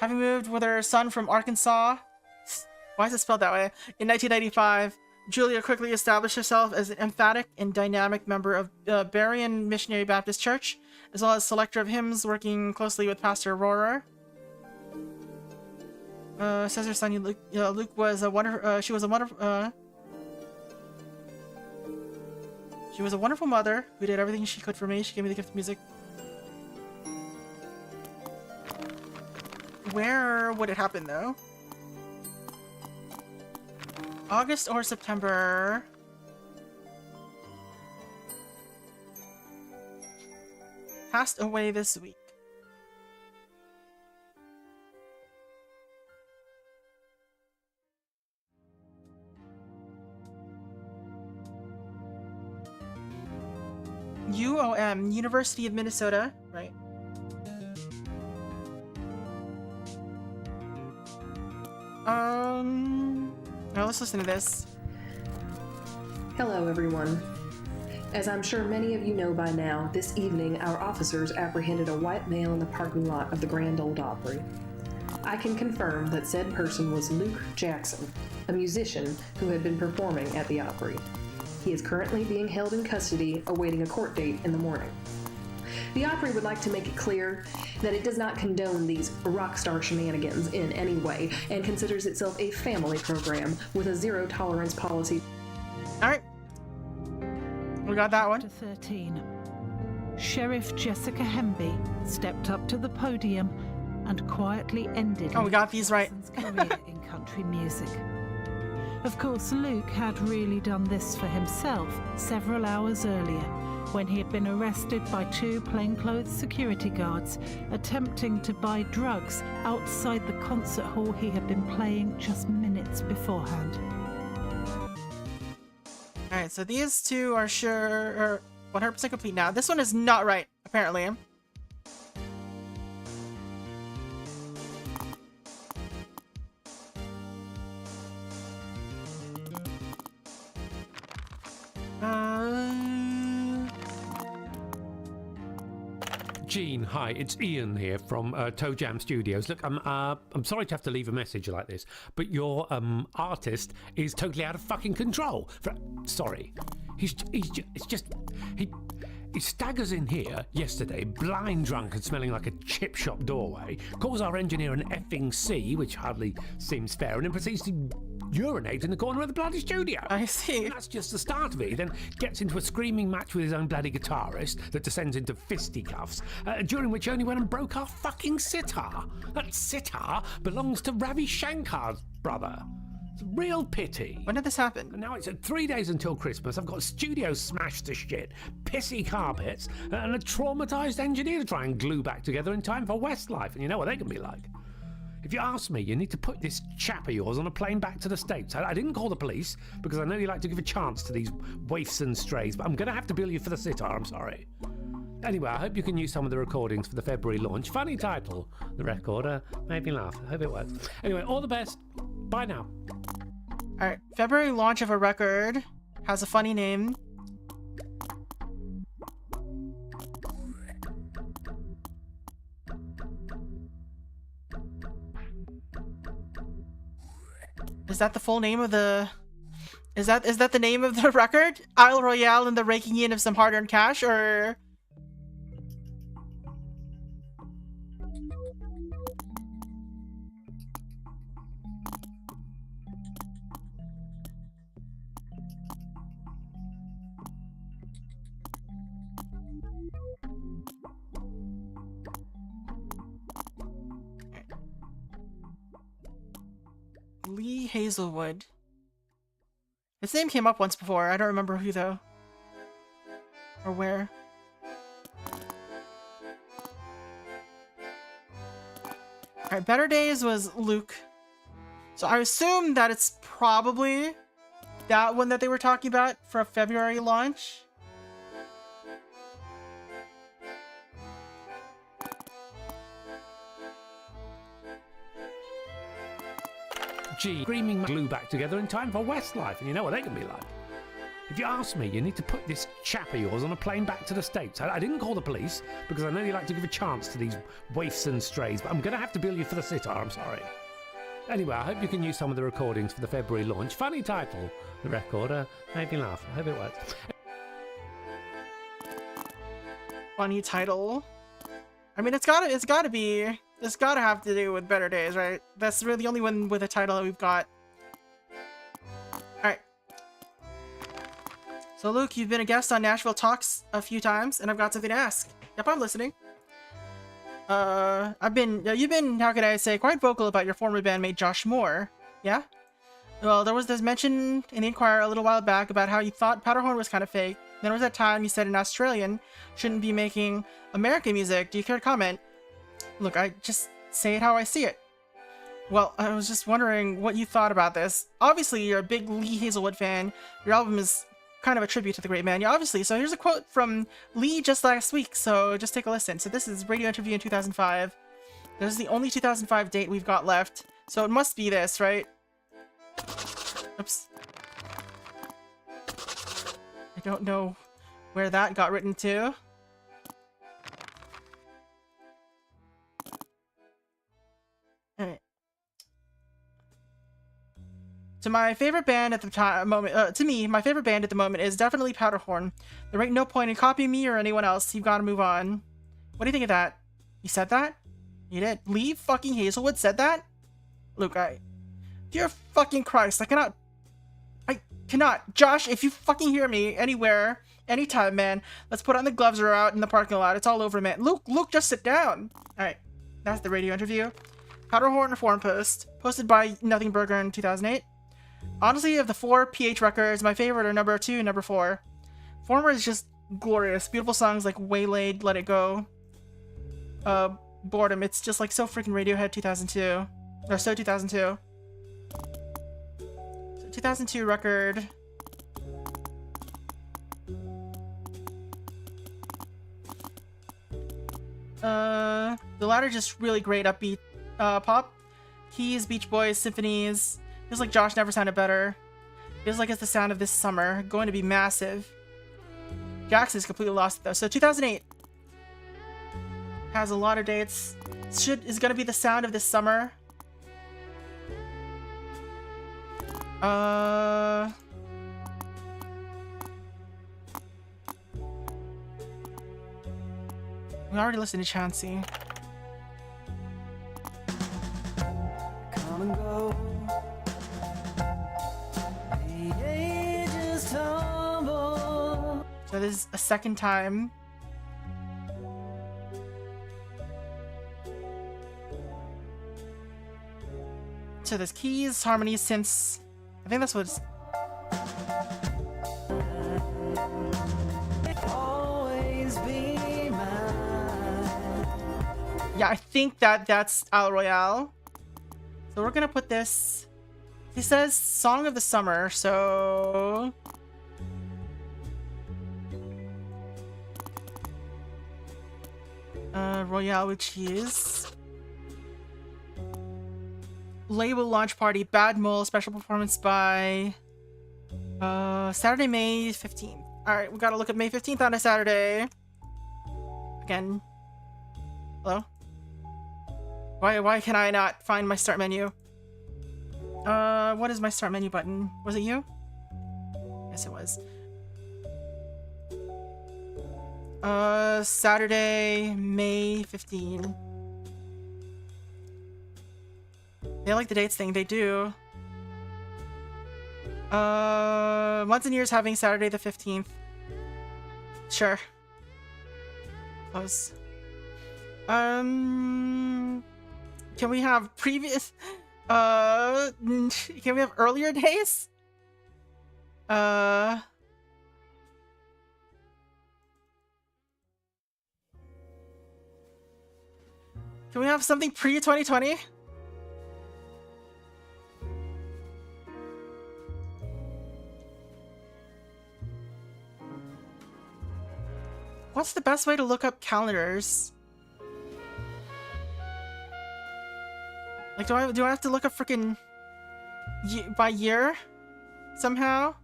Having moved with her son from Arkansas... Why is it spelled that way? In 1995, Julia quickly established herself as an emphatic and dynamic member of Berean Missionary Baptist Church, as well as selector of hymns, working closely with Pastor Rohrer. Says her son Luke was a wonderful. She was a wonderful mother who did everything she could for me. She gave me the gift of music. Where would it happen though? August or September? Passed away this week. UOM, University of Minnesota, right? Now let's listen to this. Hello, everyone. As I'm sure many of you know by now, this evening our officers apprehended a white male in the parking lot of the Grand Ole Opry. I can confirm that said person was Luke Jackson, a musician who had been performing at the Opry. He is currently being held in custody, awaiting a court date in the morning. The Opry would like to make it clear that it does not condone these rock star shenanigans in any way and considers itself a family program with a zero tolerance policy. All right. We got that one. 13. Sheriff Jessica Hemby stepped up to the podium and quietly ended we got these right. career in country music. Of course, Luke had really done this for himself several hours earlier, when he had been arrested by 2 plainclothes security guards attempting to buy drugs outside the concert hall he had been playing just minutes beforehand. Alright, so these two are sure 100% complete now. This one is not right, apparently. Gene, hi, it's Ian here from Toe Jam Studios. Look, I'm sorry to have to leave a message like this, but your artist is totally out of fucking control. Sorry, he staggers in here yesterday, blind drunk and smelling like a chip shop doorway, calls our engineer an effing C, which hardly seems fair, and then proceeds to urinate in the corner of the bloody studio. I see. And that's just the start of it. He then gets into a screaming match with his own bloody guitarist that descends into fisticuffs, during which he only went and broke our fucking sitar. That sitar belongs to Ravi Shankar's brother. It's a real pity. When did this happen? And now it's 3 days until Christmas. I've got a studio smashed to shit, pissy carpets, and a traumatized engineer to try and glue back together in time for Westlife. And you know what they can be like. If you ask me, you need to put this chap of yours on a plane back to the States. I didn't call the police because I know you like to give a chance to these waifs and strays, but I'm going to have to bill you for the sitar, I'm sorry. Anyway, I hope you can use some of the recordings for the February launch. Funny title, the recorder. Made me laugh. I hope it works. Anyway, all the best. Bye now. Alright, February launch of a record. Has a funny name. Is that the full name of the... Is that the name of the record? Isle Royale and the raking in of some hard-earned cash, or... Lee Hazelwood. His name came up once before. I don't remember who, though. Or where. Alright, Better Days was Luke. So I assume that it's probably that one that they were talking about for a February launch. Gee, screaming glue back together in time for Westlife, and you know what they can be like. If you ask me, you need to put this chap of yours on a plane back to the States. I didn't call the police because I know you like to give a chance to these waifs and strays, but I'm going to have to bill you for the sitar, I'm sorry. Anyway, I hope you can use some of the recordings for the February launch. Funny title, the recorder. Made me laugh. I hope it works. Funny title. I mean, it's gotta have to do with Better Days, right? That's really the only one with a title that we've got. Alright. So Luke, you've been a guest on Nashville Talks a few times, and I've got something to ask. Yep, I'm listening. You've been, how could I say, quite vocal about your former bandmate Josh Moore. Yeah? Well, there was this mention in the Inquirer a little while back about how you thought Powderhorn was kind of fake. Then there was that time you said an Australian shouldn't be making American music. Do you care to comment? Look, I just say it how I see it. Well, I was just wondering what you thought about this. Obviously, you're a big Lee Hazelwood fan. Your album is kind of a tribute to the great man. Yeah, obviously. So here's a quote from Lee just last week. So just take a listen. So this is radio interview in 2005. This is the only 2005 date we've got left. So it must be this, right? Oops. I don't know where that got written to. Alright. So my favorite band at the moment, to me, my favorite band at the moment is definitely Powderhorn. There ain't no point in copying me or anyone else. You've got to move on. What do you think of that? You said that? You did. Lee fucking Hazelwood said that? Luke, dear fucking Christ, I cannot. Josh, if you fucking hear me anywhere, anytime, man, let's put on the gloves or out in the parking lot. It's all over, man. Luke, just sit down. Alright, that's the radio interview. Powderhorn Forum Post, posted by Nothing Burger in 2008. Honestly, of the 4 PH records, my favorite are number 2 and number 4. Former is just glorious. Beautiful songs like Waylaid, Let It Go, Boredom. It's just like so freaking Radiohead 2002. Or so 2002. So 2002 record. The latter just really great upbeat pop. Keys, Beach Boys, symphonies. Feels like Josh never sounded better. Feels like it's the sound of this summer. Going to be massive. Jackson's completely lost it though. So 2008 has a lot of dates. Is gonna be the sound of this summer. We already listened to Chansey. Come and go. The ages tumble. So this is a second time. So there's keys, harmonies, synths. I think that's what it's... Always be mine. Yeah, I think that's Al Royale. So we're gonna put this... He says Song of the Summer, so... Royale with cheese. Label launch party, Bad Mole, special performance by Saturday, May 15th. Alright, we gotta look at May 15th on a Saturday. Again. Hello? Why can I not find my start menu? What is my start menu button? Was it you? Yes, it was. Saturday, May 15. They like the dates thing, they do. Months and Years having Saturday the 15th. Sure. Close. Can we have previous... can we have earlier days? Can we have something pre-2020? What's the best way to look up calendars? Like, do I have to look up freaking by year somehow?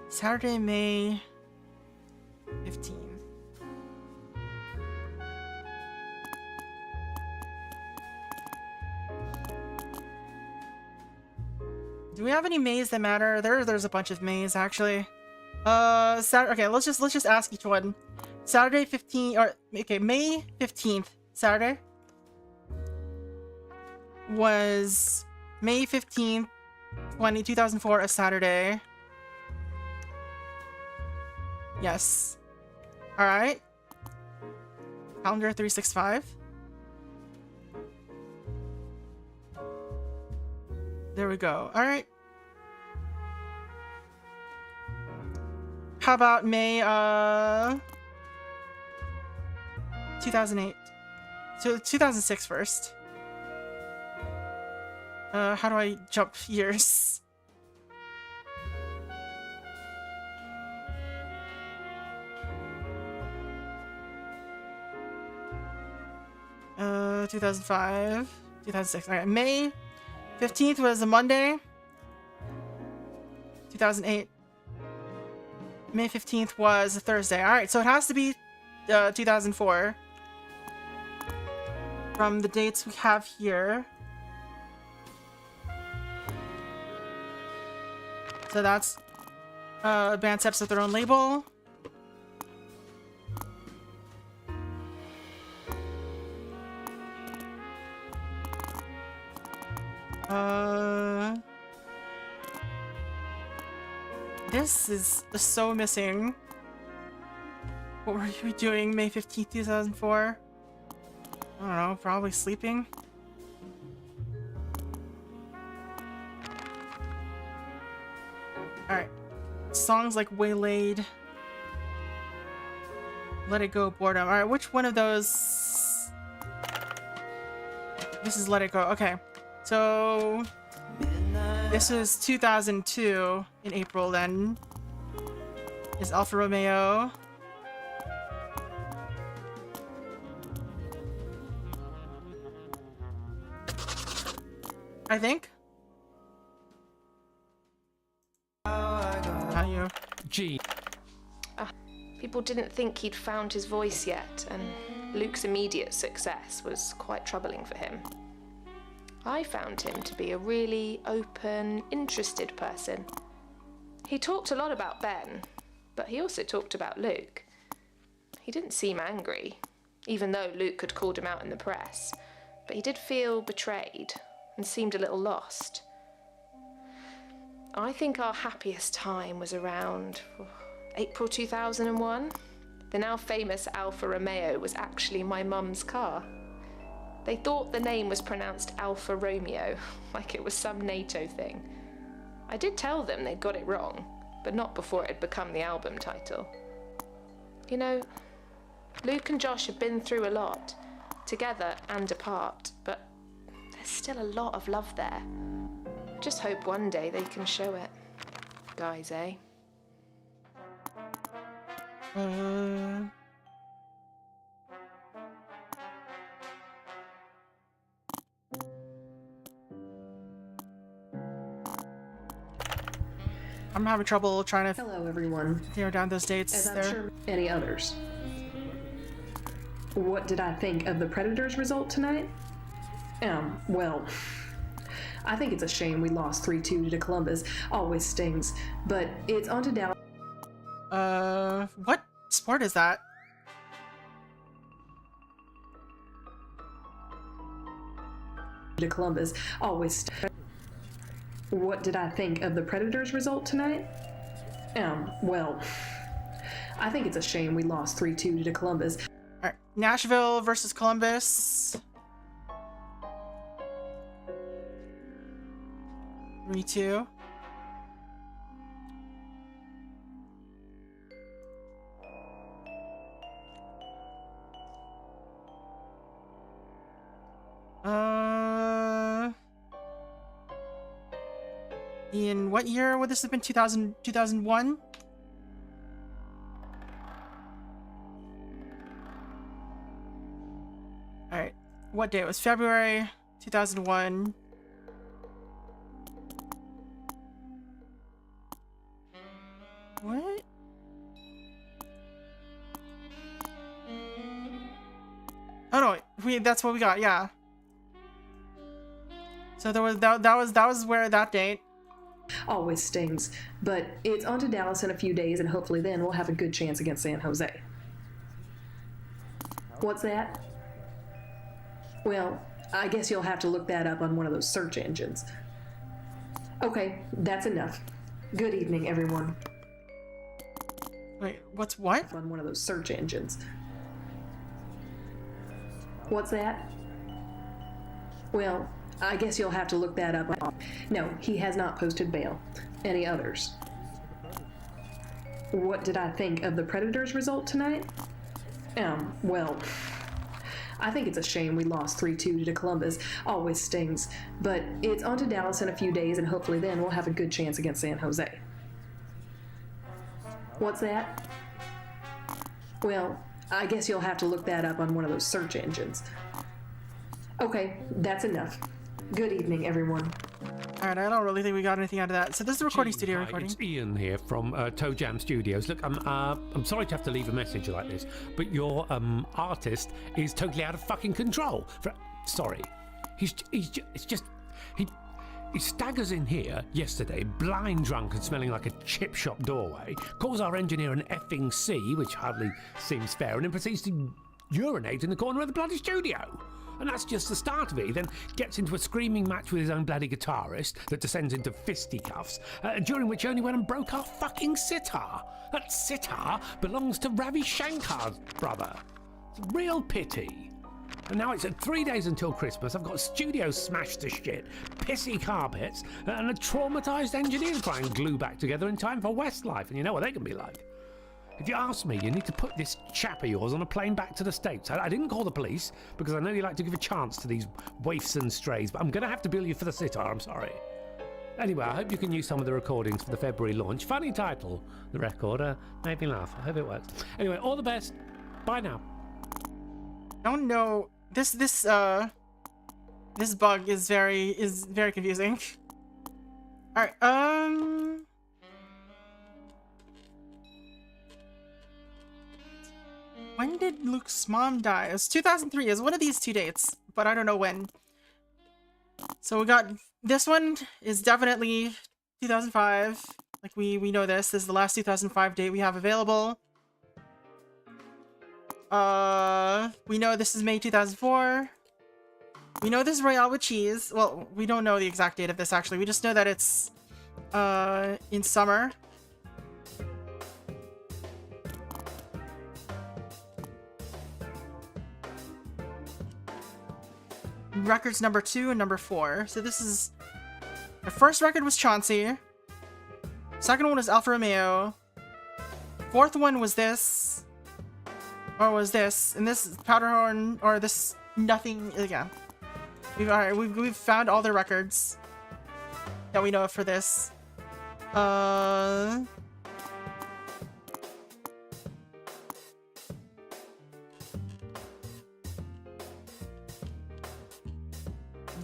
Saturday, May 15. Do we have any Mays that matter? There's a bunch of Mays actually. Okay, let's just ask each one. Saturday 15 or okay, May 15th, Saturday was May 15th, 2004, a Saturday. Yes. All right. Calendar 365. There we go. All right. How about May 2008? So 2006 first. How do I jump years? Uh, 2005, 2006. All right, May 15th was a Monday. 2008. May 15th was a Thursday. All right, so it has to be 2004. From the dates we have here. So that's band steps with their own label. This is so missing. What were we doing May 15th, 2004? I don't know, probably sleeping. Alright. Songs like Waylaid. Let It Go, Boredom. Alright, which one of those? This is Let It Go. Okay. So this is 2002 in April then. Is Alfa Romeo. I think. Not you. Gee. People didn't think he'd found his voice yet, and Luke's immediate success was quite troubling for him. I found him to be a really open, interested person. He talked a lot about Ben, but he also talked about Luke. He didn't seem angry, even though Luke had called him out in the press, but he did feel betrayed and seemed a little lost. I think our happiest time was around April 2001. The now famous Alfa Romeo was actually my mum's car. They thought the name was pronounced Alfa Romeo, like it was some NATO thing. I did tell them they'd got it wrong, but not before it had become the album title. You know, Luke and Josh have been through a lot, together and apart, but there's still a lot of love there. Just hope one day they can show it. Guys, eh? I'm having trouble trying to Hello, everyone. narrow down those dates. As I'm there. sure any others. What did I think of the Predators' result tonight? Well, I think it's a shame we lost 3-2 to Columbus. Always stings. But it's on to Dallas. What sport is that? To Columbus. Always. What did I think of the Predators' result tonight? Well, I think it's a shame we lost 3-2 to Columbus. Alright, Nashville versus Columbus. 3-2. In what year would this have been? 2001? Alright. What day? It was February 2001. What? Oh no, that's what we got, yeah. So there was that was where that date. Always stings. But it's on to Dallas in a few days, and hopefully then we'll have a good chance against San Jose. What's that? Well, I guess you'll have to look that up on one of those search engines. Okay, that's enough. Good evening, everyone. Wait, what's what? On one of those search engines. What's that? Well, I guess you'll have to look that up. No, he has not posted bail. Any others? What did I think of the Predators' result tonight? Well, I think it's a shame we lost 3-2 to Columbus. Always stings. But it's on to Dallas in a few days, and hopefully then we'll have a good chance against San Jose. What's that? Well, I guess you'll have to look that up on one of those search engines. Okay, that's enough. Good evening, everyone. Alright, I don't really think we got anything out of that. So this is the recording studio Hi, recording. It's Ian here from Toe Jam Studios. Look, I'm sorry to have to leave a message like this, but your artist is totally out of fucking control. Sorry, he staggers in here yesterday, blind drunk and smelling like a chip shop doorway, calls our engineer an effing C, which hardly seems fair, and then proceeds to urinate in the corner of the bloody studio. And that's just the start of it. He then gets into a screaming match with his own bloody guitarist that descends into fisticuffs, during which he only went and broke our fucking sitar. That sitar belongs to Ravi Shankar's brother. It's a real pity. And now it's 3 days until Christmas. I've got studios smashed to shit, pissy carpets, and a traumatised engineer to try and glue back together in time for Westlife. And you know what they can be like. If you ask me, you need to put this chap of yours on a plane back to the States. I didn't call the police, because I know you like to give a chance to these waifs and strays, but I'm going to have to bill you for the sitar, I'm sorry. Anyway, I hope you can use some of the recordings for the February launch. Funny title, the record. Made me laugh. I hope it works. Anyway, all the best. Bye now. I don't know. This bug is very confusing. Alright, when did Luke's mom die? It was 2003. It was one of these two dates, but I don't know when. So we got this one is definitely 2005. Like we know this. This is the last 2005 date we have available. We know this is May 2004. We know this is Royale with cheese. Well, we don't know the exact date of this actually. We just know that it's in summer. Records number 2 and number 4. So this is... The first record was Chauncey. Second one was Alfa Romeo. Fourth one was this. Or was this. And this is Powderhorn, or this... Nothing... Again. We've found all the records that we know of for this.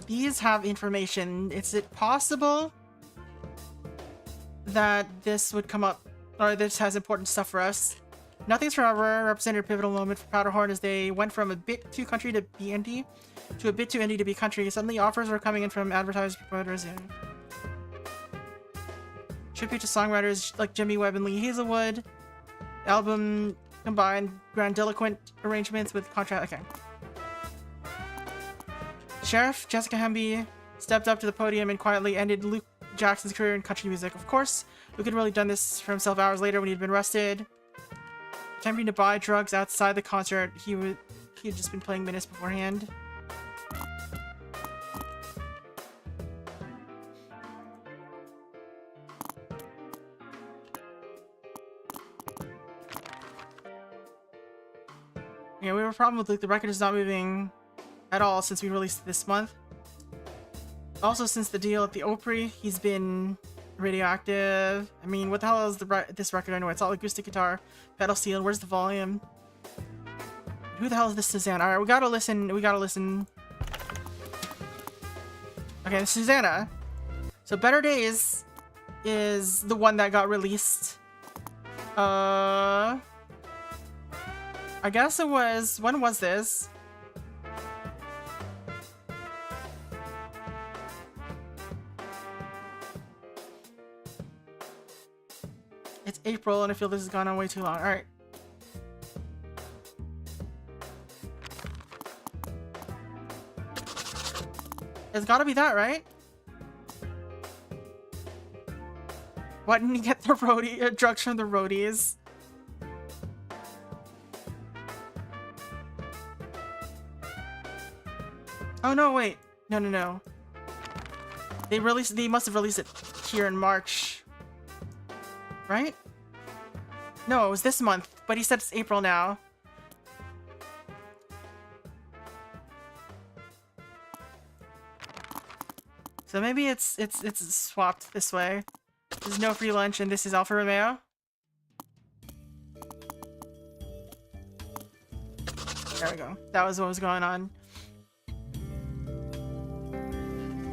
These have information. Is it possible that this would come up, or this has important stuff for us? Nothing's Forever represented a pivotal moment for Powderhorn as they went from a bit too country to be indie, to a bit too indie to be country. Suddenly offers were coming in from advertisers, promoters, and tribute to songwriters like Jimmy Webb and Lee Hazelwood. The album combined grandiloquent arrangements with contrast. Okay. Sheriff Jessica Hemby stepped up to the podium and quietly ended Luke Jackson's career in country music. Of course, Luke had really done this for himself hours later when he'd been arrested. Attempting to buy drugs outside the concert, he had just been playing minutes beforehand. Yeah, we have a problem with Luke. The record is not moving at all since we released it this month. Also, since the deal at the Opry, he's been radioactive. I mean, what the hell is this record anyway? It's all acoustic guitar, pedal steel. Where's the volume? Who the hell is this Susanna? Alright, we gotta listen. Okay, Susanna. So Better Days is the one that got released. I guess it was... When was this? It's April, and I feel this has gone on way too long. Alright. It's gotta be that, right? Why didn't you get the drugs from the roadies? Oh no, wait. No. They must have released it here in March. Right? No, it was this month, but he said it's April now. So maybe it's swapped this way. There's no free lunch, and this is Alfa Romeo. There we go. That was what was going on.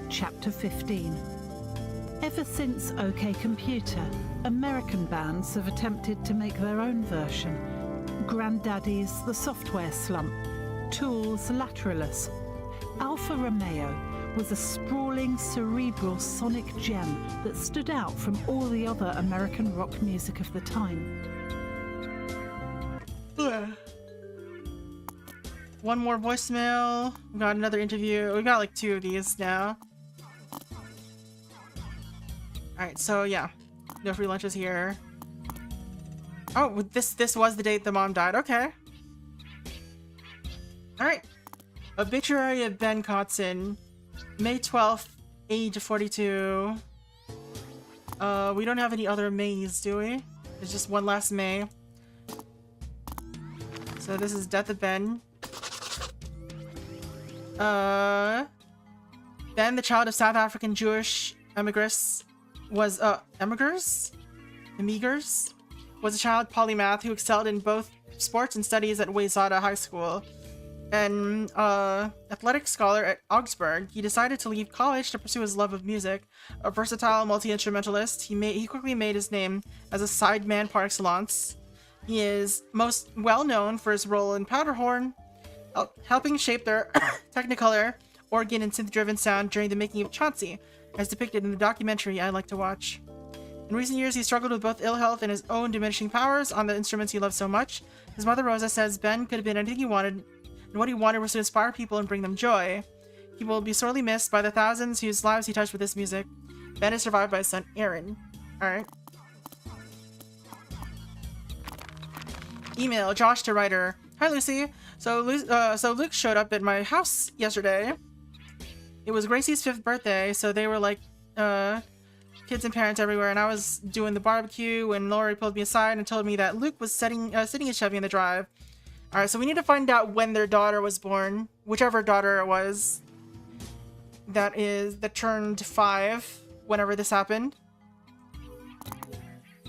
Chapter 15. Ever since OK Computer, American bands have attempted to make their own version. Granddaddy's The Software Slump, Tool's Lateralis. Alfa Romeo was a sprawling, cerebral sonic gem that stood out from all the other American rock music of the time. One more voicemail. We got another interview. We got like 2 of these now. Alright, so yeah. No free lunches here. Oh, this was the date the mom died. Okay. Alright. Obituary of Ben Kotson. May 12th, age 42. We don't have any other Mays, do we? There's just one last May. So this is Death of Ben. Ben, the child of South African Jewish emigrants, was emigrants, was a child polymath who excelled in both sports and studies at Wayzata High School. An athletic scholar at Augsburg, he decided to leave college to pursue his love of music. A versatile multi-instrumentalist, he quickly made his name as a sideman par excellence. He is most well known for his role in Powderhorn, helping shape their Technicolor, organ, and synth-driven sound during the making of Chauncey, as depicted in the documentary I like to watch. In recent years, he struggled with both ill health and his own diminishing powers on the instruments he loved so much. His mother Rosa says Ben could have been anything he wanted, and what he wanted was to inspire people and bring them joy. He will be sorely missed by the thousands whose lives he touched with his music. Ben is survived by his son Aaron. Alright. Email, Josh to writer. Hi Lucy. So Luke showed up at my house yesterday. It was Gracie's 5th birthday, so they were like, kids and parents everywhere, and I was doing the barbecue when Lori pulled me aside and told me that Luke was sitting his Chevy in the drive. Alright, so we need to find out when their daughter was born, whichever daughter it was. That turned 5 whenever this happened.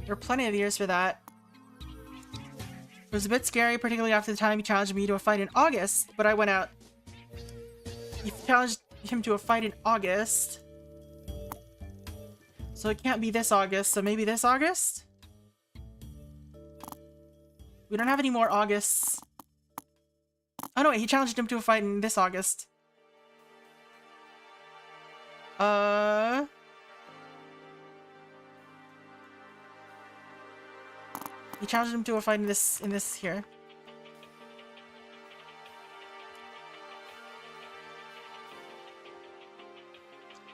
There are plenty of years for that. It was a bit scary, particularly after the time he challenged me to a fight in August, but I went out. He challenged him to a fight in August. So it can't be this August, so maybe this August? We don't have any more Augusts. Oh no, wait, he challenged him to a fight in this August. He challenged him to a fight in this here.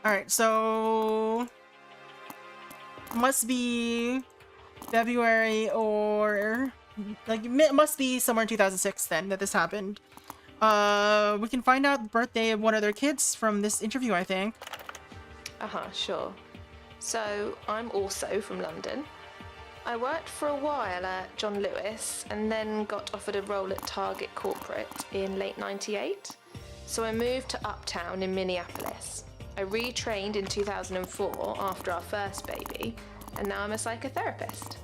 Alright, so must be February or like it must be somewhere in 2006 then that this happened. We can find out the birthday of one of their kids from this interview, I think. Sure. So I'm also from London. I worked for a while at John Lewis and then got offered a role at Target Corporate in late '98. So I moved to Uptown in Minneapolis. I retrained in 2004 after our first baby, and now I'm a psychotherapist.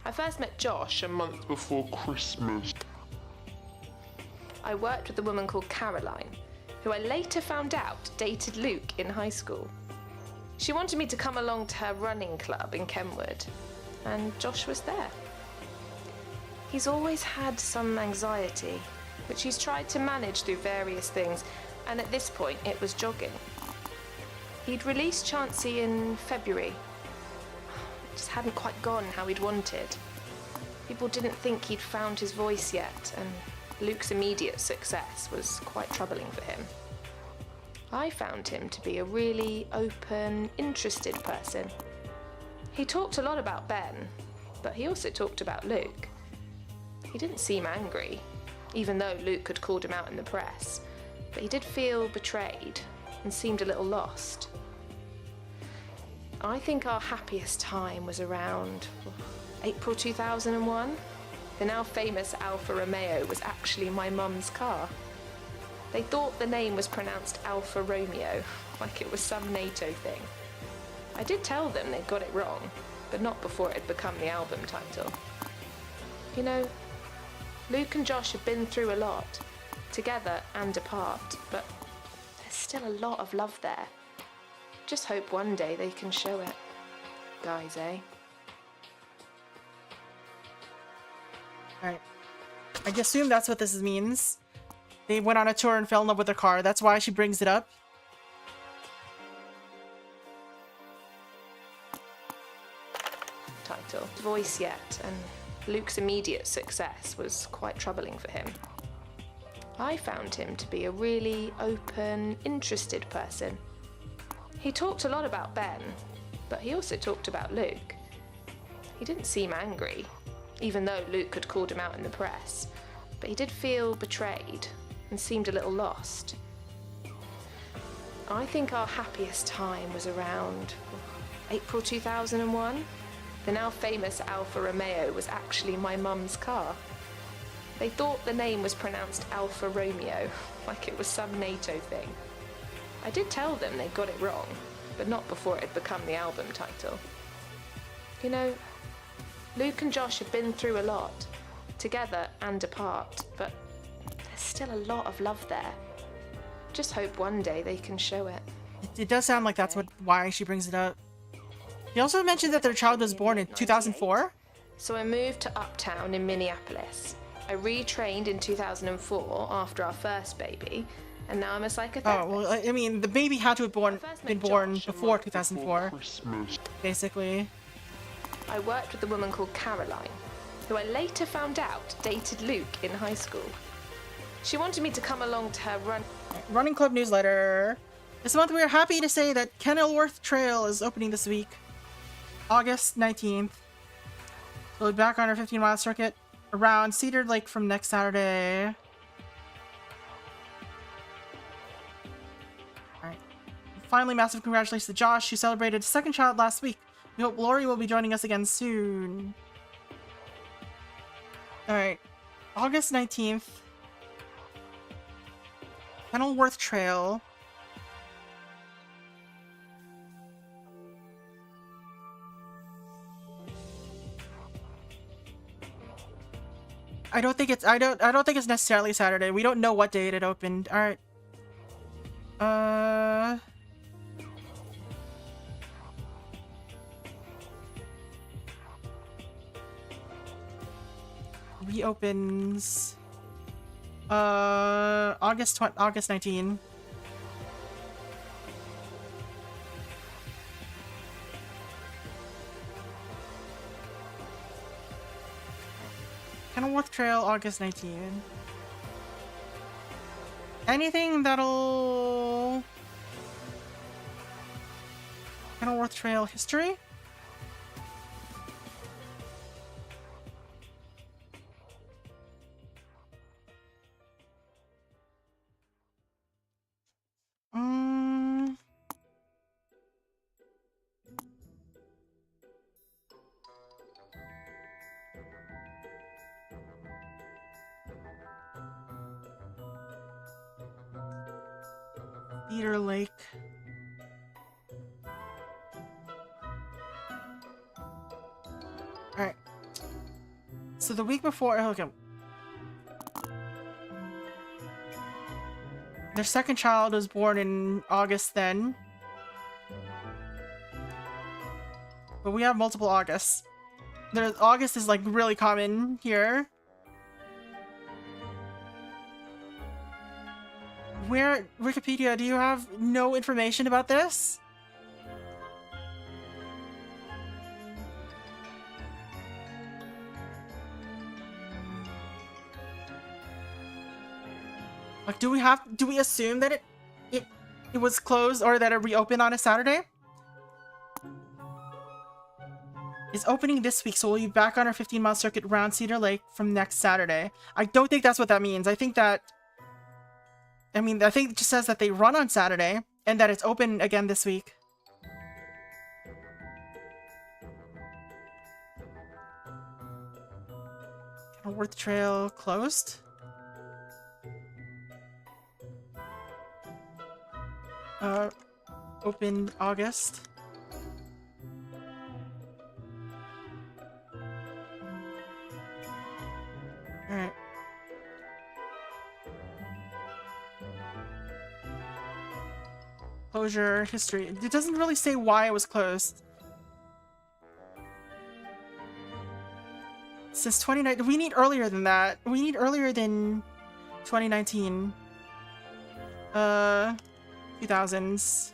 I first met Josh a month before Christmas. I worked with a woman called Caroline, who I later found out dated Luke in high school. She wanted me to come along to her running club in Kenwood, and Josh was there. He's always had some anxiety, which he's tried to manage through various things, and at this point it was jogging. He'd released Chauncey in February. It just hadn't quite gone how he'd wanted. People didn't think he'd found his voice yet, and Luke's immediate success was quite troubling for him. I found him to be a really open, interested person. He talked a lot about Ben, but he also talked about Luke. He didn't seem angry, even though Luke had called him out in the press, but he did feel betrayed and seemed a little lost. I think our happiest time was around April 2001. The now famous Alfa Romeo was actually my mum's car. They thought the name was pronounced Alfa Romeo. like it was some NATO thing. I did tell them they'd got it wrong, but not before it had become the album title. You know, Luke and Josh have been through a lot, together and apart, but there's still a lot of love there. Just hope one day they can show it. Guys, eh? Alright. I assume that's what this means. They went on a tour and fell in love with their car. That's why she brings it up. Title. Voice yet, and Luke's immediate success was quite troubling for him. I found him to be a really open, interested person. He talked a lot about Ben, but he also talked about Luke. He didn't seem angry, even though Luke had called him out in the press, but he did feel betrayed and seemed a little lost. I think our happiest time was around April 2001. The now famous Alfa Romeo was actually my mum's car. They thought the name was pronounced Alfa Romeo, like it was some NATO thing. I did tell them they'd got it wrong, but not before it had become the album title. You know, Luke and Josh have been through a lot, together and apart, but there's still a lot of love there. Just hope one day they can show it. It does sound like that's why she brings it up. He also mentioned that their child was born in 2004. So I moved to Uptown in Minneapolis. I retrained in 2004 after our first baby, and now I'm a psychotherapist. Oh, well, I mean, the baby had to have been born before 2004, basically. I worked with a woman called Caroline, who I later found out dated Luke in high school. She wanted me to come along to her running club newsletter. This month we are happy to say that Kenilworth Trail is opening this week, August 19th. We'll be back on our 15-mile circuit around Cedar Lake from next Saturday. Alright. Finally, massive congratulations to Josh, who celebrated his second child last week. We hope Lori will be joining us again soon. Alright. August 19th. Kenilworth Trail. I don't think it's necessarily Saturday. We don't know what date it opened. All right. Reopens August 19. Kenilworth Trail, August 19. Anything that'll... Kenilworth Trail history? Cedar Lake. Alright. So the week before, okay. Their second child was born in August then. But we have multiple Augusts. August is like really common here. Where, Wikipedia, do you have no information about this? Like, do we assume that it was closed or that it reopened on a Saturday? It's opening this week, so we'll be back on our 15-mile circuit around Cedar Lake from next Saturday. I don't think that's what that means. I think it just says that they run on Saturday and that it's open again this week. Kenilworth Trail closed? opened August. Alright. Closure history. It doesn't really say why it was closed. Since 2019, we need earlier than that. We need earlier than 2019. 2000s.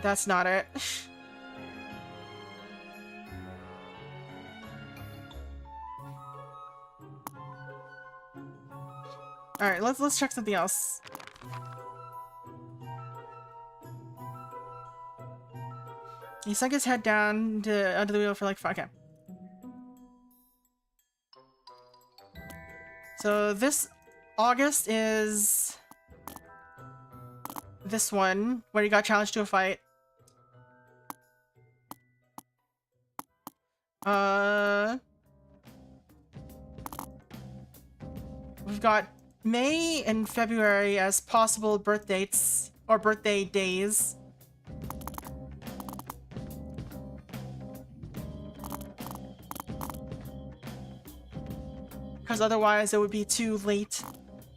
That's not it. All right, let's check something else. He sunk his head down to under the wheel for like 5. Okay. So this August is this one where he got challenged to a fight. We've got May and February as possible birth dates or birthday days. Because otherwise it would be too late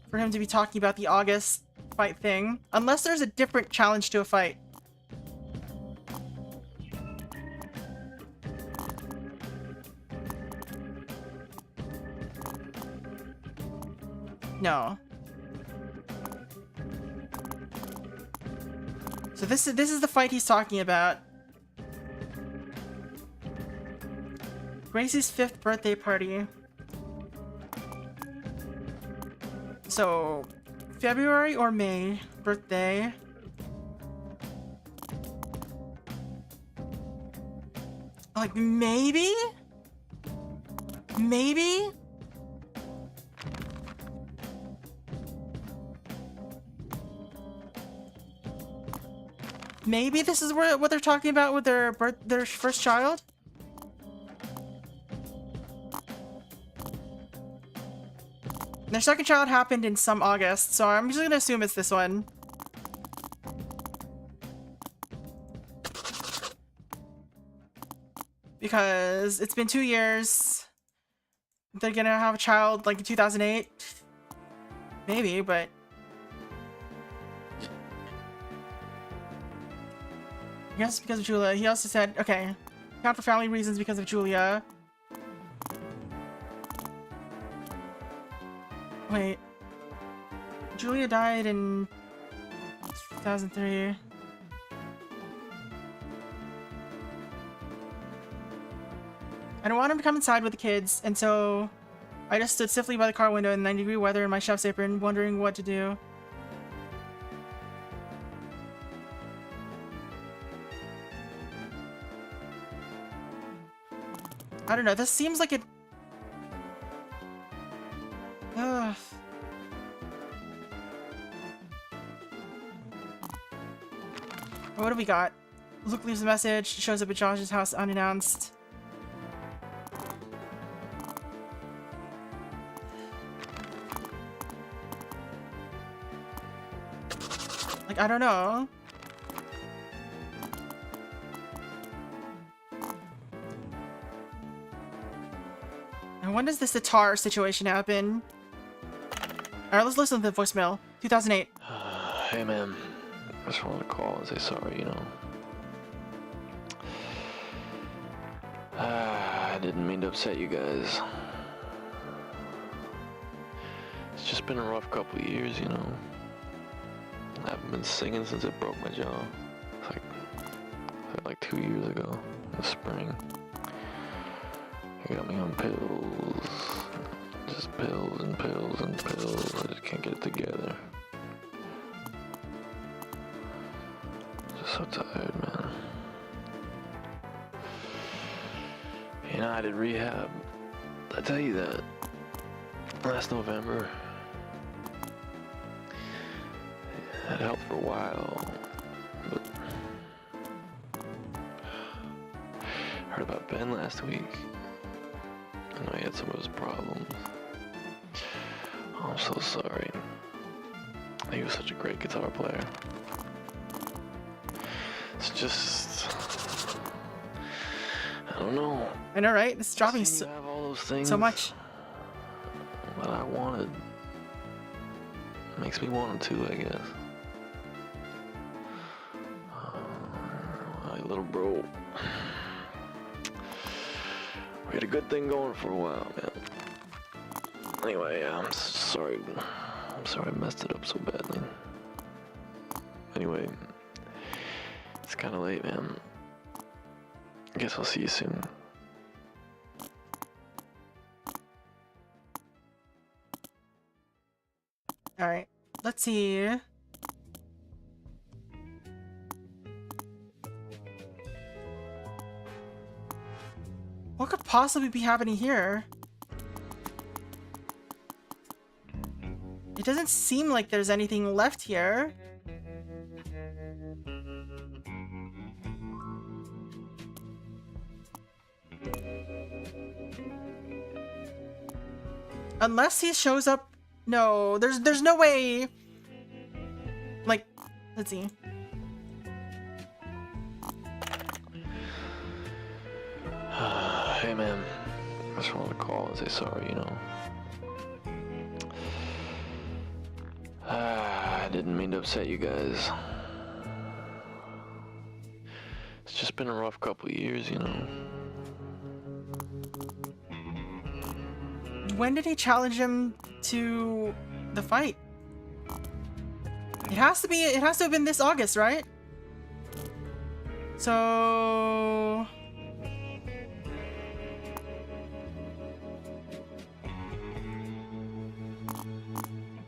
for him to be talking about the August fight thing. Unless there's a different challenge to a fight. No. So this is the fight he's talking about. Gracie's 5th birthday party. So, February or May birthday. Like, maybe? Maybe? Maybe this is what they're talking about with their first child? Their second child happened in some August, so I'm just gonna assume it's this one. Because it's been 2 years. They're gonna have a child like in 2008. Maybe, but... I guess because of Julia. He also said, okay, account for family reasons because of Julia. Wait. Julia died in 2003. I don't want him to come inside with the kids, and so I just stood stiffly by the car window in 90-degree weather in my chef's apron, wondering what to do. I don't know, this seems like it... Ugh. What do we got? Luke leaves a message, shows up at Josh's house unannounced. Like, I don't know. And when does this guitar situation happen? Alright, let's listen to the voicemail. 2008. Hey man, I just wanted to call and say sorry, you know. I didn't mean to upset you guys. It's just been a rough couple of years, you know. I haven't been singing since it broke my jaw. It's like 2 years ago, in the spring. It got me on pills. Just pills and pills and pills. I just can't get it together. Just so tired, man. You know, I did rehab. I tell you that. Last November. That helped for a while, but I heard about Ben last week. I know he had some of his problems. Oh, I'm so sorry. He was such a great guitar player. It's just, I don't know. I know, right? It's dropping You have all those things so much. that I wanted. Makes me want them too, I guess. My little bro. We had a good thing going for a while, man. Anyway, I'm sorry. I'm sorry I messed it up so badly. Anyway, it's kind of late, man. I guess I'll see you soon. All right, let's see. What could possibly be happening here? It doesn't seem like there's anything left here. Unless he shows up. No, there's no way. Like, let's see. Hey man, I just wanted to call and say sorry, you know. I didn't mean to upset you guys. It's just been a rough couple of years, you know. When did he challenge him to the fight? It has to have been this August, right? So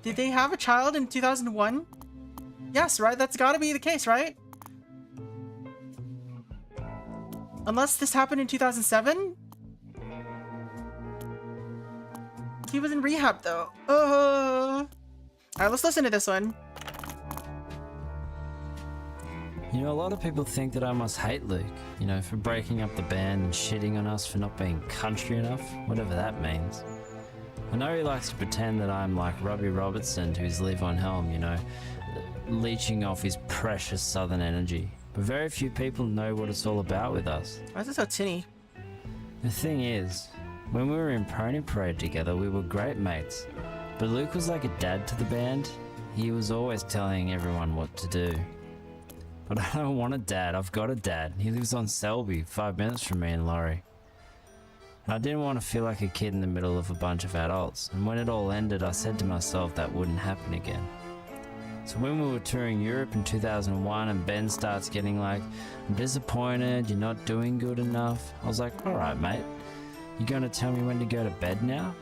did they have a child in 2001? Yes, right? That's gotta be the case, right? Unless this happened in 2007? He was in rehab, though. Alright, let's listen to this one. You know, a lot of people think that I must hate Luke, you know, for breaking up the band and shitting on us for not being country enough, whatever that means. I know he likes to pretend that I'm like Robbie Robertson to his Levon Helm, you know, leeching off his precious southern energy. But very few people know what it's all about with us. Why is this so tinny? The thing is, when we were in Pony Parade together, we were great mates. But Luke was like a dad to the band. He was always telling everyone what to do. But I don't want a dad, I've got a dad. He lives on Selby, 5 minutes from me and Laurie. And I didn't want to feel like a kid in the middle of a bunch of adults. And when it all ended, I said to myself that wouldn't happen again. So when we were touring Europe in 2001 and Ben starts getting like, I'm disappointed, you're not doing good enough. I was like, alright mate, you gonna tell me when to go to bed now?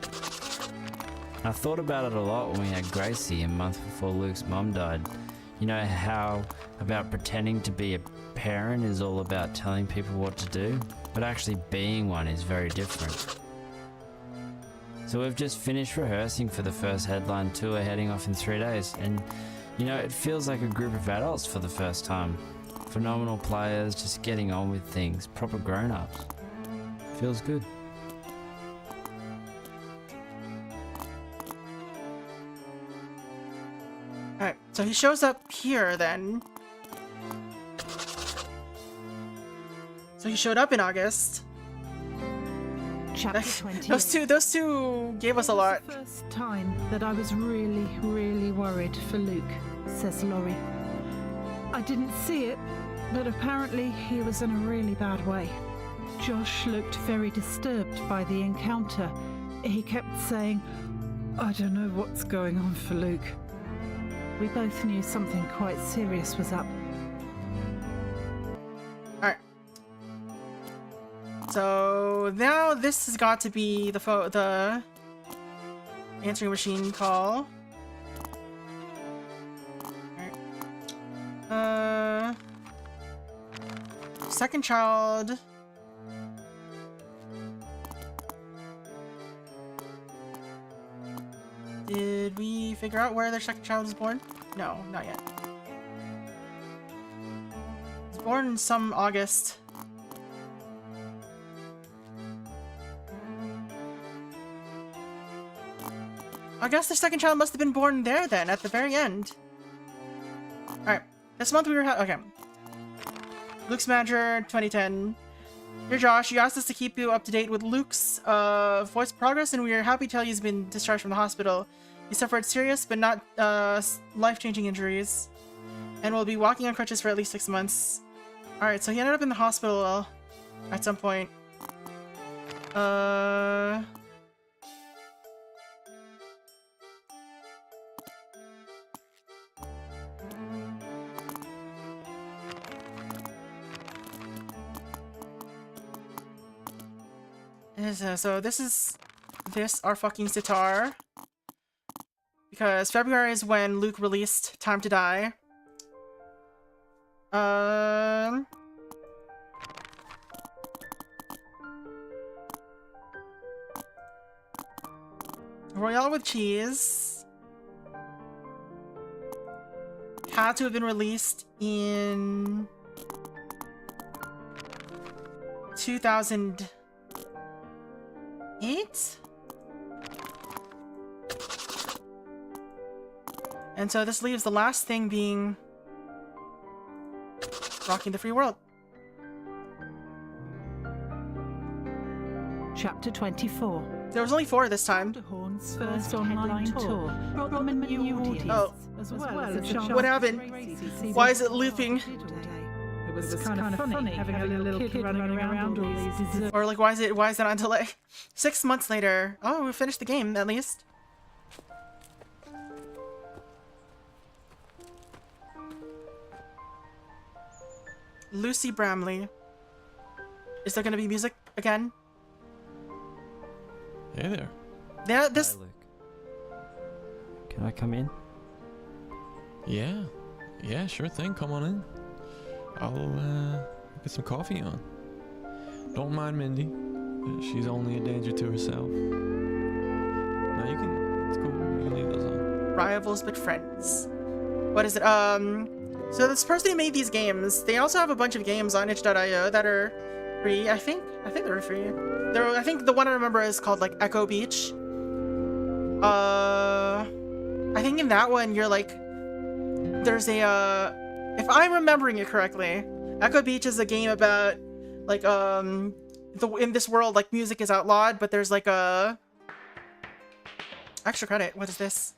I thought about it a lot when we had Gracie a month before Luke's mum died. You know how about pretending to be a parent is all about telling people what to do, but actually being one is very different. So we've just finished rehearsing for the first headline tour heading off in 3 days, and you know, it feels like a group of adults for the first time. Phenomenal players, just getting on with things, proper grown-ups. Feels good. Alright, so he shows up here then. So he showed up in August. Chapter 20. Those two gave us a lot. The first time that I was really, really worried for Luke, says Laurie. I didn't see it, but apparently he was in a really bad way. Josh looked very disturbed by the encounter. He kept saying, I don't know what's going on for Luke. We both knew something quite serious was up. Alright. So now this has got to be the answering machine call. Alright. Second child. Did we figure out where their second child was born? No, not yet. He was born in some August. I guess the second child must have been born there then, at the very end. Alright. This month we were okay. Luke's Manager 2010. Dear Josh, you asked us to keep you up to date with Luke's voice progress, and we are happy to tell you he's been discharged from the hospital. He suffered serious but not life-changing injuries, and will be walking on crutches for at least 6 months. Alright, so he ended up in the hospital at some point. So this is our fucking sitar. Because February is when Luke released Time to Die. Royale with Cheese had to have been released in 2008? And so this leaves the last thing being Rocking the Free World. Chapter 24. There was only 4 this time. Horn's first online tour brought them a new audience. Oh. As well as a What happened? Why is it looping? It was kind of funny having a little kid running around all these deserts. Or like, why is that on delay? 6 months later. Oh, we finished the game at least. Lucy Bramley. Is there gonna be music again? Hey there. Yeah, this. Hi, Luke. Can I come in? Yeah, sure thing. Come on in. I'll get some coffee on. Don't mind Mindy. She's only a danger to herself. No, you can. It's cool. You can leave those on. Rivals but friends. What is it? So this person who made these games, they also have a bunch of games on itch.io that are free. I think they're free. I think the one I remember is called like Echo Beach. I think in that one you're like, there's a if I'm remembering it correctly, Echo Beach is a game about like in this world like music is outlawed, but there's like a extra credit. What is this?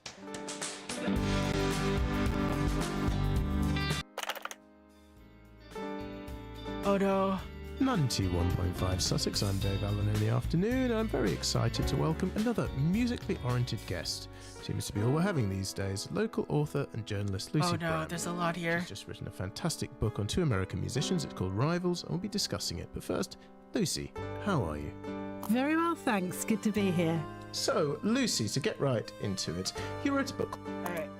Oh no. 91.5 Sussex, I'm Dave Allen in the afternoon. I'm very excited to welcome another musically oriented guest. Seems to be all we're having these days. Local author and journalist Lucy Bramley. There's a lot here. She's just written a fantastic book on 2 American musicians. It's called Rivals, and we'll be discussing it. But first, Lucy, how are you? Very well, thanks. Good to be here. So, Lucy, to get right into it, you wrote a book. Alright.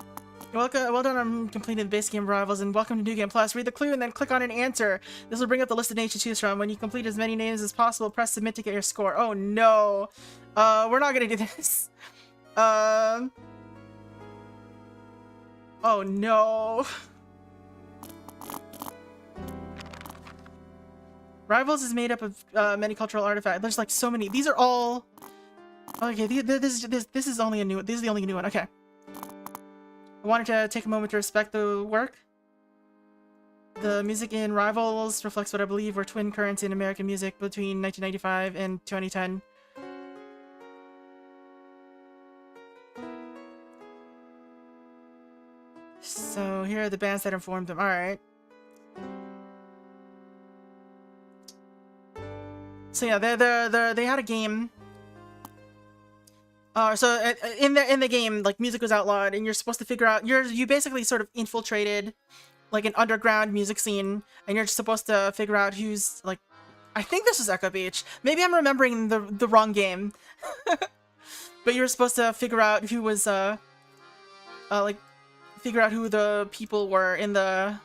Well done on completing the base game Rivals, and welcome to New Game Plus. Read the clue and then click on an answer. This will bring up the list of names to choose from. When you complete as many names as possible, press submit to get your score. Oh no. We're not gonna do this. Oh no. Rivals is made up of many cultural artifacts. There's like so many. These are all okay. This is only a new. This is the only new one. Okay. I wanted to take a moment to respect the work. The music in Rivals reflects what I believe were twin currents in American music between 1995 and 2010. So here are the bands that informed them. Alright. So yeah, they had a game. So in the game, like music was outlawed, and you're supposed to figure out. You basically sort of infiltrated, like an underground music scene, and you're supposed to figure out who's like. I think this was Echo Beach. Maybe I'm remembering the wrong game. But you were supposed to figure out who was like figure out who the people were in the.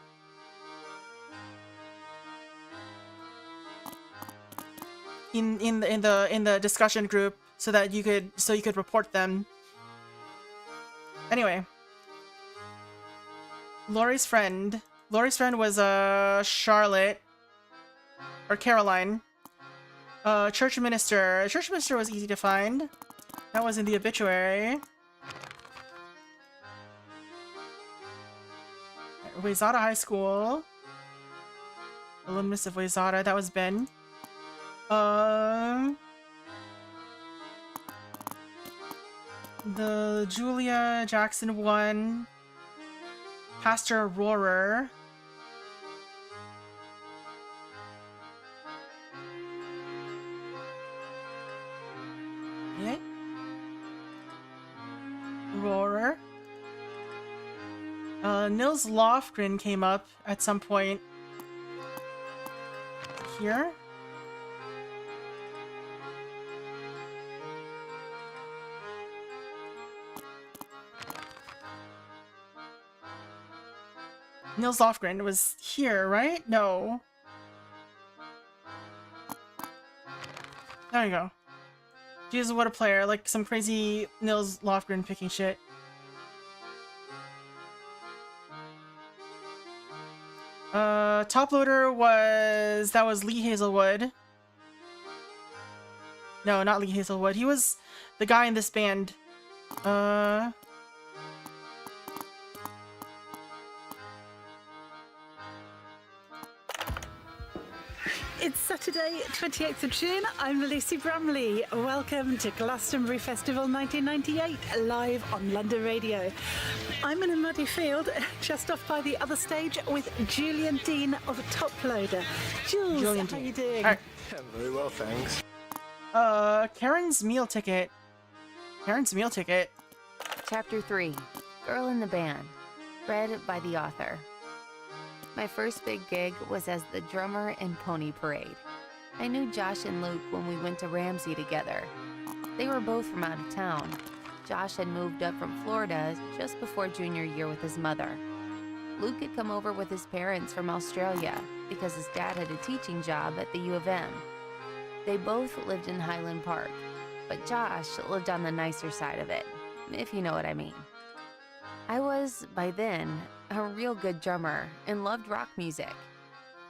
In the discussion group. So that you could report them. Anyway, Laurie's friend was Charlotte or Caroline. Church minister. Church minister was easy to find. That was in the obituary. Wayzata High School. Alumnus of Wayzata. That was Ben. The Julia Jackson one. Pastor Rohrer. Yeah. Rohrer. Nils Lofgren came up at some point here. Nils Lofgren was here, right? No. There you go. Jesus, what a player. Like some crazy Nils Lofgren picking shit. Top loader was Lee Hazelwood. No, not Lee Hazelwood. He was the guy in this band. It's Saturday, 28th of June. I'm Lucy Bramley. Welcome to Glastonbury Festival 1998, live on London Radio. I'm in a muddy field just off by the other stage with Julian Dean of Top Loader. Jules, Julian how Dean. are you doing? All right. Very well, thanks. Karen's meal ticket. Chapter 3, Girl in the Band, read by the author. My first big gig was as the drummer in Pony Parade. I knew Josh and Luke when we went to Ramsey together. They were both from out of town. Josh had moved up from Florida just before junior year with his mother. Luke had come over with his parents from Australia because his dad had a teaching job at the U of M. They both lived in Highland Park, but Josh lived on the nicer side of it, if you know what I mean. I was, by then, a real good drummer and loved rock music.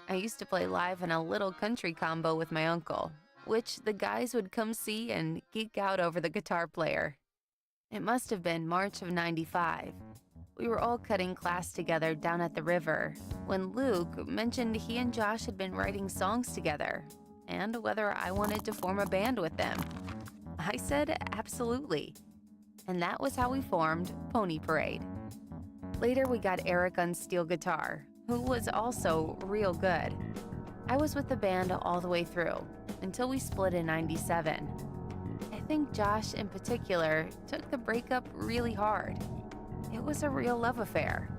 I used to play live in a little country combo with my uncle, which the guys would come see and geek out over the guitar player. It must have been March of '95. We were all cutting class together down at the river when Luke mentioned he and Josh had been writing songs together and whether I wanted to form a band with them. I said absolutely. And that was how we formed Pony Parade. Later, we got Eric on steel guitar, who was also real good. I was with the band all the way through, until we split in '97. I think Josh, in particular, took the breakup really hard. It was a real love affair.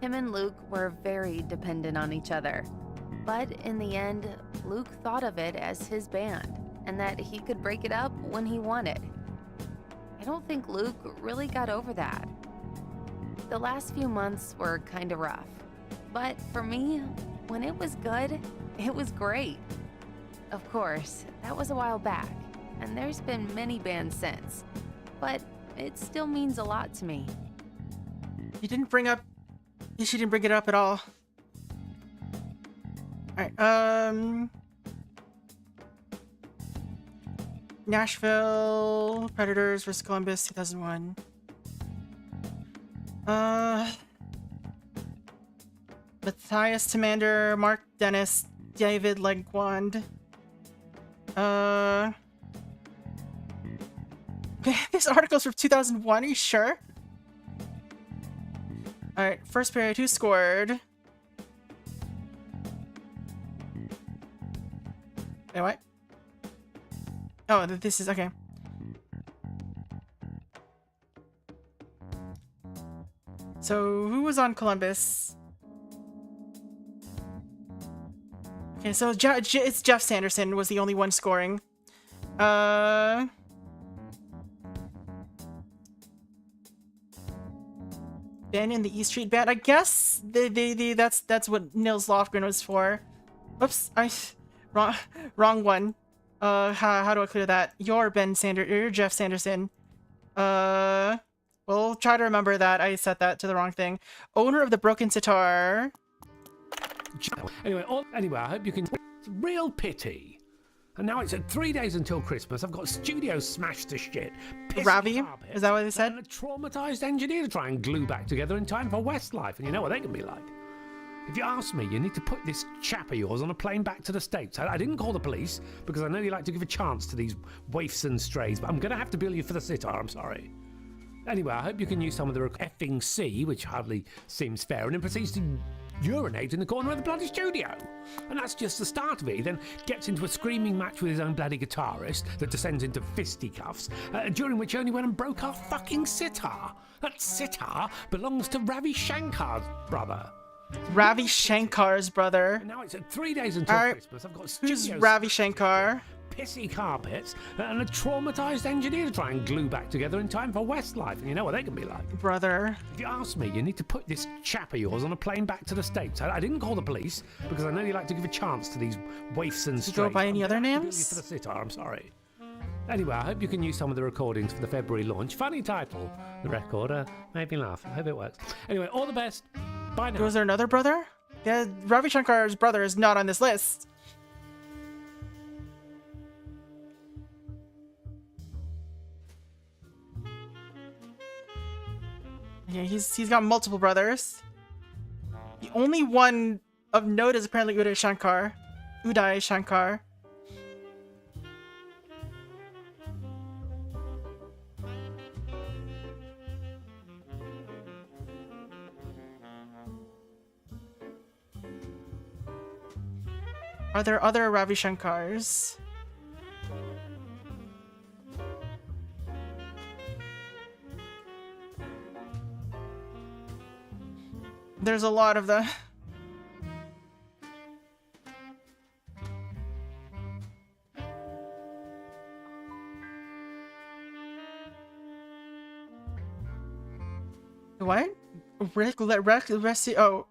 Him and Luke were very dependent on each other. But in the end, Luke thought of it as his band, and that he could break it up when he wanted. I don't think Luke really got over that. The last few months were kinda rough. But for me, when it was good, it was great. Of course, that was a while back, and there's been many bands since. But it still means a lot to me. She didn't bring it up at all. Alright, Nashville Predators vs. Columbus 2001. Matthias Tamander, Mark Dennis, David Legwand. This article's from 2001, are you sure? Alright, first period, who scored? Wait, what? Oh, this is okay. So, who was on Columbus? Okay, so it's Jeff Sanderson was the only one scoring. Ben in the East Street Band. I guess that's what Nils Lofgren was for. Oops, wrong one. How do I clear that? You're Jeff Sanderson. We'll try to remember that I set that to the wrong thing. Owner of the Broken Sitar. Anyway, I hope you can. It's real pity. And now it's 3 days until Christmas. I've got studios smashed to shit. Ravi? Is that what they said? And a traumatized engineer to try and glue back together in time for Westlife. And you know what they can be like. If you ask me, you need to put this chap of yours on a plane back to the States. I didn't call the police because I know you like to give a chance to these waifs and strays, but I'm going to have to bill you for the sitar, I'm sorry. Anyway, I hope you can use some of the effing C, which hardly seems fair, and then proceeds to urinate in the corner of the bloody studio. And that's just the start of it. He then gets into a screaming match with his own bloody guitarist that descends into fisticuffs, during which he only went and broke our fucking sitar. That sitar belongs to Ravi Shankar's brother. Ravi Shankar's brother. And now it's 3 days until Christmas. I've got who's Ravi Shankar? Pissy carpets and a traumatized engineer to try and glue back together in time for Westlife. And you know what they can be like. Brother. If you ask me, you need to put this chap of yours on a plane back to the States. I didn't call the police because I know you like to give a chance to these waifs and strays. Did you go by any other names? Bill you for the sitar, I'm sorry. Anyway, I hope you can use some of the recordings for the February launch. Funny title, the record. Made me laugh. I hope it works. Anyway, all the best. Bye now. Was there another brother? Yeah, Ravi Shankar's brother is not on this list. Yeah, he's got multiple brothers. The only one of note is apparently Uday Shankar. Uday Shankar. Are there other Ravi Shankars? There's a lot of the... What? Oh.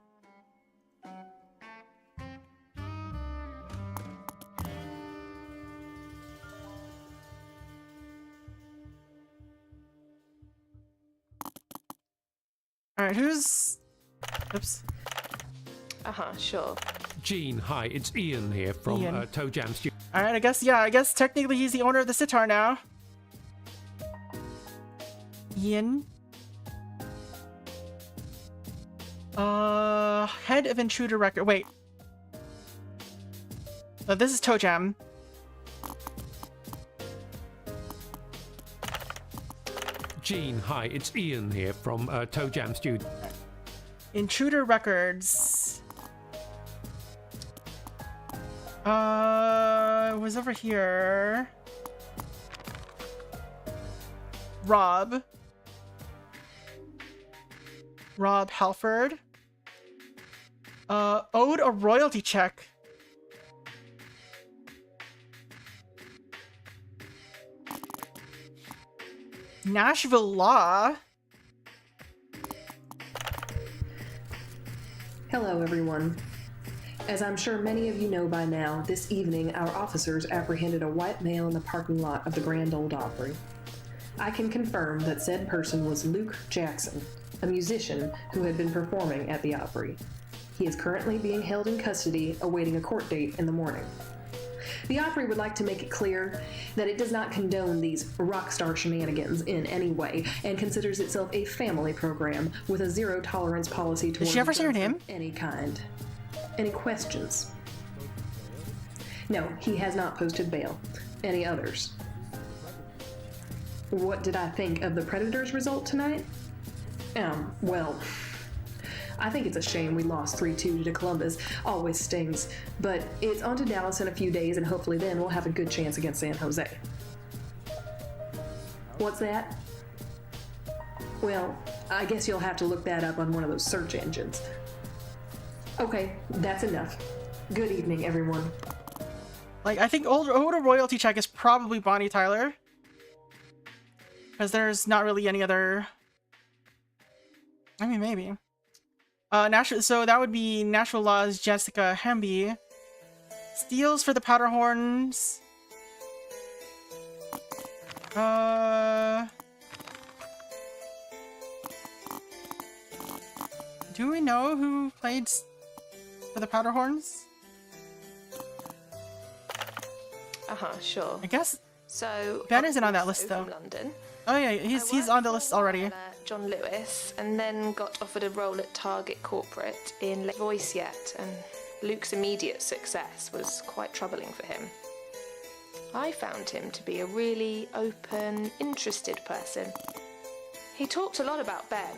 Alright, who's... Oops. Sure. Gene, hi, it's Ian here from Toe Jam Studio. Alright, I guess technically he's the owner of the sitar now. Ian. Head of Intruder Record. Wait. Oh, this is Toe Jam. Gene, hi, it's Ian here from Toe Jam Studio. Intruder Records. It was over here. Rob Halford. Owed a royalty check. Nashville Law. Hello, everyone. As I'm sure many of you know by now, this evening our officers apprehended a white male in the parking lot of the Grand Ole Opry. I can confirm that said person was Luke Jackson, a musician who had been performing at the Opry. He is currently being held in custody, awaiting a court date in the morning. The Opry would like to make it clear that it does not condone these rock star shenanigans in any way and considers itself a family program with a zero-tolerance policy towards Did she ever say her name? Any kind. Any questions? No, he has not posted bail. Any others? What did I think of the Predators' result tonight? Well, I think it's a shame we lost 3-2 to Columbus. Always stings. But it's on to Dallas in a few days, and hopefully then we'll have a good chance against San Jose. What's that? Well, I guess you'll have to look that up on one of those search engines. Okay, that's enough. Good evening, everyone. Like, I think owed a royalty check is probably Bonnie Tyler. Because there's not really any other... I mean, maybe. So that would be Nashville Law's Jessica Hamby. Steals for the Powderhorns. Do we know who played for the Powderhorns? Sure. I guess So Ben isn't on that list though. from London. Oh yeah, he's on the list already. John Lewis, and then got offered a role at Target Corporate in Late Voice Yet, and Luke's immediate success was quite troubling for him. I found him to be a really open, interested person. He talked a lot about Ben,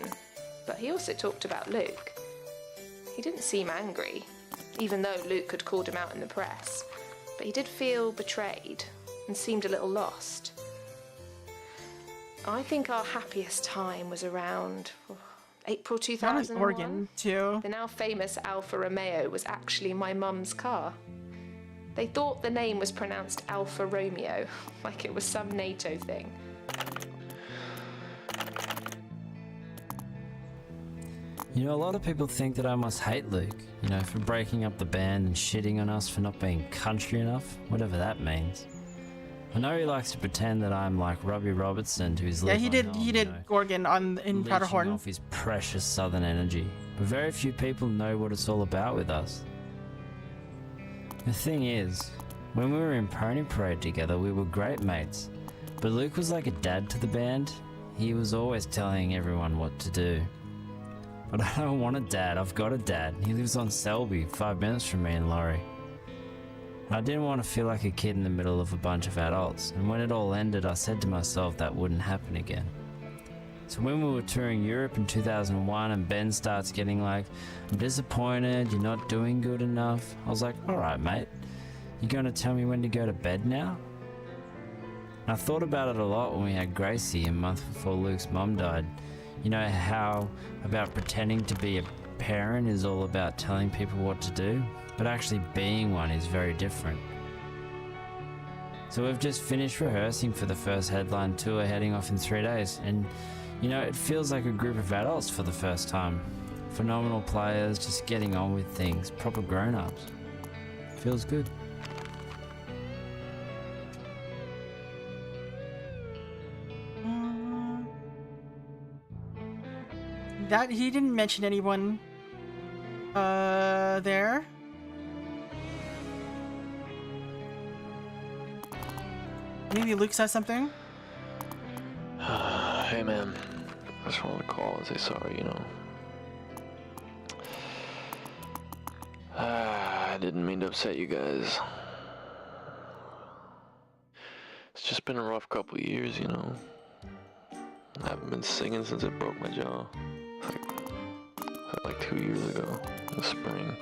but he also talked about Luke. He didn't seem angry, even though Luke had called him out in the press, but he did feel betrayed and seemed a little lost. I think our happiest time was around April 2001. Oregon too. The now famous Alfa Romeo was actually my mum's car. They thought the name was pronounced Alfa Romeo, like it was some NATO thing. You know, a lot of people think that I must hate Luke, you know, for breaking up the band and shitting on us for not being country enough, whatever that means. I know he likes to pretend that I'm like Robbie Robertson, who's Yeah, he did Oregon in Powderhorn. off his precious southern energy, but very few people know what it's all about with us. The thing is, when we were in Pony Parade together, we were great mates, but Luke was like a dad to the band. He was always telling everyone what to do. But I don't want a dad, I've got a dad. He lives on Selby, 5 minutes from me and Laurie. I didn't want to feel like a kid in the middle of a bunch of adults, and when it all ended, I said to myself that wouldn't happen again. So when we were touring Europe in 2001 and Ben starts getting like, I'm disappointed, you're not doing good enough, I was like, alright mate, you gonna tell me when to go to bed now? And I thought about it a lot when we had Gracie a month before Luke's mum died. You know how about pretending to be a parent is all about telling people what to do, but actually being one is very different. So we've just finished rehearsing for the first headline tour heading off in 3 days, and you know, it feels like a group of adults for the first time. Phenomenal players, just getting on with things, proper grown-ups. Feels good. That he didn't mention anyone there. Maybe Luke says something? Hey man, I just wanted to call and say sorry, you know. I didn't mean to upset you guys. It's just been a rough couple of years, you know. I haven't been singing since it broke my jaw. Like 2 years ago, in the spring.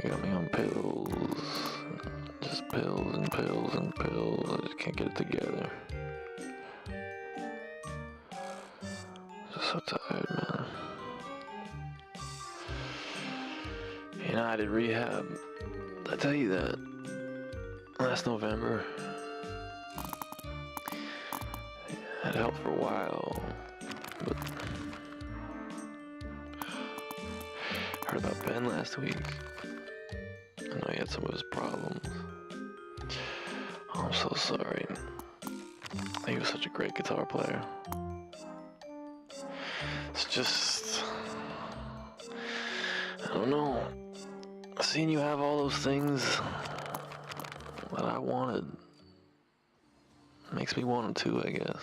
He got me on pills. Just pills and pills and pills. I just can't get it together. Just so tired, man. You know, I did rehab. Did I tell you that? Last November. It helped for a while, but I heard about Ben last week. I know he had some of his problems. Oh, I'm so sorry. He was such a great guitar player. It's just, I don't know. Seeing you have all those things that I wanted makes me want them too, I guess.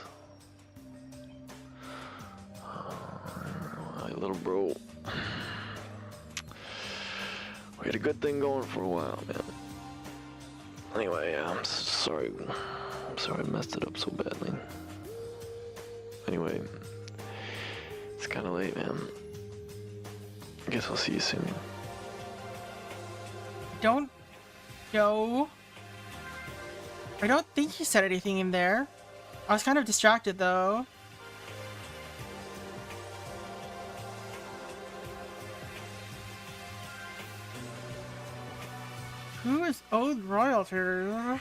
My little bro. We had a good thing going for a while, man. Anyway, I'm sorry. I'm sorry I messed it up so badly. Anyway, it's kind of late, man. I guess I'll see you soon. Don't know. I don't think he said anything in there. I was kind of distracted though. Who is owed royalty? I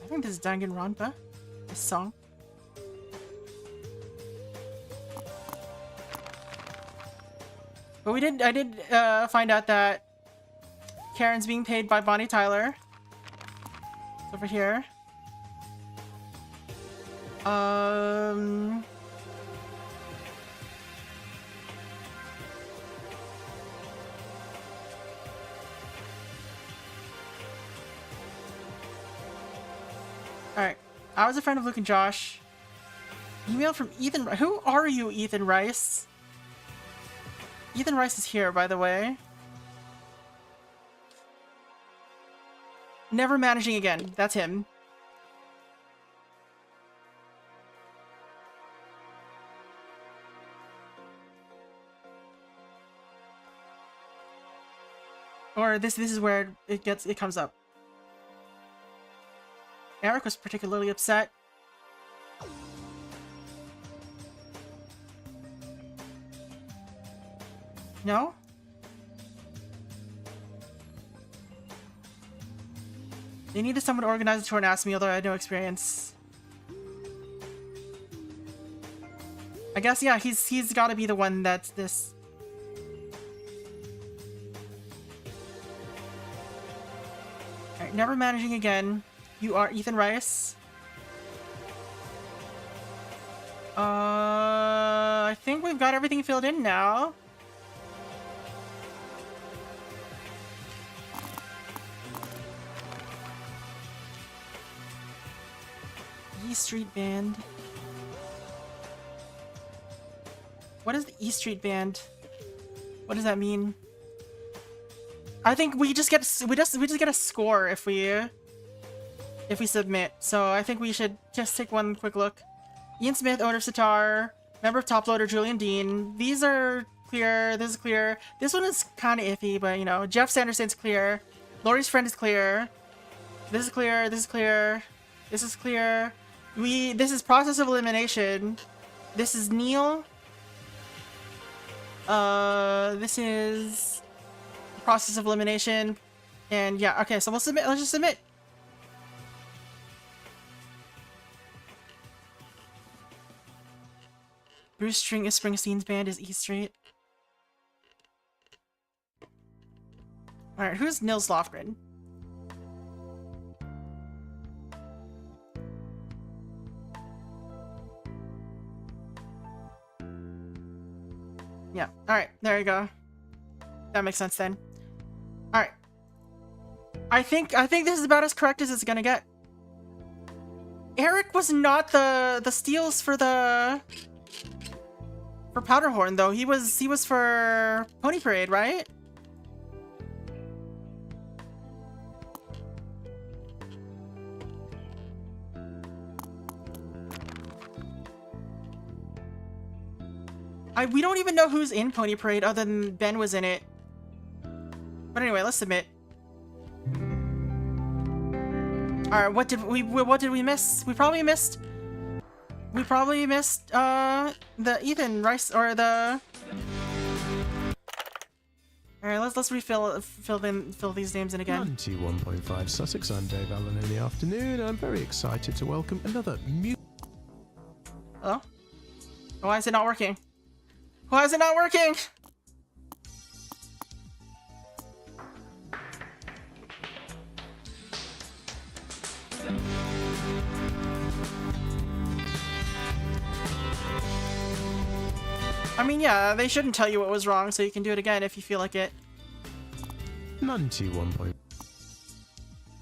think this is Danganronpa. This song. But I did find out that Karen's being paid by Bonnie Tyler. It's over here. Alright. I was a friend of Luke and Josh. Email from Ethan. Who are you, Ethan Rice? Ethan Rice is here, by the way. Never managing again. That's him. Or this is where it comes up. Eric was particularly upset. No? They needed someone to organize the tour and ask me, although I had no experience. I guess, yeah, he's gotta be the one that's this. Alright, never managing again. You are Ethan Rice. I think we've got everything filled in now. E Street Band. What is the E Street Band? What does that mean? I think we just get a score if we submit. So I think we should just take one quick look. Ian Smith, owner of Sitar, member of Toploader, Julian Dean. These are clear. This is clear. This one is kind of iffy, but you know, Jeff Sanderson's clear. Lori's friend is clear. This is clear. This is clear. This is clear. This is process of elimination. This is Neil. This is process of elimination. And yeah, okay, so we'll submit. Let's just submit. Bruce Springsteen's band is E Street. Alright, who's Nils Lofgren? Yeah, alright, there you go. That makes sense then. Alright. I think this is about as correct as it's gonna get. Eric was not the steals for Powderhorn though. He was for Pony Parade, right? We don't even know who's in Pony Parade other than Ben was in it. But anyway, let's submit. Alright, what did we miss? We probably missed the Ethan Rice or the. Alright, let's fill these names in again. 91.5 Sussex, I'm Dave Allen in the afternoon. I'm very excited to welcome another Hello? Why is it not working? Why is it not working? I mean, yeah, they shouldn't tell you what was wrong, so you can do it again if you feel like it. 91.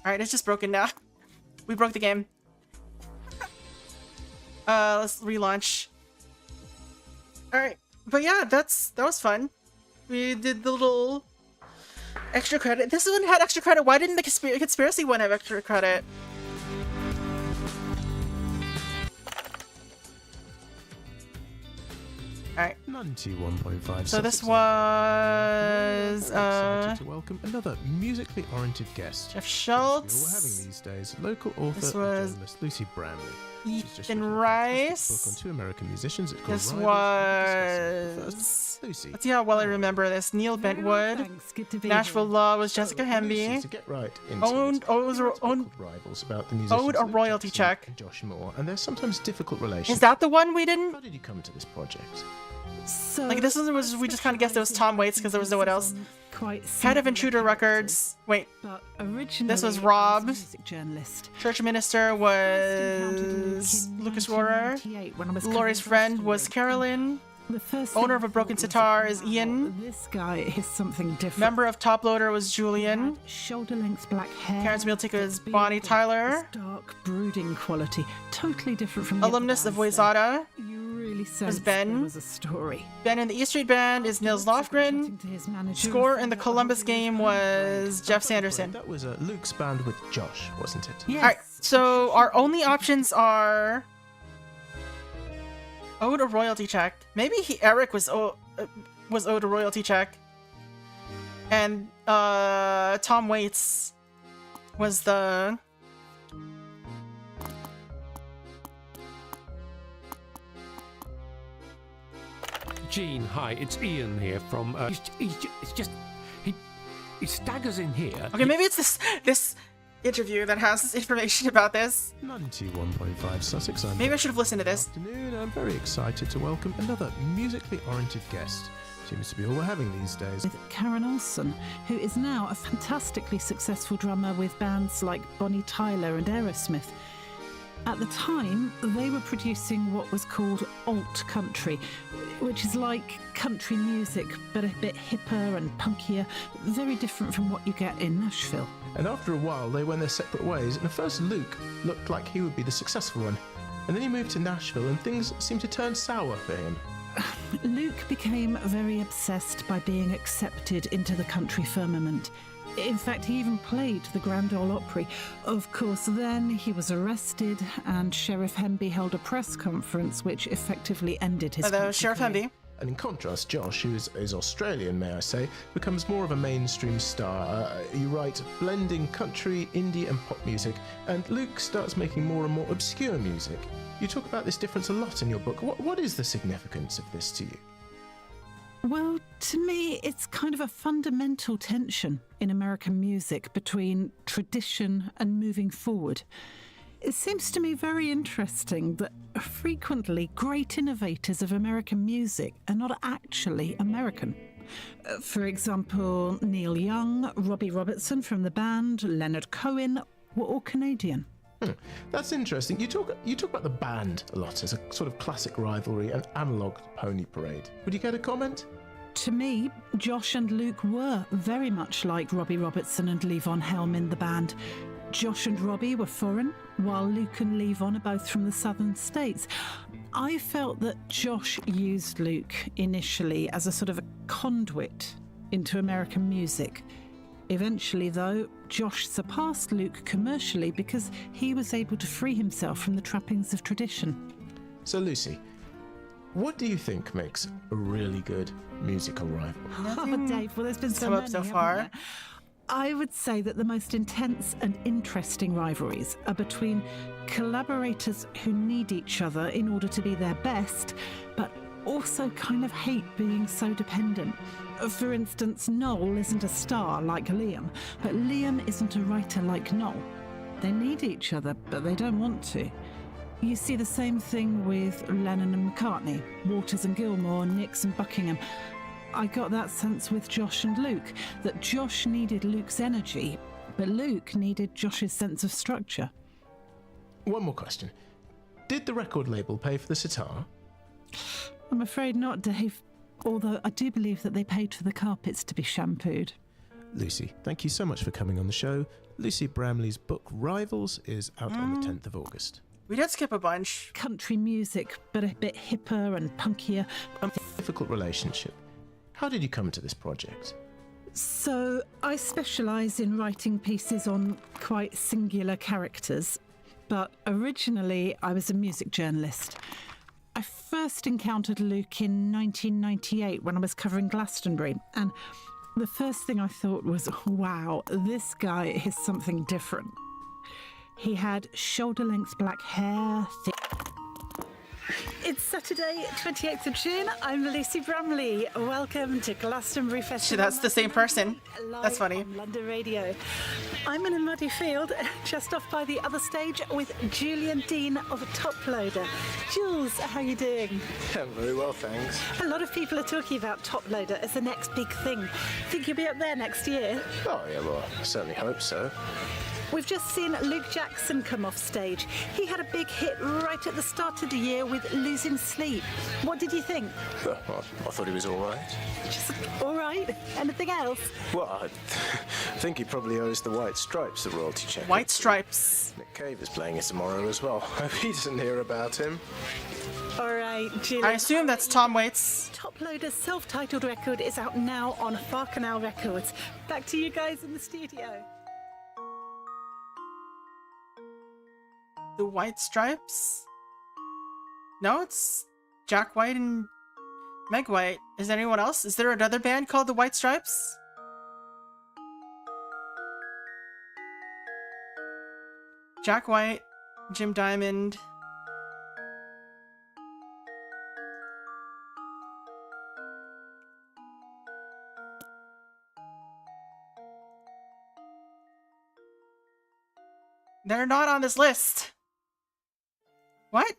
Alright, it's just broken now. We broke the game. Let's relaunch. Alright, but yeah, that was fun. We did the little extra credit. This one had extra credit. Why didn't the conspiracy one have extra credit? Alright. 91.5. So this was excited to welcome another musically oriented guest. Jeff Schultz. We're having these days local author This and was journalist Lucy Bramley. Ethan Rice. Book on two American musicians. It's called This Rivals. was. Lucy. Let's see how well I remember this. Neil Bentwood. Nashville Law was Jessica Hemby. To get right Owned Rivals about the musicians owed a Luke royalty Jackson check. and Josh Moore, and there's sometimes difficult relations. Is that the one we didn't? How did you come to this project? So Like this one was we just kind of guessed it was Tom Waits because there was no one else. Head of Intruder Records. Wait. But originally, This was I Rob. a music journalist. Church Minister was Lucas Rohrer. When I was Laurie's friend was Carolyn. The first Owner thing of a I broken thought was, sitar is wow, Ian. This guy is something different. Member of Top Loader was Julian. Shoulder-length black hair. Karen's meal ticket is Bonnie Tyler. Dark brooding quality, totally different from the Alumnus other of bands, though. Wayzata You really was sensed Ben. there was a story. Ben in the E Street Band is Nils Lofgren. Score in the Columbus game was Jeff Sanderson. That was Luke's band with Josh, wasn't it? Yes. Alright, so our only options are owed a royalty check. Maybe Eric was owed a royalty check. And Tom Waits was the Gene, hi, it's Ian here from. He staggers in here. Okay, maybe it's this interview that has information about this. 91.5 Sussex. Maybe I should have listened to this. Afternoon. I'm very excited to welcome another musically oriented guest. Seems to be all we're having these days. With Karen Olsen, who is now a fantastically successful drummer with bands like Bonnie Tyler and Aerosmith. At the time, they were producing what was called alt country, which is like country music, but a bit hipper and punkier, very different from what you get in Nashville. And after a while, they went their separate ways, and at first Luke looked like he would be the successful one. And then he moved to Nashville, and things seemed to turn sour for him. Luke became very obsessed by being accepted into the country firmament. In fact, he even played the Grand Ole Opry. Of course, then he was arrested, and Sheriff Hemby held a press conference which effectively ended his Hello, Sheriff career. Hemby. And in contrast, Josh, who is Australian, may I say, becomes more of a mainstream star. You write blending country, indie and pop music, and Luke starts making more and more obscure music. You talk about this difference a lot in your book. What is the significance of this to you? Well, to me, it's kind of a fundamental tension in American music between tradition and moving forward. It seems to me very interesting that frequently great innovators of American music are not actually American. For example, Neil Young, Robbie Robertson from the band, Leonard Cohen were all Canadian. That's interesting. You talk about the band a lot as a sort of classic rivalry and analogue to Pony Parade. Would you care to comment? To me, Josh and Luke were very much like Robbie Robertson and Levon Helm in the band. Josh and Robbie were foreign, while Luke and Levon are both from the southern states. I felt that Josh used Luke initially as a sort of a conduit into American music. Eventually, though, Josh surpassed Luke commercially because he was able to free himself from the trappings of tradition. So, Lucy, what do you think makes a really good musical rival? Oh, Dave, well, there's been so come many up so haven't far. there? I would say that the most intense and interesting rivalries are between collaborators who need each other in order to be their best, but also kind of hate being so dependent. For instance, Noel isn't a star like Liam, but Liam isn't a writer like Noel. They need each other, but they don't want to. You see the same thing with Lennon and McCartney, Waters and Gilmour, Nicks and Buckingham. I got that sense with Josh and Luke, that Josh needed Luke's energy, but Luke needed Josh's sense of structure. One more question. Did the record label pay for the sitar? I'm afraid not, Dave, although I do believe that they paid for the carpets to be shampooed. Lucy, thank you so much for coming on the show. Lucy Bramley's book Rivals is out on the 10th of August. We did skip a bunch. Country music, but a bit hipper and punkier. A difficult relationship. How did you come to this project? So, I specialise in writing pieces on quite singular characters, but originally I was a music journalist. I first encountered Luke in 1998 when I was covering Glastonbury, and the first thing I thought was, wow, this guy is something different. He had shoulder-length black hair, thick... It's Saturday, 28th of June. I'm Lucy Bramley. Welcome to Glastonbury Festival. That's the same person. That's funny. On London Radio. I'm in a muddy field just off by the other stage with Julian Dean of Top Loader. Jules, how are you doing? Yeah, very well, thanks. A lot of people are talking about Top Loader as the next big thing. Think you'll be up there next year? Oh, yeah, well, I certainly hope so. We've just seen Luke Jackson come off stage. He had a big hit right at the start of the year with Losing Sleep. What did you think? I thought he was all right. Just all right. Anything else? Well, I think he probably owes the White Stripes a royalty check. White Stripes. Nick Cave is playing it tomorrow as well. Hope he doesn't hear about him. All right, Julian. I assume that's Tom Waits. Top Loader's self-titled record is out now on Farcanal Records. Back to you guys in the studio. The White Stripes? No, it's Jack White and Meg White. Is there anyone else? Is there another band called the White Stripes? Jack White, Jim Diamond. They're not on this list. What?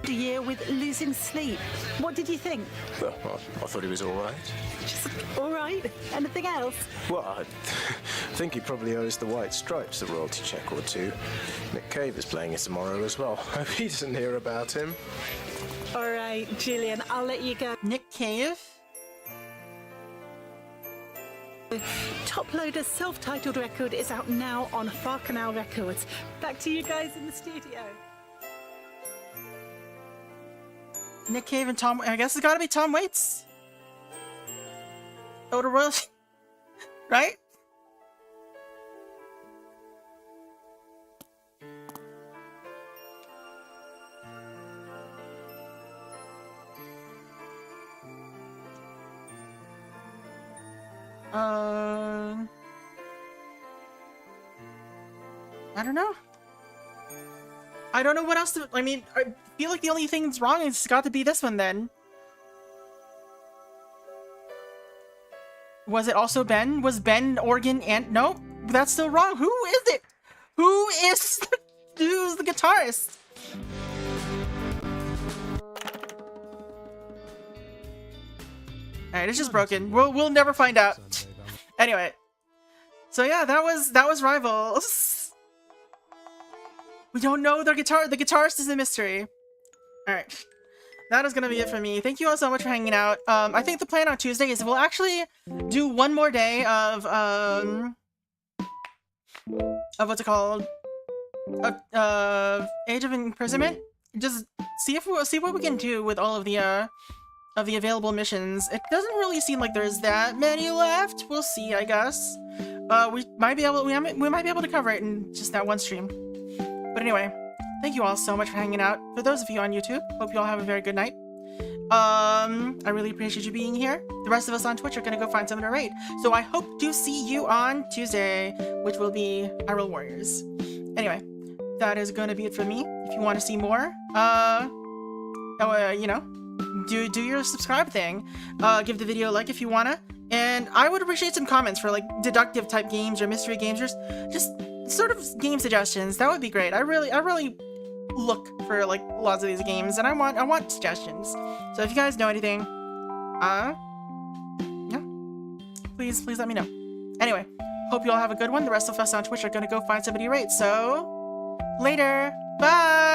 The year with Losing Sleep. What did you think? Well, I thought he was all right. Just all right. Anything else? Well, I think he probably owes the White Stripes a royalty check or two. Nick Cave is playing it tomorrow as well. Hope he doesn't hear about him. All right, Julian, I'll let you go. Nick Cave? Top Loader's self-titled record is out now on Farcanal Records. Back to you guys in the studio. Nick Cave and Tom... I guess it's gotta be Tom Waits. Oh, the royalty... right? I don't know. I don't know what else to... I mean, I feel like the only thing that's wrong is it's got to be this one then. Was it also Ben? Was Ben organ and... No, that's still wrong. Who is it? Who's the guitarist? Alright, it's just broken. We'll never find out. Anyway. So yeah, that was Rivals. We don't know the guitarist is a mystery. Alright. That is gonna be it for me. Thank you all so much for hanging out. I think the plan on Tuesday is we'll actually do one more day of what's it called? Age of Imprisonment. Just see what we can do with all of the available missions. It doesn't really seem like there's that many left. We'll see, I guess. We might be able to cover it in just that one stream. But anyway, thank you all so much for hanging out. For those of you on YouTube, hope you all have a very good night. I really appreciate you being here. The rest of us on Twitch are gonna go find someone to raid. So I hope to see you on Tuesday, which will be Hyrule Warriors. Anyway, that is gonna be it for me. If you want to see more, you know, do your subscribe thing. Give the video a like if you wanna. And I would appreciate some comments for like deductive type games or mystery games, or just sort of game suggestions. That would be great. I really look for like lots of these games, and I want suggestions. So if you guys know anything, yeah, please let me know. Anyway, hope you all have a good one. The rest of us on Twitch are gonna go find somebody to raid. So later, bye.